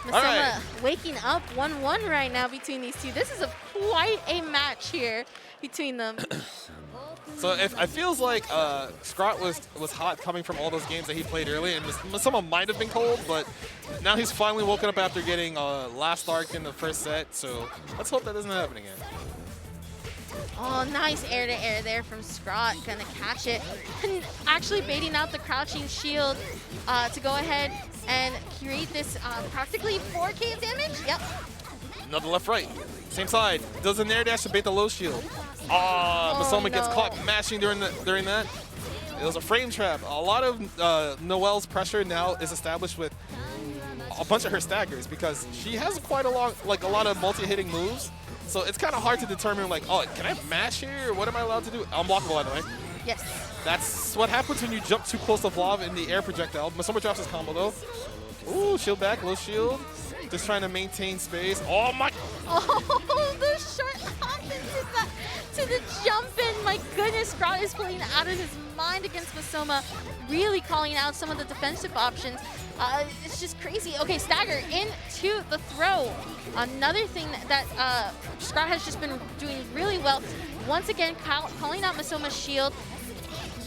Masoma All right. waking up 1-1 right now between these two. This is quite a match here between them. So it feels like Scrot was hot coming from all those games that he played early, and Masoma might have been cold, but now he's finally woken up after getting last arc in the first set, so let's hope that doesn't happen again. Oh, nice air-to-air there from Scrot. Gonna catch it. And actually baiting out the crouching shield to go ahead and create this practically 4K damage. Yep. Another left-right. Same side. Does an air dash to bait the low shield. Masoma gets caught mashing during that. It was a frame trap. A lot of Noelle's pressure now is established with a bunch of her staggers because she has quite a lot of multi-hitting moves. So it's kind of hard to determine, like, oh, can I mash here? What am I allowed to do? Unblockable, by the way. Yes. That's what happens when you jump too close to Vlav in the air projectile. Masoma drops his combo, though. Ooh, shield back, low shield. Just trying to maintain space. Oh, my. Oh, the short hop to the jump in. My goodness, Scrot is playing out of his mind against Masoma, really calling out some of the defensive options. It's just crazy. Okay, stagger into the throw. Another thing that Scrot has just been doing really well. Once again, calling out Masoma's shield.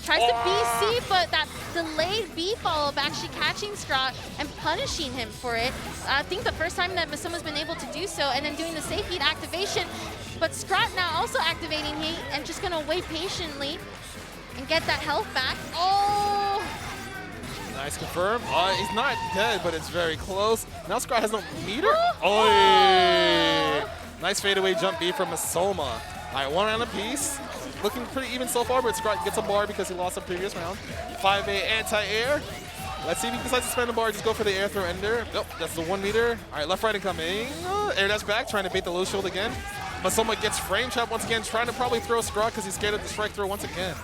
Tries to BC, but that delayed B follow-up actually catching Scrot and punishing him for it. I think the first time that Masoma's been able to do so, and then doing the safe heat activation. But Scrot now also activating heat and just gonna wait patiently and get that health back. Oh! Nice confirm. He's not dead, but it's very close. Now Scrot has no meter. Oh! Nice fadeaway jump B from Masoma. All right, one round apiece. Looking pretty even so far, but Scrot gets a bar because he lost the previous round. 5A anti-air. Let's see if he decides to spend a bar. Just go for the air throw ender. Nope, that's the 1 meter. All right, left, right incoming. Air dash back, trying to bait the low shield again. Masoma gets frame trap once again, trying to probably throw Scrot because he's scared of the strike throw once again.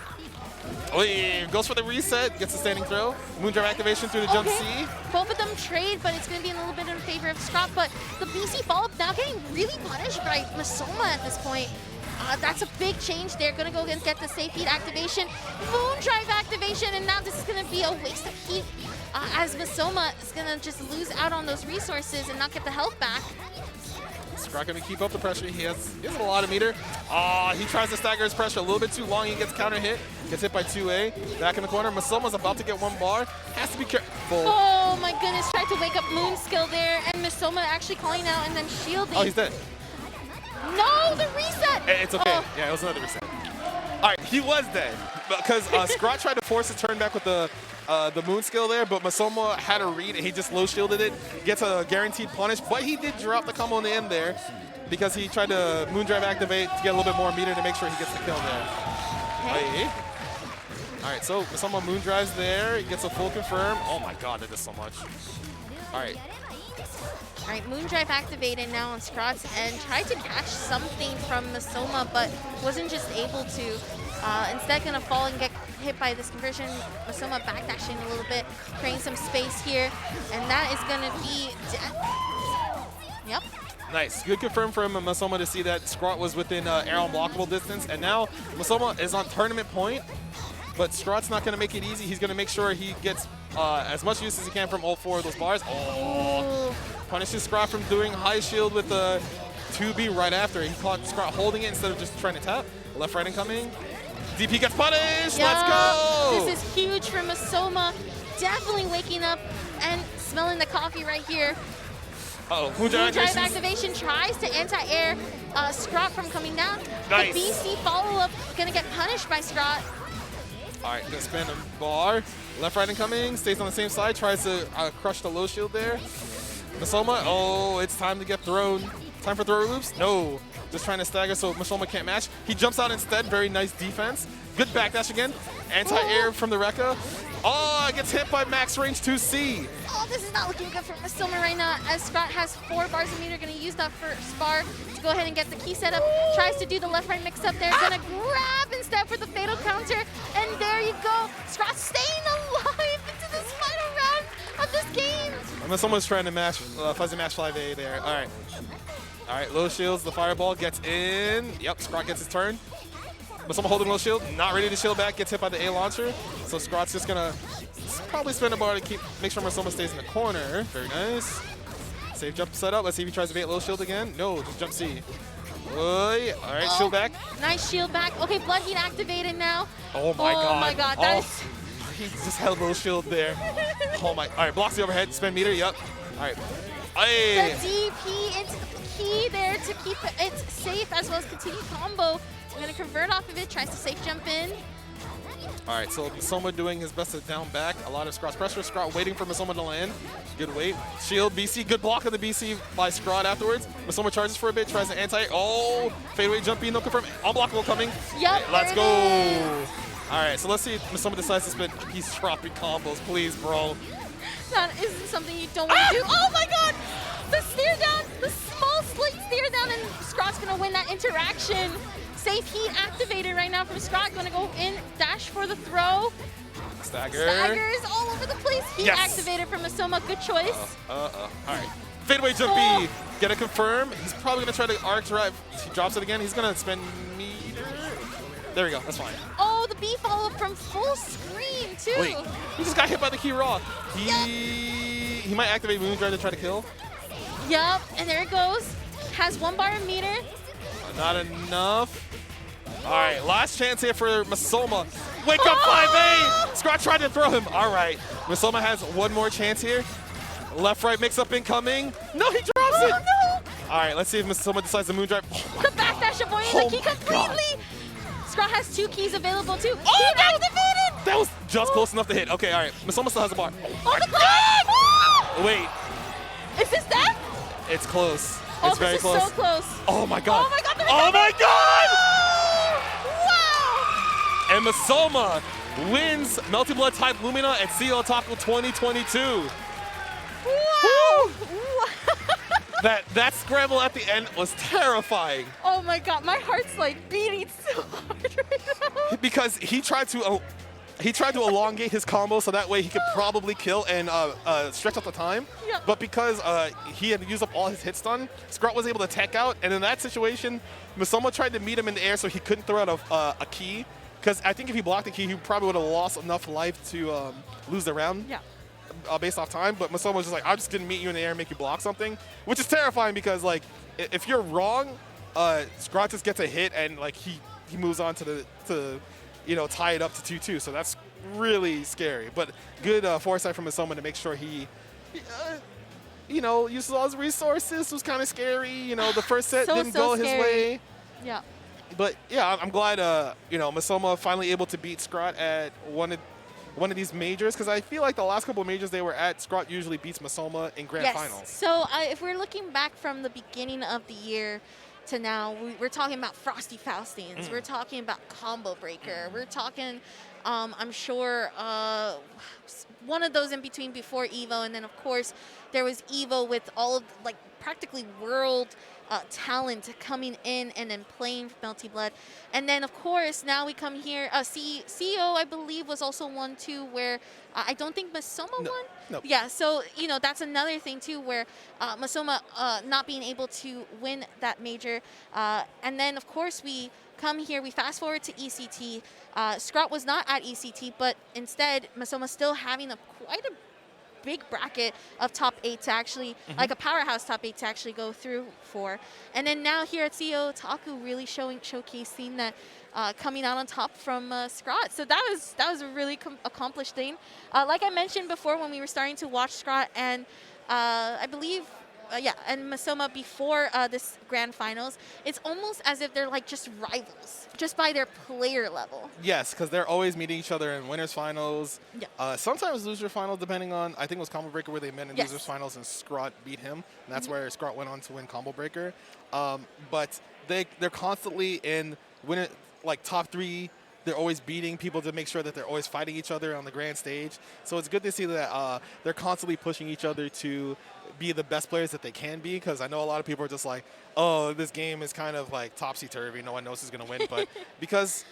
Oh, yeah, goes for the reset, gets the standing throw. Moondrive activation through the jump C. Both of them trade, but it's going to be a little bit in favor of Scrot. But the BC follow-up now getting really punished by Masoma at this point. That's a big change. They're going to go and get the safe heat activation, Moondrive activation, and now this is going to be a waste of heat as Masoma is going to just lose out on those resources and not get the health back. Scrot going to keep up the pressure. He has a lot of meter. He tries to stagger his pressure a little bit too long. He gets counter hit. Gets hit by 2A. Back in the corner. Masoma's about to get 1 bar. Has to be careful. Oh my goodness. Tried to wake up Moon skill there. And Masoma actually calling out and then shielding. Oh, he's dead. No, the reset. It's okay. Oh. Yeah, it was another reset. All right, he was dead. Because Scrot tried to force a turn back with the moon skill there, but Masoma had a read and he just low shielded it. Gets a guaranteed punish, but he did drop the combo in the end there because he tried to Moondrive activate to get a little bit more meter to make sure he gets the kill there. Okay. All right, so Masoma Moondrives there. He gets a full confirm. Oh my god, that does so much. All right. All right, Moondrive activated now on Scrot's end. Tried to catch something from Masoma, but wasn't just able to. Instead, gonna fall and get hit by this conversion. Masoma backdashing a little bit, creating some space here, and that is gonna be dead. Yep. Nice. Good confirm from Masoma to see that Scrot was within air unblockable distance, and now Masoma is on tournament point, but Scrot's not gonna make it easy. He's gonna make sure he gets as much use as he can from all 4 of those bars. Oh. Punishes Scrot from doing high shield with the 2B right after. He caught Scrot holding it instead of just trying to tap. Left, right incoming. DP gets punished. Yeah, let's go. This is huge for Masoma. Definitely waking up and smelling the coffee right here. Uh-oh. Moondrive activation tries to anti-air Scrot from coming down. Nice. The BC follow-up gonna get punished by Scrot. All right, gonna spin a bar. Left, right incoming. Stays on the same side. Tries to crush the low shield there. Masoma, oh, it's time to get thrown. Time for thrower loops? No. Just trying to stagger so Masoma can't match. He jumps out instead. Very nice defense. Good backdash again. Anti-air from the Rekka. Oh, gets hit by max range 2C. Oh, this is not looking good for Masoma right now, as Scott has 4 bars of meter. Going to use that first bar to go ahead and get the key setup. Tries to do the left-right mix-up there. Going to grab instead for the fatal counter. And there you go. Scott staying alive into this final round of this game. Unless someone's trying to match, fuzzy match 5A there. All right. All right, low shields. The fireball gets in. Yep, Scott gets his turn. Masoma holding low shield, not ready to shield back, gets hit by the A launcher. So Scott's just gonna probably spend a bar to make sure Masoma stays in the corner. Very nice. Safe jump set up. Let's see if he tries to bait low shield again. No, just jump C. Oy. All right, shield back. Nice shield back. Okay, Blood Heat activated now. Oh my god. Oh my god, that is... He just held low shield there. Oh my. All right, blocks the overhead, spend meter, yep. All right. Hey. The DP into the key there to keep it safe, as well as continue combo. I'm going to convert off of it, tries to safe jump in. All right, so Masoma doing his best to down back. A lot of Scott's pressure. Scott waiting for Masoma to land. Good wait. Shield, BC. Good block of the BC by Scott afterwards. Masoma charges for a bit, tries to anti. Oh, fadeaway jump B, no confirm. Unblockable coming. Yep, Let's go. All right, so let's see if Masoma decides to spin. He's dropping combos, please, bro. That isn't something you don't want to do. Oh my god! The steer down, the small slight steer down, and Scott's going to win that interaction. Safe heat activated right now from Scott. Going to go in, dash for the throw. Stagger. Staggers all over the place. Heat Yes. activated from Masoma. Good choice. All right. Fadeaway jump B. Get a confirm. He's probably going to try to arc drive. He drops it again. He's going to spend meter. There we go. That's fine. Oh, the B follow-up from full screen, too. Wait. He just got hit by the key raw. He might activate Moondrive to try to kill. Yup, and there it goes. Has 1 bar of meter. Not enough. All right, last chance here for Masoma. Wake up 5A! Scott tried to throw him. All right, Masoma has 1 more chance here. Left-right mix-up incoming. No, he drops it. No! All right, let's see if Masoma decides to Moondrive. Oh The backdash avoiding Oh the key my completely. Scott has 2 keys available, too. Oh, Heat activated! that was just close enough to hit. Okay, all right. Masoma still has a bar. Oh, the clock! Wait, Is this that? it's close. Oh, It's very this is close. so close. Oh my god. Oh my god, Oh my god! Wow! And Masoma wins Melty Blood type Lumina at CEOTaku 2022. Wow! That scramble at the end was terrifying Oh my god, my heart's like beating so hard right now. because he tried to elongate his combo so that way he could probably kill and stretch out the time. Yep. But because he had used up all his hit stun, Scott was able to tech out. And in that situation, Masoma tried to meet him in the air so he couldn't throw out a key. Because I think if he blocked the key, he probably would have lost enough life to lose the round. Yeah. Based off time, but Masoma was just like, I'm just gonna meet you in the air and make you block something, which is terrifying because like if you're wrong, Scott just gets a hit and like he moves on to tie it up to 2-2. So that's really scary. But good foresight from Masoma to make sure he uses all his resources. Was kind of scary. The first set didn't go his way. Yeah. But yeah, I'm glad Masoma finally able to beat Scott at one of these majors, because I feel like the last couple of majors they were at, Scott usually beats Masoma in grand finals. So if we're looking back from the beginning of the year to now, we're talking about Frosty Faustines. We're talking about Combo Breaker. We're talking, I'm sure, one of those in between before EVO, and then of course there was EVO with all of like practically world talent coming in and then playing Melty Blood. And then, of course, now we come here. CEO, I believe, was also one, too, where I don't think Masoma won. No. Yeah, so, that's another thing, too, where Masoma not being able to win that major. And then, of course, we come here, we fast forward to ECT. Scott was not at ECT, but instead, Masoma still having quite a big bracket of top 8 to actually, like a powerhouse top 8 to actually go through for. And then now here at CEOTaku really showcasing that coming out on top from Scott. So that was a really accomplished thing. Like I mentioned before when we were starting to watch Scott, and I believe and Masoma before this grand finals, it's almost as if they're like just rivals, just by their player level. Yes, because they're always meeting each other in winners finals. Yeah. Sometimes loser finals, depending on, I think it was Combo Breaker where they met in Yes. losers finals and Scrot beat him. And that's where Scrot went on to win Combo Breaker. But they're constantly in winner, like top 3. They're always beating people to make sure that they're always fighting each other on the grand stage. So it's good to see that they're constantly pushing each other to be the best players that they can be, because I know a lot of people are just like, oh, this game is kind of like topsy-turvy. No one knows who's going to win. But because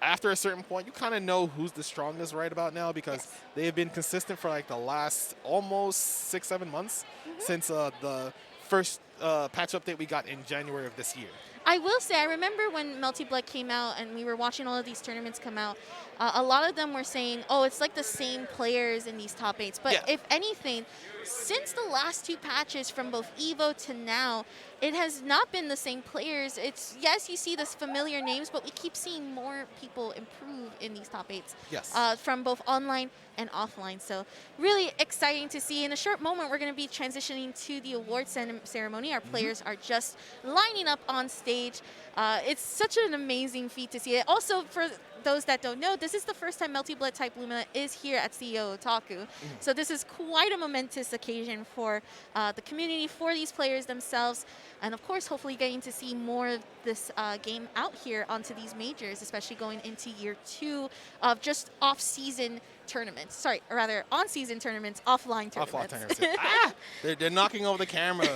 after a certain point, you kind of know who's the strongest right about now, because they have been consistent for like the last almost 6-7 months since the first patch update we got in January of this year. I will say, I remember when Melty Blood came out and we were watching all of these tournaments come out, a lot of them were saying, oh, it's like the same players in these top 8s. But if anything, since the last 2 patches from both EVO to now, it has not been the same players. It's, yes, you see this familiar names, but we keep seeing more people improve in these top 8s. Yes. From both online and offline. So really exciting to see. In a short moment, we're going to be transitioning to the award ceremony. Our players are just lining up on stage. It's such an amazing feat to see it. Also, for those that don't know, this is the first time Melty Blood type Lumina is here at CEOTaku. So this is quite a momentous occasion for the community, for these players themselves, and of course, hopefully getting to see more of this game out here onto these majors, especially going into year 2 of just off-season tournaments. Sorry, or rather, on-season tournaments, offline tournaments. Offline tournaments. They're knocking over the camera.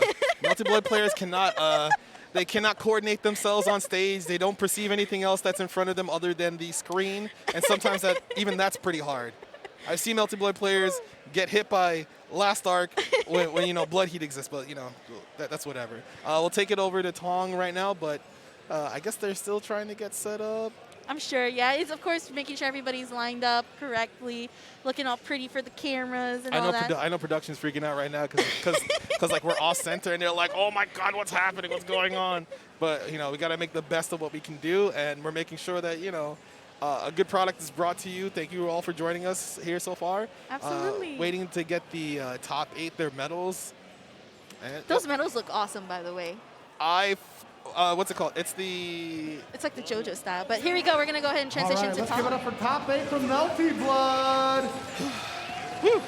Melty Blood players cannot. They cannot coordinate themselves on stage. They don't perceive anything else that's in front of them other than the screen. And sometimes even that's pretty hard. I've seen Melty Blood players get hit by Last Arc when you know, Blood Heat exists, but you know, that's whatever. We'll take it over to Tong right now, but I guess they're still trying to get set up. I'm sure, yeah. It's, of course, making sure everybody's lined up correctly, looking all pretty for the cameras and all that. I know production's freaking out right now because like we're off center and they're like, oh my God, what's happening? What's going on? But you know, we got to make the best of what we can do, and we're making sure that you know a good product is brought to you. Thank you all for joining us here so far. Absolutely. Waiting to get the top 8 their medals. And those medals look awesome, by the way. What's it called? It's like the JoJo style. But here we go. We're going to go ahead and transition to let's Tom. give it up for top 8 from Melty Blood. Whew.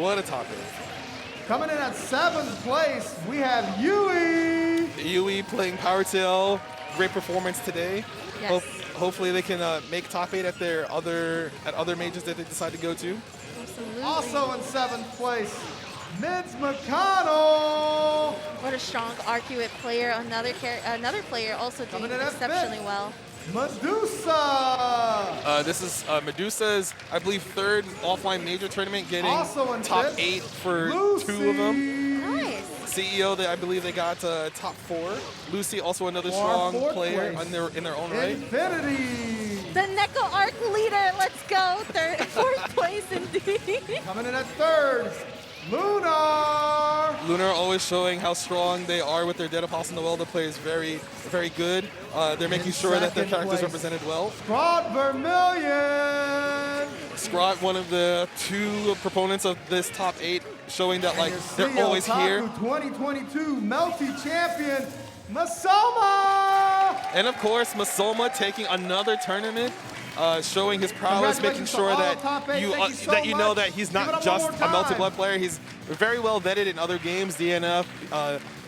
What a top 8. Coming in at 7th place, we have Yui. Yui playing Power Tail. Great performance today. Yes. Hopefully they can make top 8 at their other majors that they decide to go to. Absolutely. Also in 7th place, Mids McConnell. What a strong Arcuate player. Another player also doing exceptionally well. Medusa. This is Medusa's, I believe, 3rd offline major tournament, getting Also in top 5th, 8 for Lucy. 2 of them. Nice. CEO, I believe they got top 4. Lucy, also another strong player in their own right. Infinity. The Neko Arc leader. Let's go. 4th place indeed. Coming in at 3rd, Lunar. Lunar always showing how strong they are with their Dead Apostle Noel. The player is very, very good. They're making sure that their characters place, represented well. Scrod Vermilion. Scrot, one of the 2 proponents of this top 8, showing that like they're always here. 2022 Melty champion, Masoma. And of course, Masoma taking another tournament, showing his prowess, making sure that you know that he's not just a Melty Blood player. He's very well vetted in other games, DNF,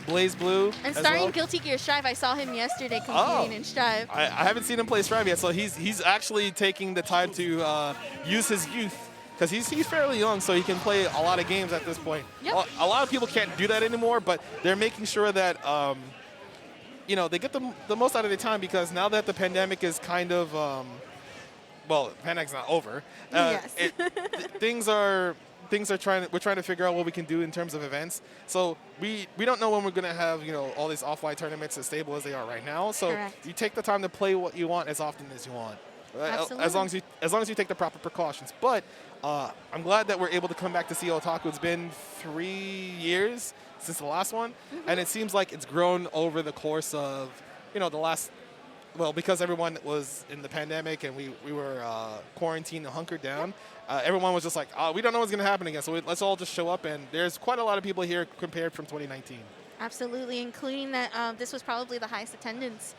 Blaze Blue. And starring Guilty Gear Strive, I saw him yesterday competing in Strive. I haven't seen him play Strive yet, so he's actually taking the time to use his youth, because he's fairly young, so he can play a lot of games at this point. Yep. A lot of people can't do that anymore, but they're making sure that you know, they get the most out of their time, because now that the pandemic is kind of well, the pandemic's not over. Yes. We're trying to figure out what we can do in terms of events. So we don't know when we're gonna have, you know, all these offline tournaments as stable as they are right now. So Correct. you take the time to play what you want as often as you want. Absolutely. As long as you take the proper precautions. But I'm glad that we're able to come back to CEOTaku. It's been 3 years since the last one, and it seems like it's grown over the course of, you know, the last well, because everyone was in the pandemic and we were quarantined and hunkered down, everyone was just like, we don't know what's going to happen again, so let's all just show up. And there's quite a lot of people here compared from 2019. Absolutely, including that this was probably the highest attendance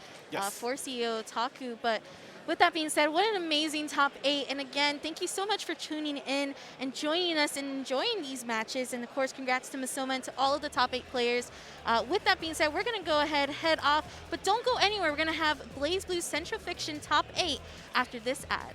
for CEOTaku. But with that being said, what an amazing top 8. And again, thank you so much for tuning in and joining us and enjoying these matches. And of course, congrats to Misoma and to all of the top 8 players. With that being said, we're going to go ahead, head off. But don't go anywhere. We're going to have Blaze Blue's Central Fiction top 8 after this ad.